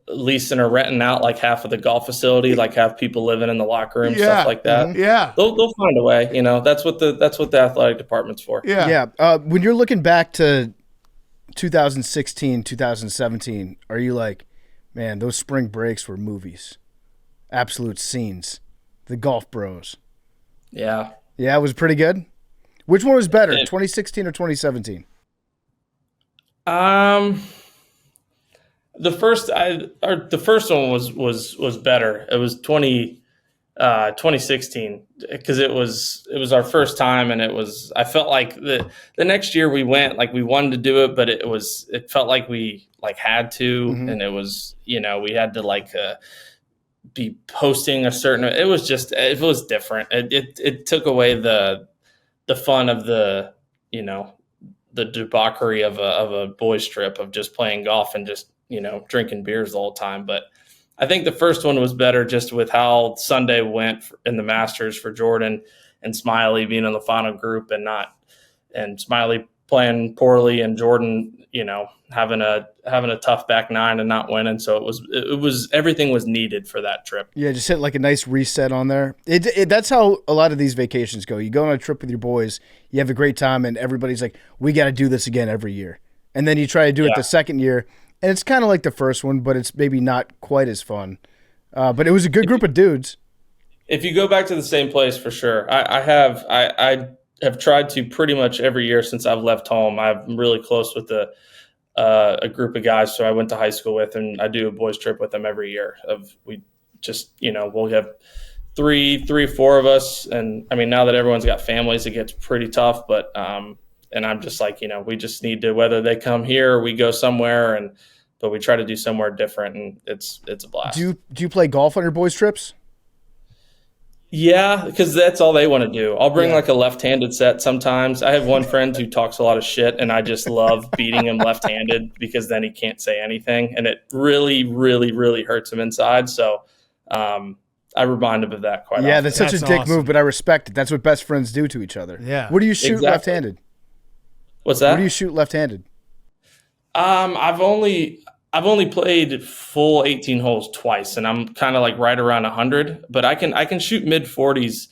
leasing or renting out like half of the golf facility, like have people living in the locker room, stuff like that. Mm-hmm. Yeah, they'll find a way. That's what the athletic department's for. Yeah. When you're looking back to 2016, 2017, are you like, man, those spring breaks were movies, absolute scenes, the golf bros? Yeah, it was pretty good. Which one was better, 2016 or 2017? The first one was better. It was 2016 because it was our first time, and I felt like the next year we went, like we wanted to do it, but it felt like we like had to, and it was, we had to like be posting a certain, it was different. It took away the fun of the debauchery of a boys trip of just playing golf and just, drinking beers the whole time. But I think the first one was better just with how Sunday went in the Masters for Jordan and Smiley being in the final group and Smiley playing poorly and Jordan, having a tough back nine and not winning. So it was everything was needed for that trip. Yeah, just hit like a nice reset on there. That's how a lot of these vacations go. You go on a trip with your boys, you have a great time, and everybody's like, we got to do this again every year. And then you try to do it the second year, and it's kind of like the first one, but it's maybe not quite as fun. But it was a good group of dudes. If you go back to the same place, for sure. I have tried to pretty much every year since I've left home. I'm really close with a group of guys, so I went to high school with, and I do a boys trip with them every year. We just, we'll have three, 4 of us, and I mean, now that everyone's got families, it gets pretty tough. But and I'm just like, we just need to, whether they come here or we go somewhere, but we try to do somewhere different, and it's a blast. Do you play golf on your boys trips? Yeah, because that's all they want to do. I'll bring like a left-handed set sometimes. I have one friend who talks a lot of shit, and I just love beating him left-handed because then he can't say anything, and it really, really, really hurts him inside. So I remind him of that quite often. Yeah, that's such a dick move, but I respect it. That's what best friends do to each other. Yeah. What do you shoot left-handed? What's that? What do you shoot left-handed? I've only played full 18 holes twice, and I'm kind of like right around 100. But I can shoot mid 40s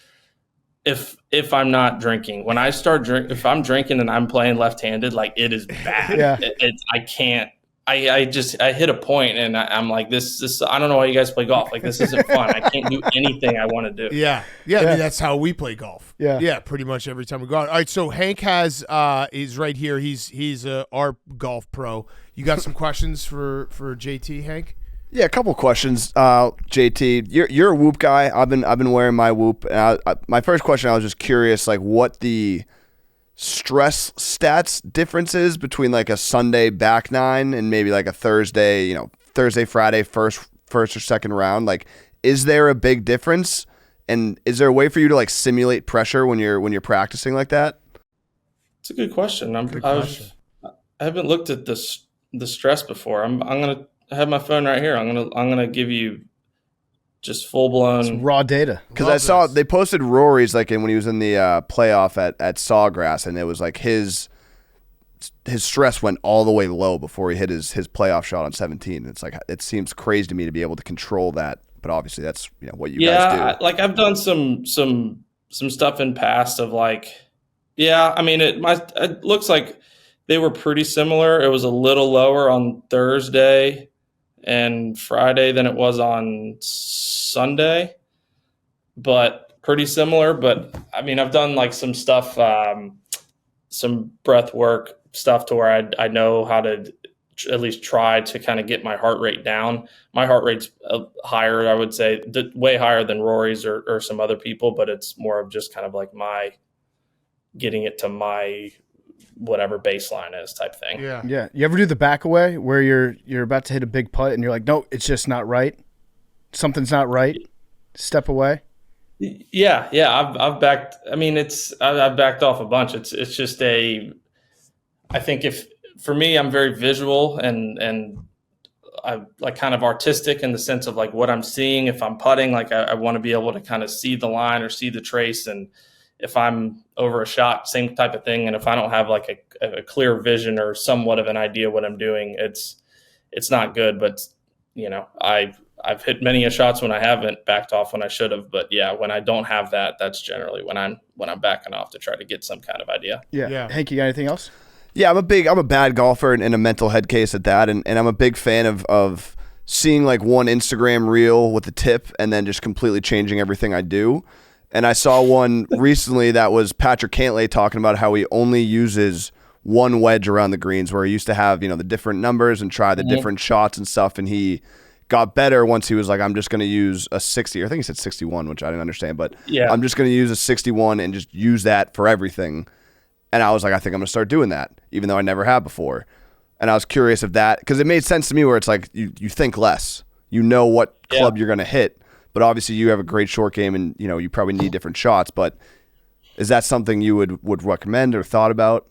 if I'm not drinking. When I start if I'm drinking and I'm playing left-handed, like it is bad. Yeah. I can't. I hit a point, and I'm like this. I don't know why you guys play golf. Like this isn't fun. I can't do anything I want to do. Yeah. I mean, that's how we play golf. Yeah, pretty much every time we go out. All right, so Hank is right here. He's our golf pro. You got some questions for JT, Hank? Yeah, a couple questions. JT, you're a Whoop guy. I've been wearing my Whoop. And my first question, I was just curious, like what the stress stats differences between like a Sunday back nine and maybe like a Thursday, Friday first or second round. Like, is there a big difference? And is there a way for you to like simulate pressure when you're practicing like that? It's a good question. I haven't looked at the stress before. I'm gonna have my phone right here. I'm gonna give you just full blown raw data. Because I saw they posted Rory's like when he was in the playoff at Sawgrass, and it was like his stress went all the way low before he hit his playoff shot on 17. It's like it seems crazy to me to be able to control that, but obviously that's what you guys do. Like I've done some stuff in past of like, I mean it looks like they were pretty similar. It was a little lower on Thursday and Friday than it was on Sunday, but pretty similar. But I mean, I've done like some stuff, some breath work stuff to where I know how to at least try to kind of get my heart rate down. My heart rate's higher, I would say, way higher than Rory's or some other people, but it's more of just kind of like my getting it to my whatever baseline is type thing. Yeah. You ever do the back away where you're about to hit a big putt and you're like, no, it's just not right. Something's not right. step away? Yeah. I've backed. I mean, I've backed off a bunch. It's just I think for me, I'm very visual and I like kind of artistic in the sense of like what I'm seeing. If I'm putting, like I want to be able to kind of see the line or see the trace. And if I'm over a shot, same type of thing. And if I don't have like a clear vision or somewhat of an idea what I'm doing, it's not good. But I've hit many a shots when I haven't backed off when I should have. But yeah, when I don't have that, that's generally when I'm backing off to try to get some kind of idea. Yeah. Hank, you got anything else? Yeah, I'm a bad golfer and a mental head case at that, and I'm a big fan of seeing like one Instagram reel with a tip and then just completely changing everything I do. And I saw one recently that was Patrick Cantlay talking about how he only uses one wedge around the greens, where he used to have, the different numbers and try the different shots and stuff, and he got better once he was like, I'm just going to use a 60, or I think he said 61, which I didn't understand, but yeah, I'm just going to use a 61 and just use that for everything. And I was like, I think I'm going to start doing that, even though I never have before. And I was curious if that, because it made sense to me where it's like you think less. You know what club you're going to hit, but obviously you have a great short game and, you probably need different shots. But is that something you would recommend or thought about?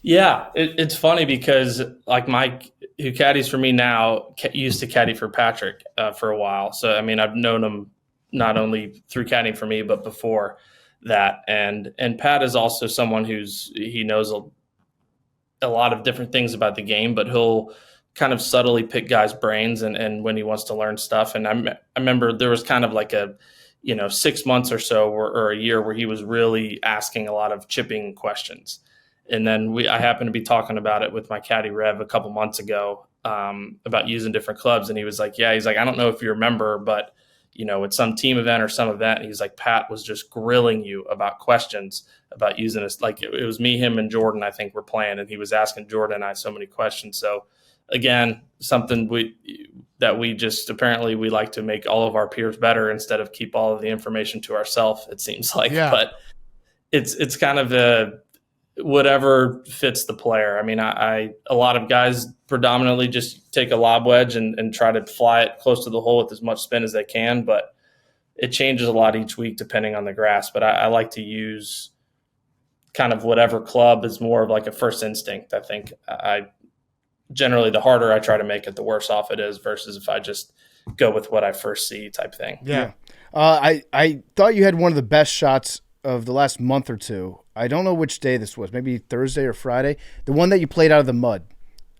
Yeah, it's funny because like Mike, who caddies for me now, used to caddy for Patrick for a while. So, I mean, I've known him not only through caddying for me, but before that. And Pat is also someone he knows a lot of different things about the game, but he'll kind of subtly pick guys' brains and when he wants to learn stuff. And I remember there was kind of like a 6 months or so or a year where he was really asking a lot of chipping questions. And then I happened to be talking about it with my caddy Rev a couple months ago about using different clubs. And he was like, I don't know if you remember, but it's some team event or some event. And he's like, Pat was just grilling you about questions about using this. Like it was me, him, and Jordan, I think, were playing, and he was asking Jordan and I so many questions. So again, something that we just apparently we like to make all of our peers better instead of keep all of the information to ourselves, it seems like. Yeah. But it's kind of whatever fits the player. I mean, a lot of guys predominantly just take a lob wedge and try to fly it close to the hole with as much spin as they can, but it changes a lot each week depending on the grass. But I like to use kind of whatever club is more of like a first instinct. I think generally the harder I try to make it, the worse off it is versus if I just go with what I first see type thing. Yeah. I thought you had one of the best shots of the last month or two. I don't know which day this was, maybe Thursday or Friday. The one that you played out of the mud,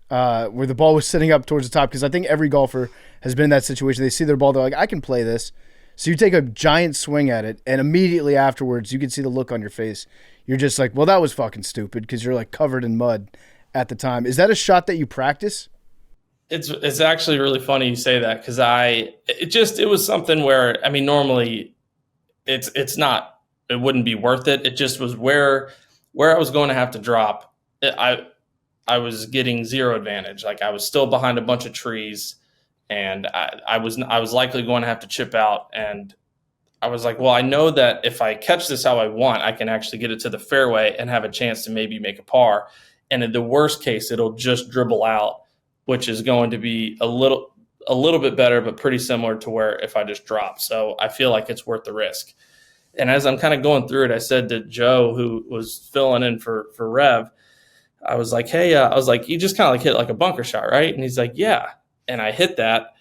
where the ball was sitting up towards the top, because I think every golfer has been in that situation. They see their ball, they're like, I can play this. So you take a giant swing at it, and immediately afterwards, you can see the look on your face. You're just like, well, that was fucking stupid, because you're like covered in mud at the time. Is that a shot that you practice? It's actually really funny you say that, because it was something where, I mean, normally it's not. It wouldn't be worth it. It just was where I was going to have to drop. I was getting zero advantage. Like I was still behind a bunch of trees, and I was likely going to have to chip out. And I was like, well, I know that if I catch this how I want, I can actually get it to the fairway and have a chance to maybe make a par. And in the worst case, it'll just dribble out, which is going to be a little bit better, but pretty similar to where if I just drop. So I feel like it's worth the risk. And as I'm kind of going through it, I said to Joe, who was filling in for Rev, I was like, hey, you just kind of like hit like a bunker shot, right? And he's like, yeah. And I hit that,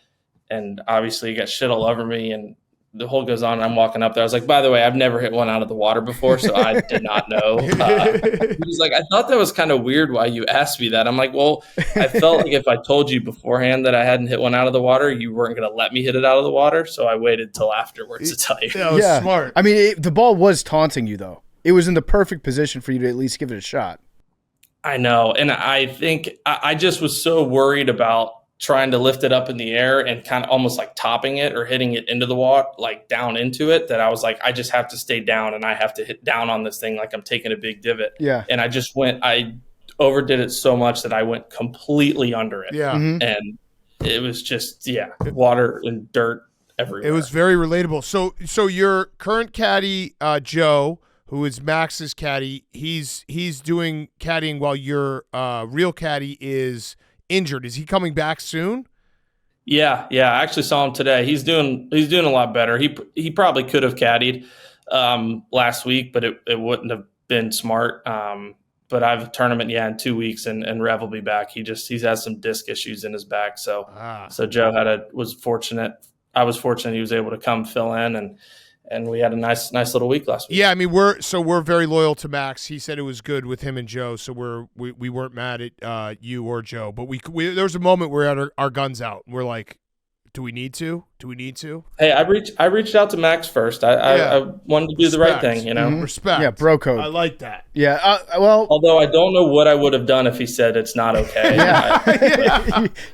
and obviously he got shit all over me, and the hole goes on, and I'm walking up there. I was like, by the way, I've never hit one out of the water before, so I did not know. He was like, I thought that was kind of weird why you asked me that. I'm like, well, I felt like if I told you beforehand that I hadn't hit one out of the water, you weren't going to let me hit it out of the water, so I waited till afterwards to tell you. That was smart. I mean, the ball was taunting you, though. It was in the perfect position for you to at least give it a shot. I know, and I think I just was so worried about trying to lift it up in the air and kind of almost like topping it or hitting it into the water, like down into it, that I was like, I just have to stay down and I have to hit down on this thing like I'm taking a big divot. Yeah. And I overdid it so much that I went completely under it. Yeah. Mm-hmm. And it was just, water and dirt everywhere. It was very relatable. So your current caddy, Joe, who is Max's caddy, he's doing caddying while your real caddy is injured. Is he coming back soon? Yeah. I actually saw him today. He's doing a lot better. He probably could have caddied last week, but it wouldn't have been smart. But I have a tournament, in 2 weeks, and Rev will be back. He's had some disc issues in his back, so Joe was fortunate. I was fortunate he was able to come fill in, and we had a nice little week last week. Yeah, I mean we're very loyal to Max. He said it was good with him and Joe, so we weren't mad at you or Joe. But we there was a moment where we had our guns out. We're like, do we need to? Hey, I reached out to Max first. I wanted to do the right thing, Respect. Yeah, bro code. I like that. Yeah, well, although I don't know what I would have done if he said it's not okay.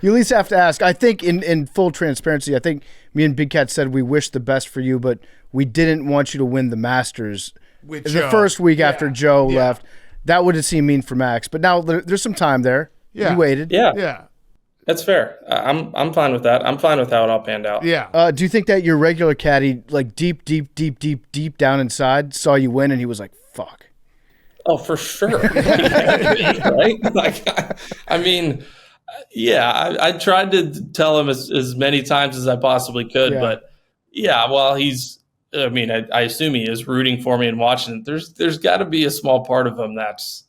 You at least have to ask. I think in full transparency, I think me and Big Cat said we wish the best for you, but we didn't want you to win the Masters with the Joe. first week after Joe left. That would have seemed mean for Max, but now there's some time there. Yeah. He waited. Yeah. That's fair. I'm fine with that. I'm fine with how it all panned out. Yeah. Do you think that your regular caddy, like deep down inside, saw you win and he was like, "Fuck"? Oh, for sure. Right? Like, I mean, yeah. I tried to tell him as many times as I possibly could, but well, I assume he is rooting for me and watching. There's got to be a small part of him that's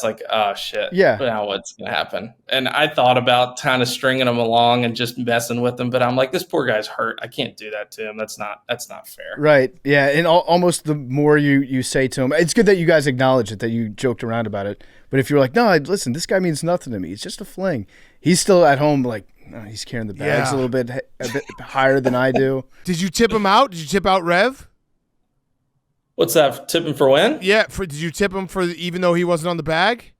like, oh shit. Yeah. Now what's gonna happen? And I thought about kind of stringing him along and just messing with him, but I'm like, this poor guy's hurt. I can't do that to him. That's not fair. Right. Yeah. And almost the more you say to him, it's good that you guys acknowledge it, that you joked around about it. But if you're like, no, listen, this guy means nothing to me. It's just a fling. He's still at home like, no, he's carrying the bags a bit higher than I do. Did you tip him out? Did you tip out Rev? What's that? Tipping for win? Yeah. Did you tip him for even though he wasn't on the bag?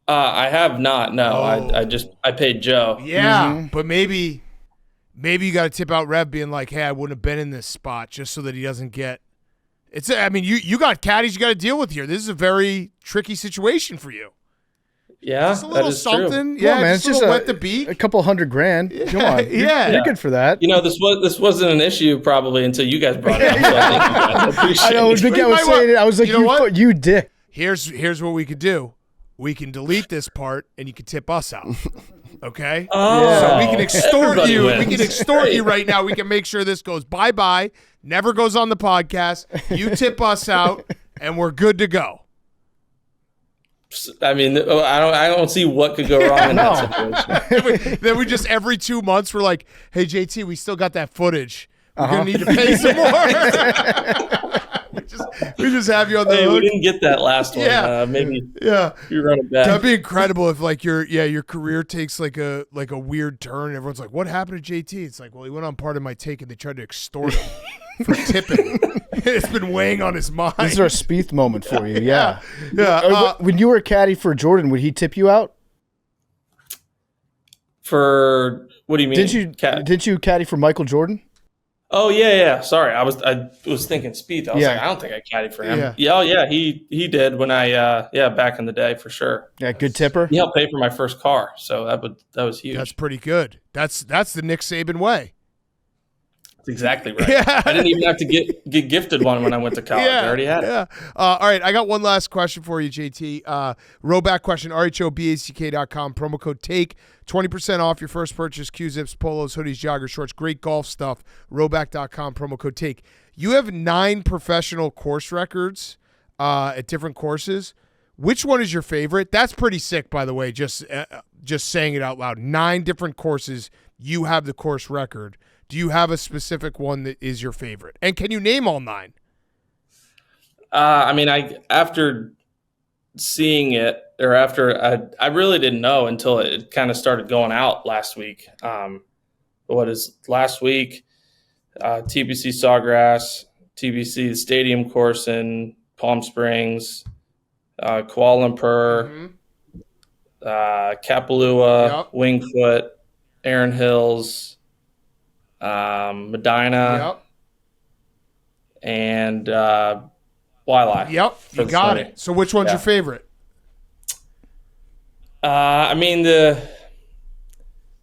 I have not. No, I paid Joe. Yeah, but maybe you got to tip out Rev, being like, "Hey, I wouldn't have been in this spot just so that he doesn't get." It's. I mean, you got caddies you got to deal with here. This is a very tricky situation for you. Yeah, just a little something. True. Yeah, man, it's just wet the beak. A couple $100,000. Come on. You're good for that. This wasn't an issue probably until you guys brought it up. So I appreciate I know. Big Cat was saying it. I was like, you dick. Here's what we could do. We can delete this part, and you can tip us out. Okay? Oh, so we can extort you. wins. We can extort you right now. We can make sure this goes bye-bye, never goes on the podcast. You tip us out, and we're good to go. I mean, I don't see what could go wrong in that situation. Then we just every 2 months we're like, hey JT, we still got that footage. We're gonna need to pay some more. we just have you on the hook. We didn't get that last one. Maybe you run it back. That'd be incredible if like your career takes like a weird turn. Everyone's like, what happened to JT? It's like, well, he went on Part of My Take and they tried to extort him for tipping. It's been weighing on his mind. This is our Spieth moment for you. Yeah. Yeah. When you were a caddy for Jordan, would he tip you out? For what do you mean? Did you caddy for Michael Jordan? Oh yeah. Sorry, I was thinking Spieth. I was like, I don't think I caddied for him. Yeah. He did when I back in the day for sure. Yeah, good tipper. He helped pay for my first car, so that was huge. That's pretty good. That's the Nick Saban way. That's exactly right. Yeah. I didn't even have to get gifted one when I went to college. I already had it. Yeah. All right, I got one last question for you, JT. Rowback question, rhoback.com, promo code TAKE, 20% off your first purchase, Q-zips, polos, hoodies, joggers, shorts, great golf stuff, rowback.com, promo code TAKE. You have 9 professional course records at different courses. Which one is your favorite? That's pretty sick, by the way, just saying it out loud. 9 different courses, you have the course record. Do you have a specific one that is your favorite? And can you name all 9? I mean, after seeing it, or after I really didn't know until it kind of started going out last week. Last week? TPC Sawgrass, TPC Stadium course in Palm Springs, Kuala Lumpur, Kapalua, Wingfoot, Erin Hills, Medina, and Waialae. Yep, you got it. So which one's your favorite? I mean, the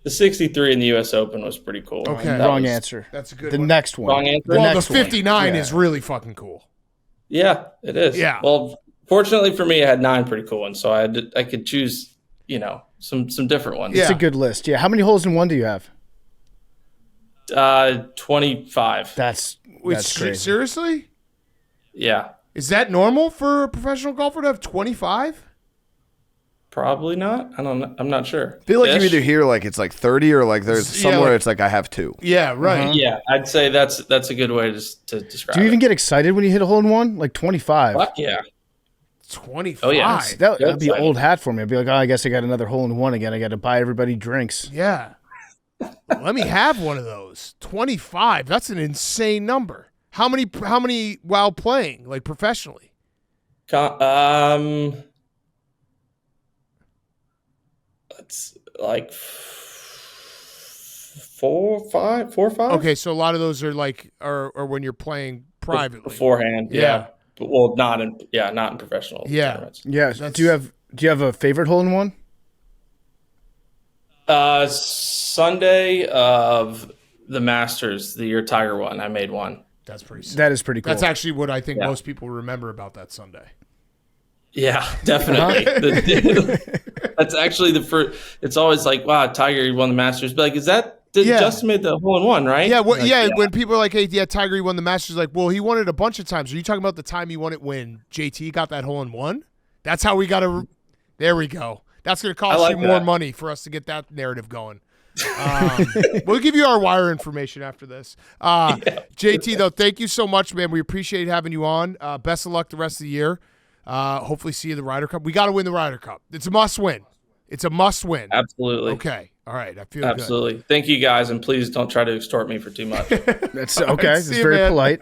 63 in the U.S. Open was pretty cool. Okay, wrong answer. That's a good one. The next one. Wrong answer? Well, the 59 is really fucking cool. Yeah, it is. Yeah. Well, fortunately for me, I had 9 pretty cool ones, so I could choose, some different ones. It's a good list. Yeah. How many holes in one do you have? 25. That's crazy. Seriously? Yeah. Is that normal for a professional golfer to have 25? Probably not. I'm not sure. I feel like Fish? you either hear like it's like 30 or like there's somewhere it's like I have 2. Yeah, right. Yeah, I'd say that's a good way to describe Do you even it. get excited when you hit a hole in one? Like 25. Fuck yeah. 25. Oh, yeah. That'd be old hat for me. I'd be like, oh, I guess I got another hole in one again. I got to buy everybody drinks. Yeah. Let me have one of those. 25. That's an insane number. How many while playing, like professionally? It's like 4 or 5. Okay, so a lot of those are like are when you're playing privately. Beforehand. Yeah. But, well, not in professional tournaments. Yeah. Do you have a favorite hole in one? Sunday of the Masters, the year Tiger won, I made one. That's pretty sick. That is pretty cool. That's actually what I think most people remember about that Sunday. Yeah, definitely. That's actually the first. It's always like, wow, Tiger, he won the Masters. But like, Justin made the hole in one, right? Yeah, when people are like, hey, yeah, Tiger, he won the Masters, like, well, he won it a bunch of times. Are you talking about the time he won it when JT got that hole in one? That's how we got to. There we go. That's going to cost you more money for us to get that narrative going. We'll give you our wire information after this. JT, though, thank you so much, man. We appreciate having you on. Best of luck the rest of the year. Hopefully see you in the Ryder Cup. We got to win the Ryder Cup. It's a must win. It's a must win. Absolutely. Okay. All right. I feel absolutely good. Thank you, guys, and please don't try to extort me for too much. That's okay. It's very polite.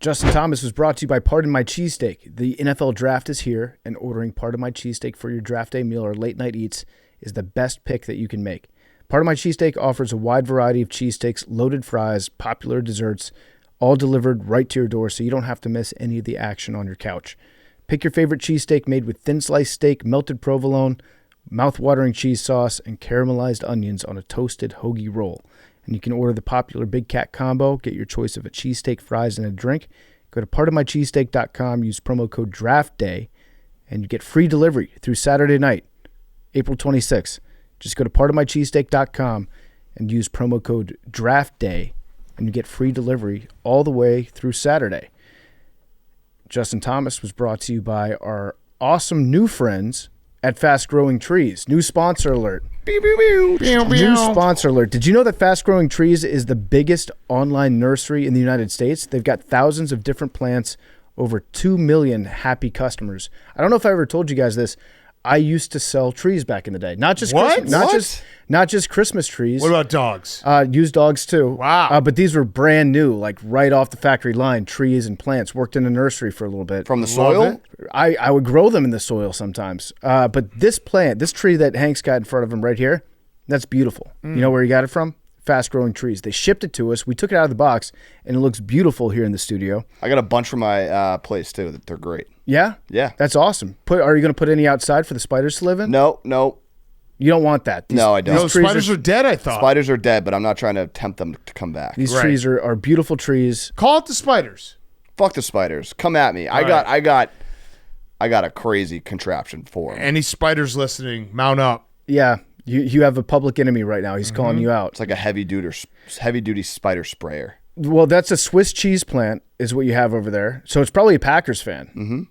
Justin Thomas was brought to you by Pardon My Cheesesteak. The NFL Draft is here, and ordering Pardon My Cheesesteak for your draft day meal or late night eats is the best pick that you can make. Pardon My Cheesesteak offers a wide variety of cheesesteaks, loaded fries, popular desserts, all delivered right to your door so you don't have to miss any of the action on your couch. Pick your favorite cheesesteak made with thin sliced steak, melted provolone, mouth-watering cheese sauce, and caramelized onions on a toasted hoagie roll. And you can order the popular Big Cat Combo, get your choice of a cheesesteak, fries, and a drink. Go to pardonmycheesesteak.com, use promo code DRAFTDAY, and you get free delivery through Saturday night, April 26th. Just go to pardonmycheesesteak.com and use promo code DRAFTDAY, and you get free delivery all the way through Saturday. Justin Thomas was brought to you by our awesome new friends at Fast Growing Trees. New sponsor alert. New sponsor alert. Did you know that Fast Growing Trees is the biggest online nursery in the United States? They've got thousands of different plants, over 2 million happy customers. I don't know if I ever told you guys this. I used to sell trees back in the day. Not just not just Christmas trees. What about dogs? Used dogs too. Wow. But these were brand new, like right off the factory line, trees and plants. Worked in a nursery for a little bit. From the soil? I would grow them in the soil sometimes. But this tree that Hank's got in front of him right here, that's beautiful. You know where he got it from? Fast Growing Trees. They shipped it to us. We took it out of the box, and it looks beautiful here in the studio. I got a bunch from my place too. They're great. Yeah? Yeah. That's awesome. Are you going to put any outside for the spiders to live in? No. You don't want that. No, I don't. No, spiders are dead, I thought. Spiders are dead, but I'm not trying to tempt them to come back. These trees are beautiful trees. Call it the spiders. Fuck the spiders. Come at me. I got a crazy contraption for them. Any spiders listening, mount up. Yeah. You have a public enemy right now. He's calling you out. It's like a heavy duty spider sprayer. Well, that's a Swiss cheese plant is what you have over there. So it's probably a Packers fan. Mm-hmm.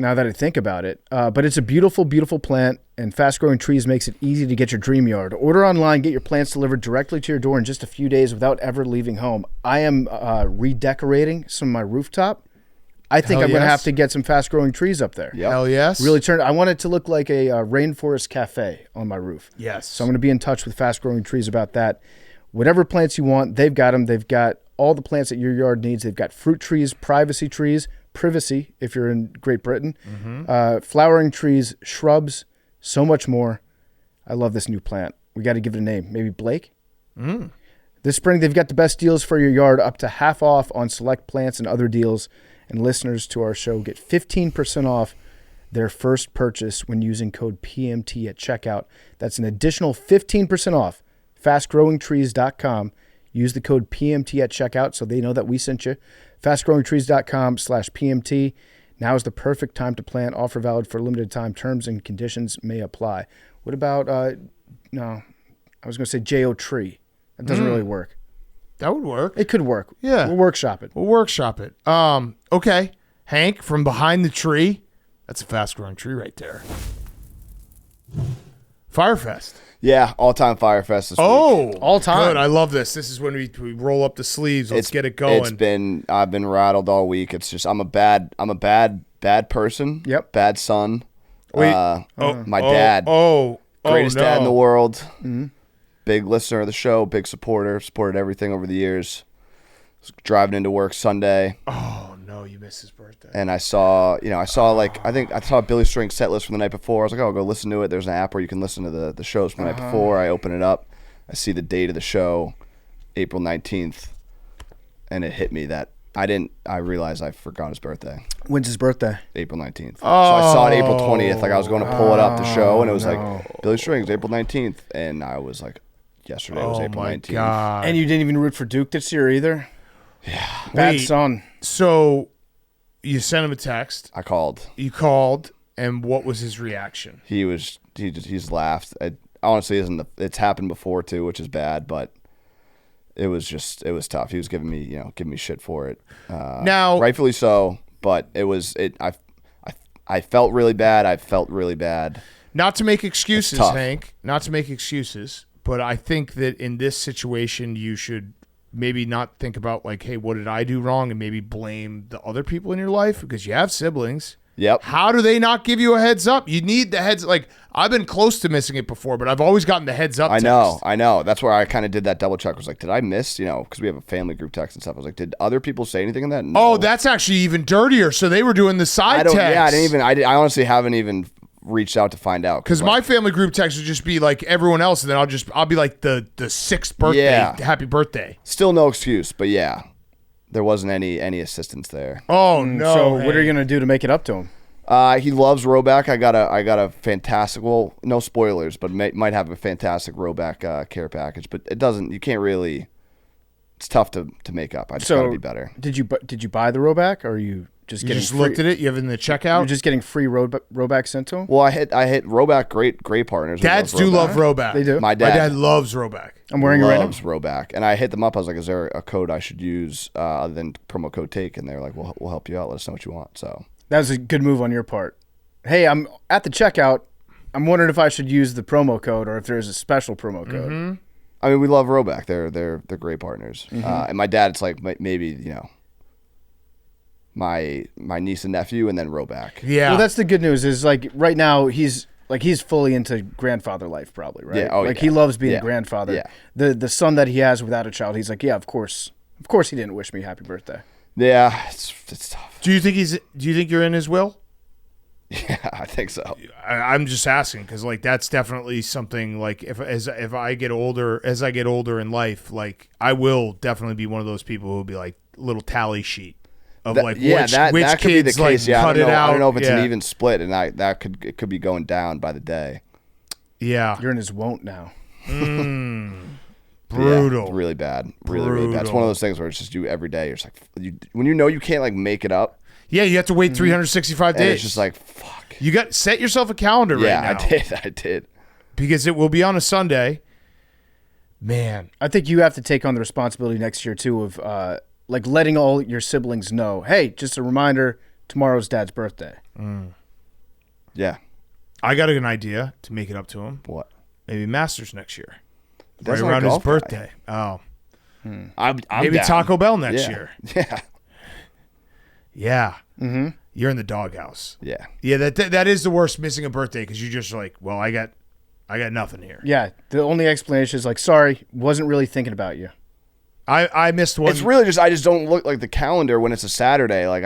Now that I think about it. But it's a beautiful, beautiful plant, and Fast Growing Trees makes it easy to get your dream yard. Order online, get your plants delivered directly to your door in just a few days without ever leaving home. I am redecorating some of my rooftop. I think I'm going to have to get some Fast Growing Trees up there. Yep. Hell yes. Really I want it to look like a rainforest cafe on my roof. Yes. So I'm going to be in touch with Fast Growing Trees about that. Whatever plants you want, they've got them. They've got all the plants that your yard needs. They've got fruit trees, privacy if you're in Great Britain, flowering trees, shrubs, so much more. I love this new plant. We got to give it a name. Maybe Blake? This spring, they've got the best deals for your yard, up to half off on select plants and other deals. And listeners to our show get 15% off their first purchase when using code PMT at checkout. That's an additional 15% off. FastGrowingTrees.com. Use the code PMT at checkout so they know that we sent you. FastGrowingTrees.com/PMT. Now is the perfect time to plan. Offer valid for limited time. Terms and conditions may apply. What about, no, I was going to say J.O. Tree. That doesn't really work. That would work. It could work. Yeah. We'll workshop it. We'll workshop it. Okay. Hank, from behind the tree. That's a fast-growing tree right there. Fyre Fest. Yeah, all-time Fyre Fest this week. All time. Good. I love this. This is when we roll up the sleeves. Let's get it going. I've been rattled all week. It's just I'm a bad person. Yep. Bad son. Wait. My dad. Greatest no. dad in the world. Mm-hmm. Big listener of the show. Big supporter. Supported everything over the years. Was driving into work Sunday. Oh no, you missed his birthday. And I saw Billy String's set list from the night before. I was like, I'll go listen to it. There's an app where you can listen to the shows from the night before. I open it up. I see the date of the show, April 19th. And it hit me that I realized I forgot his birthday. When's his birthday? April 19th. So I saw it April 20th. Like I was going to pull it up the show, and it was like Billy Strings, April 19th. And I was like, yesterday was April 19th. God. And you didn't even root for Duke this year either? Yeah. Bad son. So you sent him a text. I called. You called, and what was his reaction? He's laughed. It honestly isn't. It's happened before too, which is bad, but it was tough. He was giving me shit for it. Now, rightfully so, but I felt really bad. I felt really bad. Not to make excuses, Hank. Not to make excuses, but I think that in this situation, you should maybe not think about like, hey, what did I do wrong, and maybe blame the other people in your life because you have siblings. Yep. How do they not give you a heads up? You need the heads. Like I've been close to missing it before, but I've always gotten the heads up. I know. That's where I kind of did that double check. I was like, did I miss? Because we have a family group text and stuff. I was like, did other people say anything in that? No. Oh, that's actually even dirtier. So they were doing the side text. Yeah, I honestly haven't even reached out to find out. Because my family group text would just be like everyone else, and then I'll be like the sixth birthday, happy birthday. Still no excuse, but yeah, there wasn't any assistance there. Oh no! So what are you gonna do to make it up to him? He loves Roback. I got a fantastic. Well, no spoilers, but might have a fantastic Roback care package. But it doesn't. You can't really. It's tough to make up. I just gotta be better. Did you buy the Roback, or are you just getting? You just looked at it. You have it in the checkout. You're just getting free Roback sent to him. Well, I hit Roback. Great partners. Dads do love Roback. They do. My dad loves Roback. I'm wearing it right now. Loves Roback, and I hit them up. I was like, "Is there a code I should use other than promo code TAKE?" And they're like, "We'll help you out. Let us know what you want." So that was a good move on your part. Hey, I'm at the checkout. I'm wondering if I should use the promo code or if there's a special promo code. Mm-hmm. I mean, we love Roback. They're great partners. Mm-hmm. And my dad, it's like maybe my niece and nephew, and then Roback. Yeah. Well, that's the good news. Is like right now he's fully into grandfather life, probably, right? Yeah. Oh, like he loves being a Yeah. grandfather. Yeah. The son that he has without a child, he's like, yeah, of course he didn't wish me happy birthday. Yeah, it's tough. Do you think you're in his will? Yeah, I think so. I'm just asking because like that's definitely something like if I get older in life, like I will definitely be one of those people who will be like little tally sheet of which that kids could be the case. like Yeah, cut it out. I don't know if it's an even split, and it could be going down by the day. Yeah, You're in his won't now. Brutal. Yeah, really bad. Really bad. It's one of those things where it's just you every day. You're just like when you can't like make it up. Yeah, you have to wait 365 And days. it's just like fuck. You got set yourself a calendar right now. Yeah, I did. Because it will be on a Sunday. Man, I think you have to take on the responsibility next year too of like letting all your siblings know, hey, just a reminder, tomorrow's Dad's birthday. Yeah. I got an idea to make it up to him. What? Maybe Masters next year. That's right not a around his golf guy. birthday. Oh. I'm Maybe down. Taco Bell next Yeah. year. Yeah. Yeah. Mm-hmm. You're in the doghouse. Yeah. Yeah, that is the worst, missing a birthday, because you're just like, well, I got nothing here. Yeah, the only explanation is like, sorry, wasn't really thinking about you. I missed one. It's really just I just don't look like the calendar when it's a Saturday. Like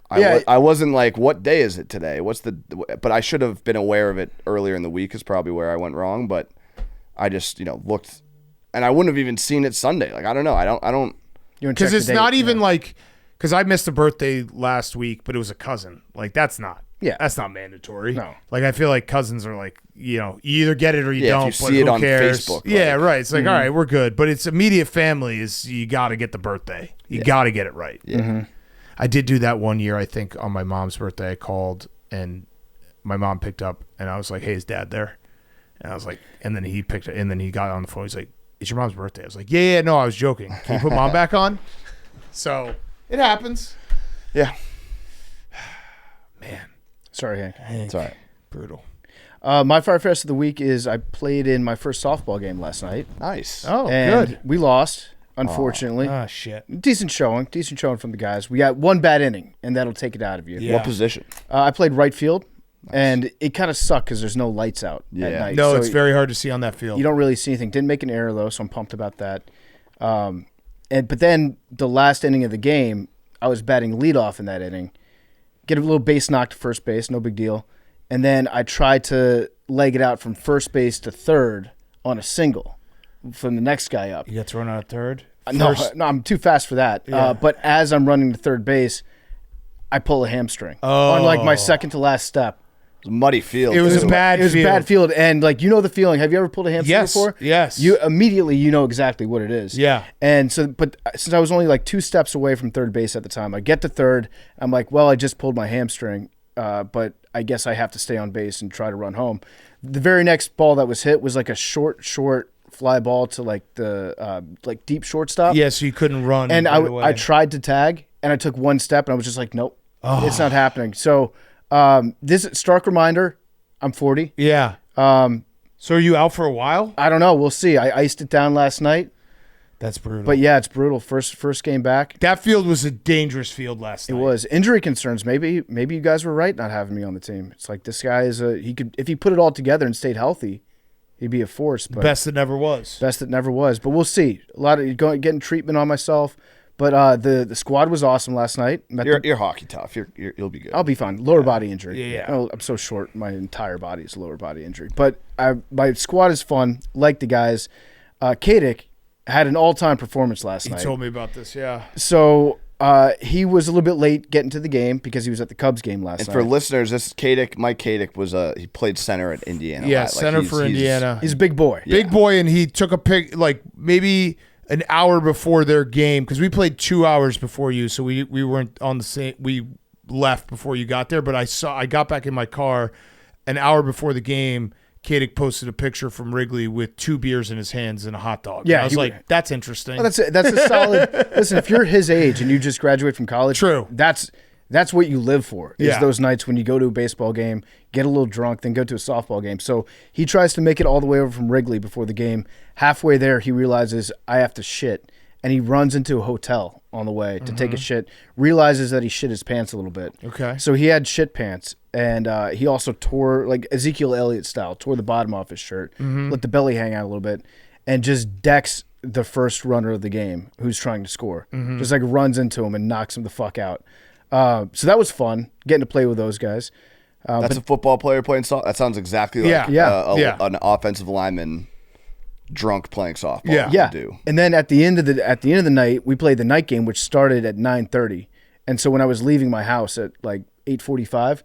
I wasn't like, what day is it today? But I should have been aware of it earlier in the week is probably where I went wrong. But I just looked, and I wouldn't have even seen it Sunday. Like I don't know. I don't. Because it's not even like. Because I missed a birthday last week, but it was a cousin. Like, that's not mandatory. No. Like, I feel like cousins are like, you either get it or you don't. If you but see who it on cares? Facebook. Yeah, right. It's like, all right, we're good. But it's immediate family is you got to get the birthday. You got to get it right. Yeah. I did do that one year. I think on my mom's birthday, I called and my mom picked up, and I was like, "Hey, is Dad there?" And I was like, and then he picked it, and then he got on the phone. He's like, "It's your mom's birthday." I was like, "Yeah, no, I was joking. Can you put Mom back on?" So it happens. Yeah. Man, Sorry, Hank. It's all right. brutal. My Fyre Fest of the week is I played in my first softball game last night. Nice. Oh, And good. we lost, unfortunately. Ah, shit. Decent showing from the guys. We got one bad inning, and that'll take it out of you. Yeah. What position? I played right field, and it kind of sucked because there's no lights out at Yeah. night. No, So it's very hard to see on that field. you don't really see anything. Didn't make an error, though, so I'm pumped about that. But then the last inning of the game, I was batting leadoff in that inning. Get a little base knock to first base, no big deal. And then I tried to leg it out from first base to third on a single from the next guy up. You got thrown out at third? No, I'm too fast for that. Yeah. But as I'm running to third base, I pull a hamstring on like my second to last step. It was a muddy field. It was too. a bad It was field. a bad field, and like the feeling. Have you ever pulled a hamstring Yes, before? yes. You immediately know exactly what it is. Yeah. And so, but since I was only like 2 steps away from third base at the time, I get to third. I'm like, well, I just pulled my hamstring, but I guess I have to stay on base and try to run home. The very next ball that was hit was like a short fly ball to like the like deep shortstop. Yeah, so you couldn't run. And right away. I tried to tag, and I took 1 step, and I was just like, nope, it's not happening. So this stark reminder, I'm 40. Yeah. So are you out for a while? I don't know. We'll see. I iced it down last night, That's brutal. but yeah, it's brutal. First game back. that field was a dangerous field last It night. was injury concerns. Maybe you guys were right not having me on the team. It's like this guy is he could, if he put it all together and stayed healthy, he'd be a force. But Best that never was. best that never was. But we'll see. A lot of getting treatment on myself. But the squad was awesome last night. You're hockey tough. You'll be good. I'll be fine. Lower body injury. Yeah. Oh, I'm so short. My entire body is lower body injury. But my squad is fun. Like the guys. Kadick had an all-time performance last He night. told me about this, yeah. So he was a little bit late getting to the game because he was at the Cubs game last And night. for listeners, this is Kadick. Mike Kadick was he played center at Indiana. Yeah, Like, center for Indiana. He's a big boy. Big boy, and he took a pic like maybe an hour before their game because we played 2 hours before you, so we weren't on the same. We left before you got there, but I got back in my car an hour before the game. Kadick posted a picture from Wrigley with 2 beers in his hands and a hot dog. Yeah, And I was he- like, that's interesting. Well, that's a solid. Listen, if you're his age and you just graduate from college, True. That's what you live for. Is Yeah. those nights when you go to a baseball game, get a little drunk, then go to a softball game. So he tries to make it all the way over from Wrigley before the game. Halfway there, he realizes I have to shit, and he runs into a hotel on the way to take a shit. Realizes that he shit his pants a little bit. Okay. So he had shit pants, and he also tore like Ezekiel Elliott style, tore the bottom off his shirt, let the belly hang out a little bit, and just decks the first runner of the game who's trying to score. Just like runs into him and knocks him the fuck out. So that was fun, getting to play with those guys. That's a football player playing softball. That sounds exactly like Yeah. an offensive lineman drunk playing softball. Yeah. would Yeah. do. And then at the end of the night, we played the night game, which started at 9:30. And so when I was leaving my house at like 8:45,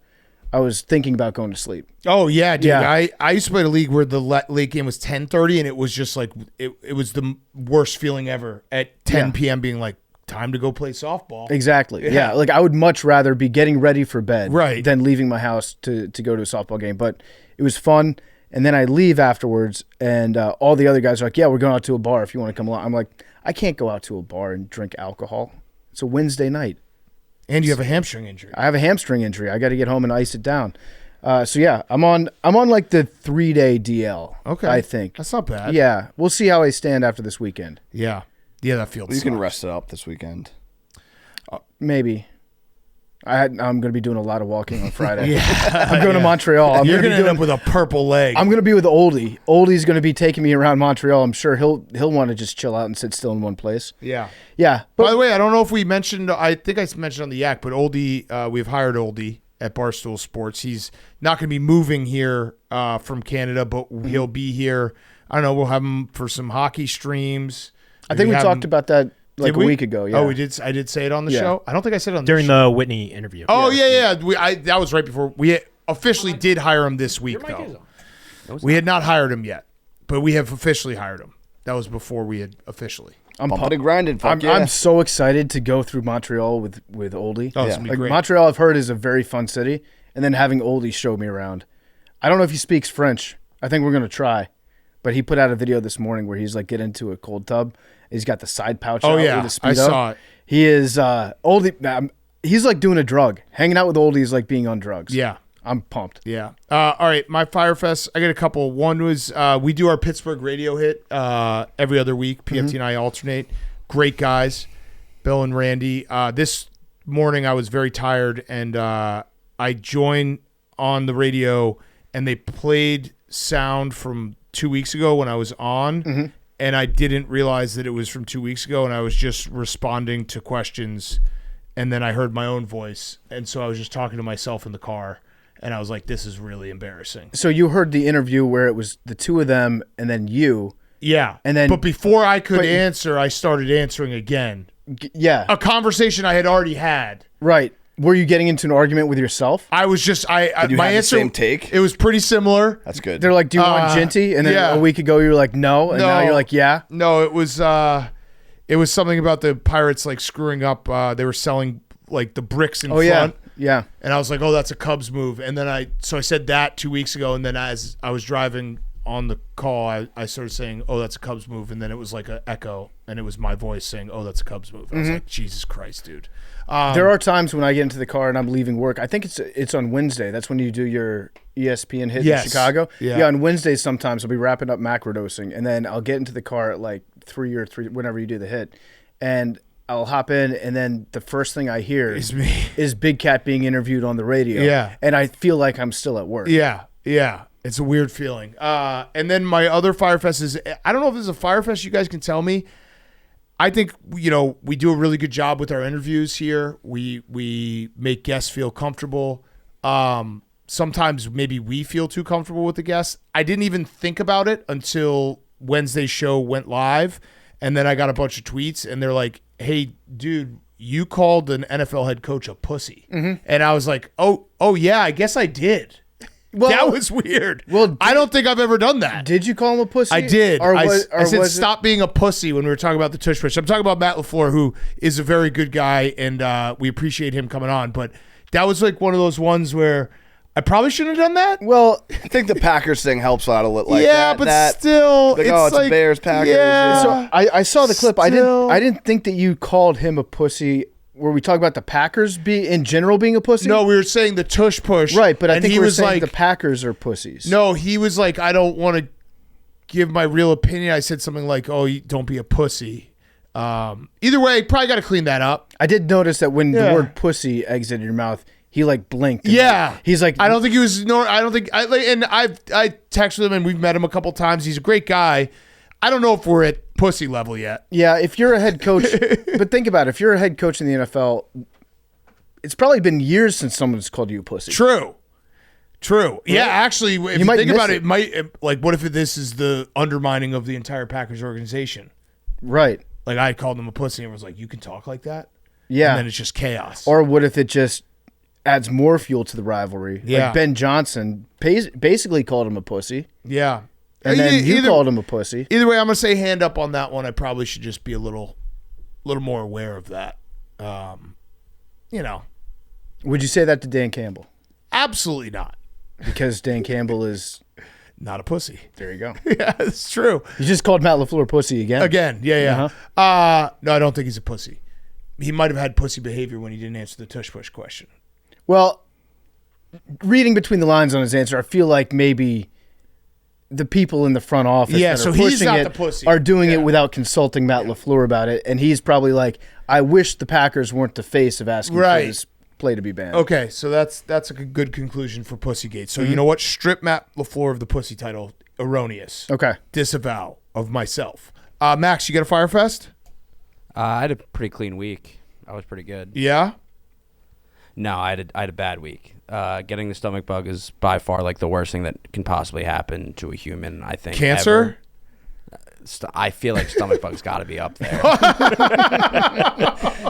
I was thinking about going to sleep. Oh yeah, dude. Yeah. I used to play a league where the late game was 10:30, and it was just like it was the worst feeling ever at 10 p.m. being like time to go play softball. Exactly. Yeah. Like I would much rather be getting ready for bed Right. than leaving my house to go to a softball game. But it was fun. And then I leave afterwards, and all the other guys are like, yeah, we're going out to a bar if you want to come along. I'm like, I can't go out to a bar and drink alcohol. It's a Wednesday night. And you have a hamstring injury. I have a hamstring injury. I got to get home and ice it down. So yeah, I'm on like the 3-day DL. Okay. I think That's not bad. Yeah, we'll see how I stand after this weekend. Yeah. Yeah, that feels You can rest it up this weekend. Maybe. I'm going to be doing a lot of walking on Friday. I'm going to Montreal. You're going gonna end up with a purple leg. I'm going to be with Oldie. Oldie's going to be taking me around Montreal. I'm sure he'll want to just chill out and sit still in one place. yeah. Yeah, By but the way, I don't know if we mentioned. I think I mentioned on the Yak, but Oldie, we've hired Oldie at Barstool Sports. He's not going to be moving here from Canada, but he'll be here. I don't know. We'll have him for some hockey streams. I think we have talked him- about that like Did a we? week ago. Yeah. Oh, we did. I did say it on the Yeah. show. I don't think I said it on During the show. the Whitney interview. Oh yeah. That was right before we officially did hire him this week though. We had not hired him yet, but we have officially hired him. That was before we had officially. I'm Bumping and grinding. Fuck yeah. I'm so excited to go through Montreal with Oldie. Oh, it's gonna be great. Montreal, I've heard, is a very fun city, and then having Oldie show me around. I don't know if he speaks French. I think we're gonna try, but he put out a video this morning where he's like get into a cold tub. He's got the side pouch. Oh out yeah, with the Speedo. I saw it. He is Oldie. He's like doing a drug. Hanging out with Oldie is like being on drugs. Yeah. I'm pumped. Yeah. All right. My Fyre Fest, I got a couple. One was we do our Pittsburgh radio hit every other week. PFT and I alternate. Great guys, Bill and Randy. This morning I was very tired, and I joined on the radio, and they played sound from 2 weeks ago when I was on, and I didn't realize that it was from 2 weeks ago, and I was just responding to questions, and then I heard my own voice, and so I was just talking to myself in the car. And I was like, this is really embarrassing. So you heard the interview where it was the two of them and then you. Yeah. And then, but before I could answer, I started answering again. Yeah. A conversation I had already had. Right. Were you getting into an argument with yourself? I was just, Did you my have answer, the same take? It was pretty similar. That's good. They're like, do you want Ginty? And then a week ago you were like, no. And now you're like, yeah. No, it was something about the Pirates like screwing up. They were selling like the bricks in front. Yeah. And I was like, oh, that's a Cubs move. And then I said that 2 weeks ago. And then as I was driving on the call, I started saying, oh, that's a Cubs move. And then it was like an echo. And it was my voice saying, oh, that's a Cubs move. I was like, Jesus Christ, dude. There are times when I get into the car and I'm leaving work. I think it's on Wednesday. That's when you do your ESPN hit in Chicago. Yeah. On Wednesdays sometimes I'll be wrapping up macrodosing. And then I'll get into the car at like 3 whenever you do the hit. And I'll hop in, and then the first thing I hear is Big Cat being interviewed on the radio. Yeah. And I feel like I'm still at work. Yeah. It's a weird feeling. And then my other Fyre Fest is, I don't know if this is a Fyre Fest, you guys can tell me. I think, we do a really good job with our interviews here. We make guests feel comfortable. Sometimes maybe we feel too comfortable with the guests. I didn't even think about it until Wednesday's show went live, and then I got a bunch of tweets, and they're like, hey, dude, you called an NFL head coach a pussy. And I was like, oh yeah, I guess I did. Well, that was weird. Well, I don't think I've ever done that. Did you call him a pussy? I did. I said stop being a pussy when we were talking about the tush push. I'm talking about Matt LaFleur, who is a very good guy, and we appreciate him coming on. But that was like one of those ones where I probably shouldn't have done that. Well, I think the Packers thing helps out a little. Like yeah, but still, like, it's like Bears, Packers. Yeah. So I saw the clip. I didn't think that you called him a pussy. Were we talking about the Packers in general being a pussy? No, we were saying the tush push. Right, but I think he we were was saying like, the Packers are pussies. No, he was like, I don't want to give my real opinion. I said something like, oh, don't be a pussy. Either way, probably got to clean that up. I did notice that when the word pussy exited your mouth, he like blinked. Yeah, he's like, I don't think he was. No, I don't think. I texted him and we've met him a couple times. He's a great guy. I don't know if we're at pussy level yet. Yeah, if you're a head coach, but think about it. If you're a head coach in the NFL, it's probably been years since someone's called you a pussy. True. Right? Yeah, actually, if you think about it, what if this is the undermining of the entire Packers organization? Right. Like I called him a pussy and was like, you can talk like that? Yeah. And then it's just chaos. Or what if it just adds more fuel to the rivalry? Yeah. Like Ben Johnson basically called him a pussy. Yeah. And then you called him a pussy. Either way, I'm going to say hand up on that one. I probably should just be a little more aware of that. Would you say that to Dan Campbell? Absolutely not. Because Dan Campbell is not a pussy. There you go. Yeah, it's true. You just called Matt LaFleur pussy again. Yeah. Uh-huh. No, I don't think he's a pussy. He might have had pussy behavior when he didn't answer the tush push question. Well, reading between the lines on his answer, I feel like maybe the people in the front office that are pushing it are doing it without consulting Matt LaFleur about it, and he's probably like, I wish the Packers weren't the face of asking for this play to be banned. Okay, so that's a good conclusion for Pussygate. So you know what? Strip Matt LaFleur of the pussy title. Erroneous. Okay. Disavow of myself. Max, you got a Fyre Fest? I had a pretty clean week. I was pretty good. Yeah? No, I had a bad week. Getting the stomach bug is by far like the worst thing that can possibly happen to a human, I think. Cancer? I feel like stomach bug's got to be up there.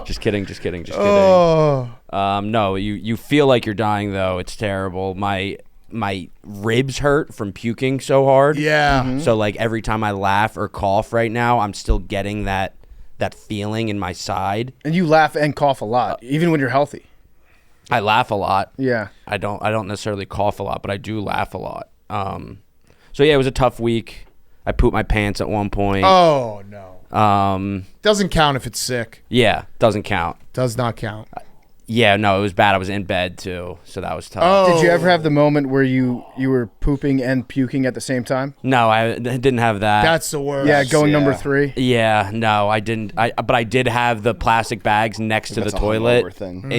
Just kidding. Oh. No, you feel like you're dying though. It's terrible. My my ribs hurt from puking so hard. Yeah. So like every time I laugh or cough right now, I'm still getting that feeling in my side. And you laugh and cough a lot, even when you're healthy. I laugh a lot. Yeah. I don't necessarily cough a lot, but I do laugh a lot. So yeah, it was a tough week. I pooped my pants at one point. Oh no. Doesn't count if it's sick. Yeah, doesn't count. Does not count. Yeah, no, it was bad. I was in bed too, so that was tough. Oh. Did you ever have the moment where you were pooping and puking at the same time? No, I didn't have that. That's the worst. Yeah, going number 3. Yeah, no, I didn't. But I did have the plastic bags next to the That's a toilet hungover thing.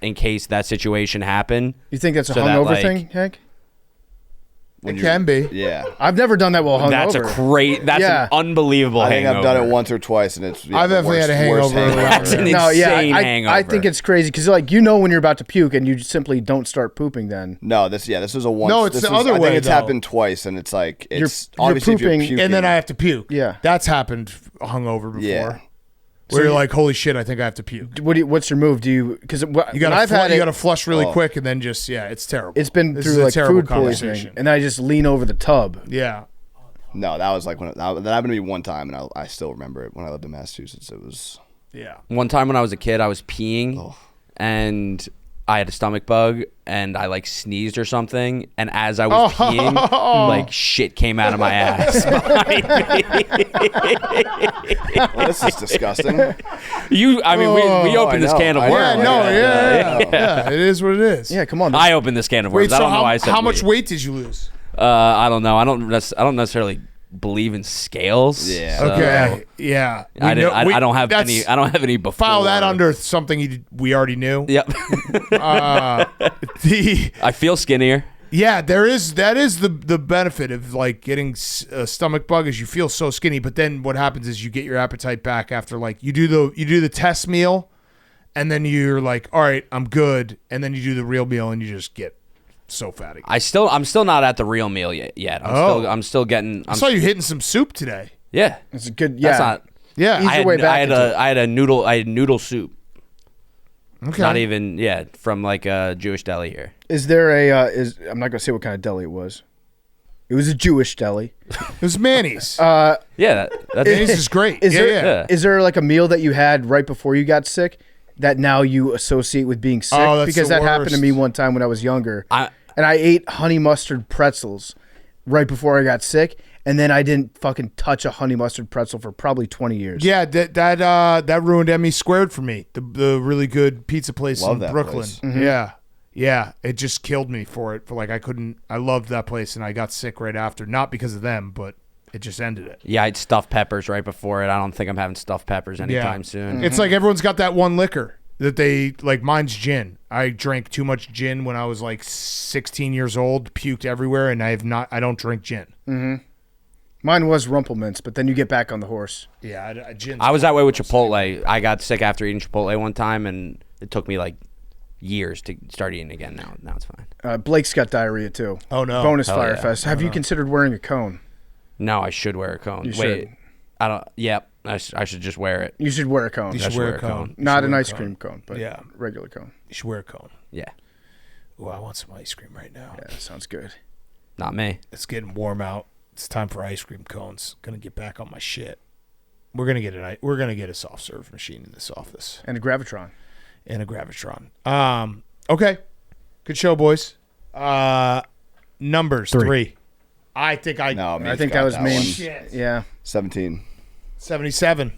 in case that situation happened. You think that's a So that, hungover like- thing, Hank? It can be. Yeah. I've never done that while hungover. That's Yeah. an unbelievable I think hangover. I've done it once or twice, and it's I've definitely had a hangover around That's an No, yeah, insane I hangover. think it's crazy because like when you're about to puke and you simply don't start pooping. Then No, this was a once. No, it's this the was, other I think way, it's though. happened twice, and it's like it's You're obviously if pooping, you're puking, And then I have to puke. Yeah. That's happened hungover before. Yeah. Where you're like, holy shit, I think I have to puke. what's your move? Do you because You gotta I've had you it, gotta flush really Oh. quick and then just it's terrible. it's been This through is a like terrible food poisoning, conversation. and I just lean over the tub. Yeah. No, that was like that happened to me one time, and I still remember it when I lived in Massachusetts. It was Yeah. One time when I was a kid, I was peeing, and I had a stomach bug, and I like sneezed or something, and as I was peeing, like shit came out of my ass behind me. well, this is disgusting. We opened this I can of know, worms. Yeah, no, yeah. It is what it is. Yeah, come on. I opened this can of worms. Wait, I so don't know why I said how much we. weight did you lose? I don't know. I don't necessarily believe in scales. Yeah. so Okay. Yeah. I don't have that's- any. I don't have any before. File that under something we already knew. Yep. I feel skinnier. Yeah, that is the benefit of like getting a stomach bug is you feel so skinny, but then what happens is you get your appetite back after like you do the test meal, and then you're like, all right, I'm good, and then you do the real meal and you just get so fat again. I'm still not at the real meal yet. I'm still getting. I saw you hitting some soup today. Yeah, It's a good. Yeah, that's not. Yeah, Easy way back into it. I had noodle soup. okay. Not even from like a Jewish deli here. Is there I'm not gonna say what kind of deli it was. It was a Jewish deli. It was Manny's. Yeah, that's Manny's is great. Is yeah, there yeah. is there like a meal that you had right before you got sick that now you associate with being sick? Oh, that's because the that happened to worst. me one time when I was younger. I ate honey mustard pretzels right before I got sick, and then I didn't fucking touch a honey mustard pretzel for probably 20 years. Yeah, that ruined Emmy Squared for me. The really good pizza place Love in that Brooklyn. place. Mm-hmm. Yeah, it just killed me for it. For like I loved that place and I got sick right after. Not because of them, but it just ended it. I had stuffed peppers right before it. I don't think I'm having stuffed peppers anytime soon. It's like everyone's got that one liquor that they like. Mine's gin. I drank too much gin when I was like 16 years old, puked everywhere, and I don't drink gin. Mm-hmm. Mine was Rumplemints, but then you get back on the horse. Yeah, gin. I was that way with Chipotle. I got sick after eating Chipotle one time, and it took me like years to start eating again. Now it's fine. Blake's got diarrhea too. Oh no! Bonus Hell Fyre yeah. Fest. Have you considered wearing a cone? No, I should wear a cone. You Wait, should. I don't. Yep, I should just wear it. You should wear a cone. You should wear a cone. You Not should an wear a ice cone. cream cone, but Yeah. regular cone. You should wear a cone. Yeah, Oh, I want some ice cream right now. Yeah, sounds good. not me. It's getting warm out. It's time for ice cream cones. Gonna get back on my shit. We're gonna get a soft serve machine in this office And a Gravitron. and a Gravitron. Okay, good show, boys. Numbers 3. I think No, I Maine's think got that was one. main. Shit. Yeah. 17. 77.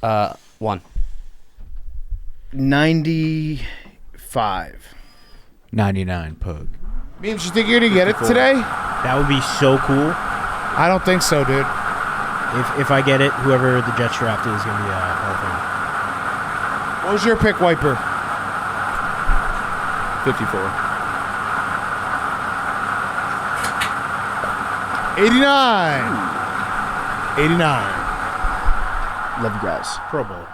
1. 95. 99 pug. Memes, you think you're gonna get it today? That would be so cool. I don't think so, dude. If I get it, whoever the Jets drafted is going to be a Hall of Famer. What was your pick, Wiper? 54. 89. 89. Love you guys. Pro Bowl.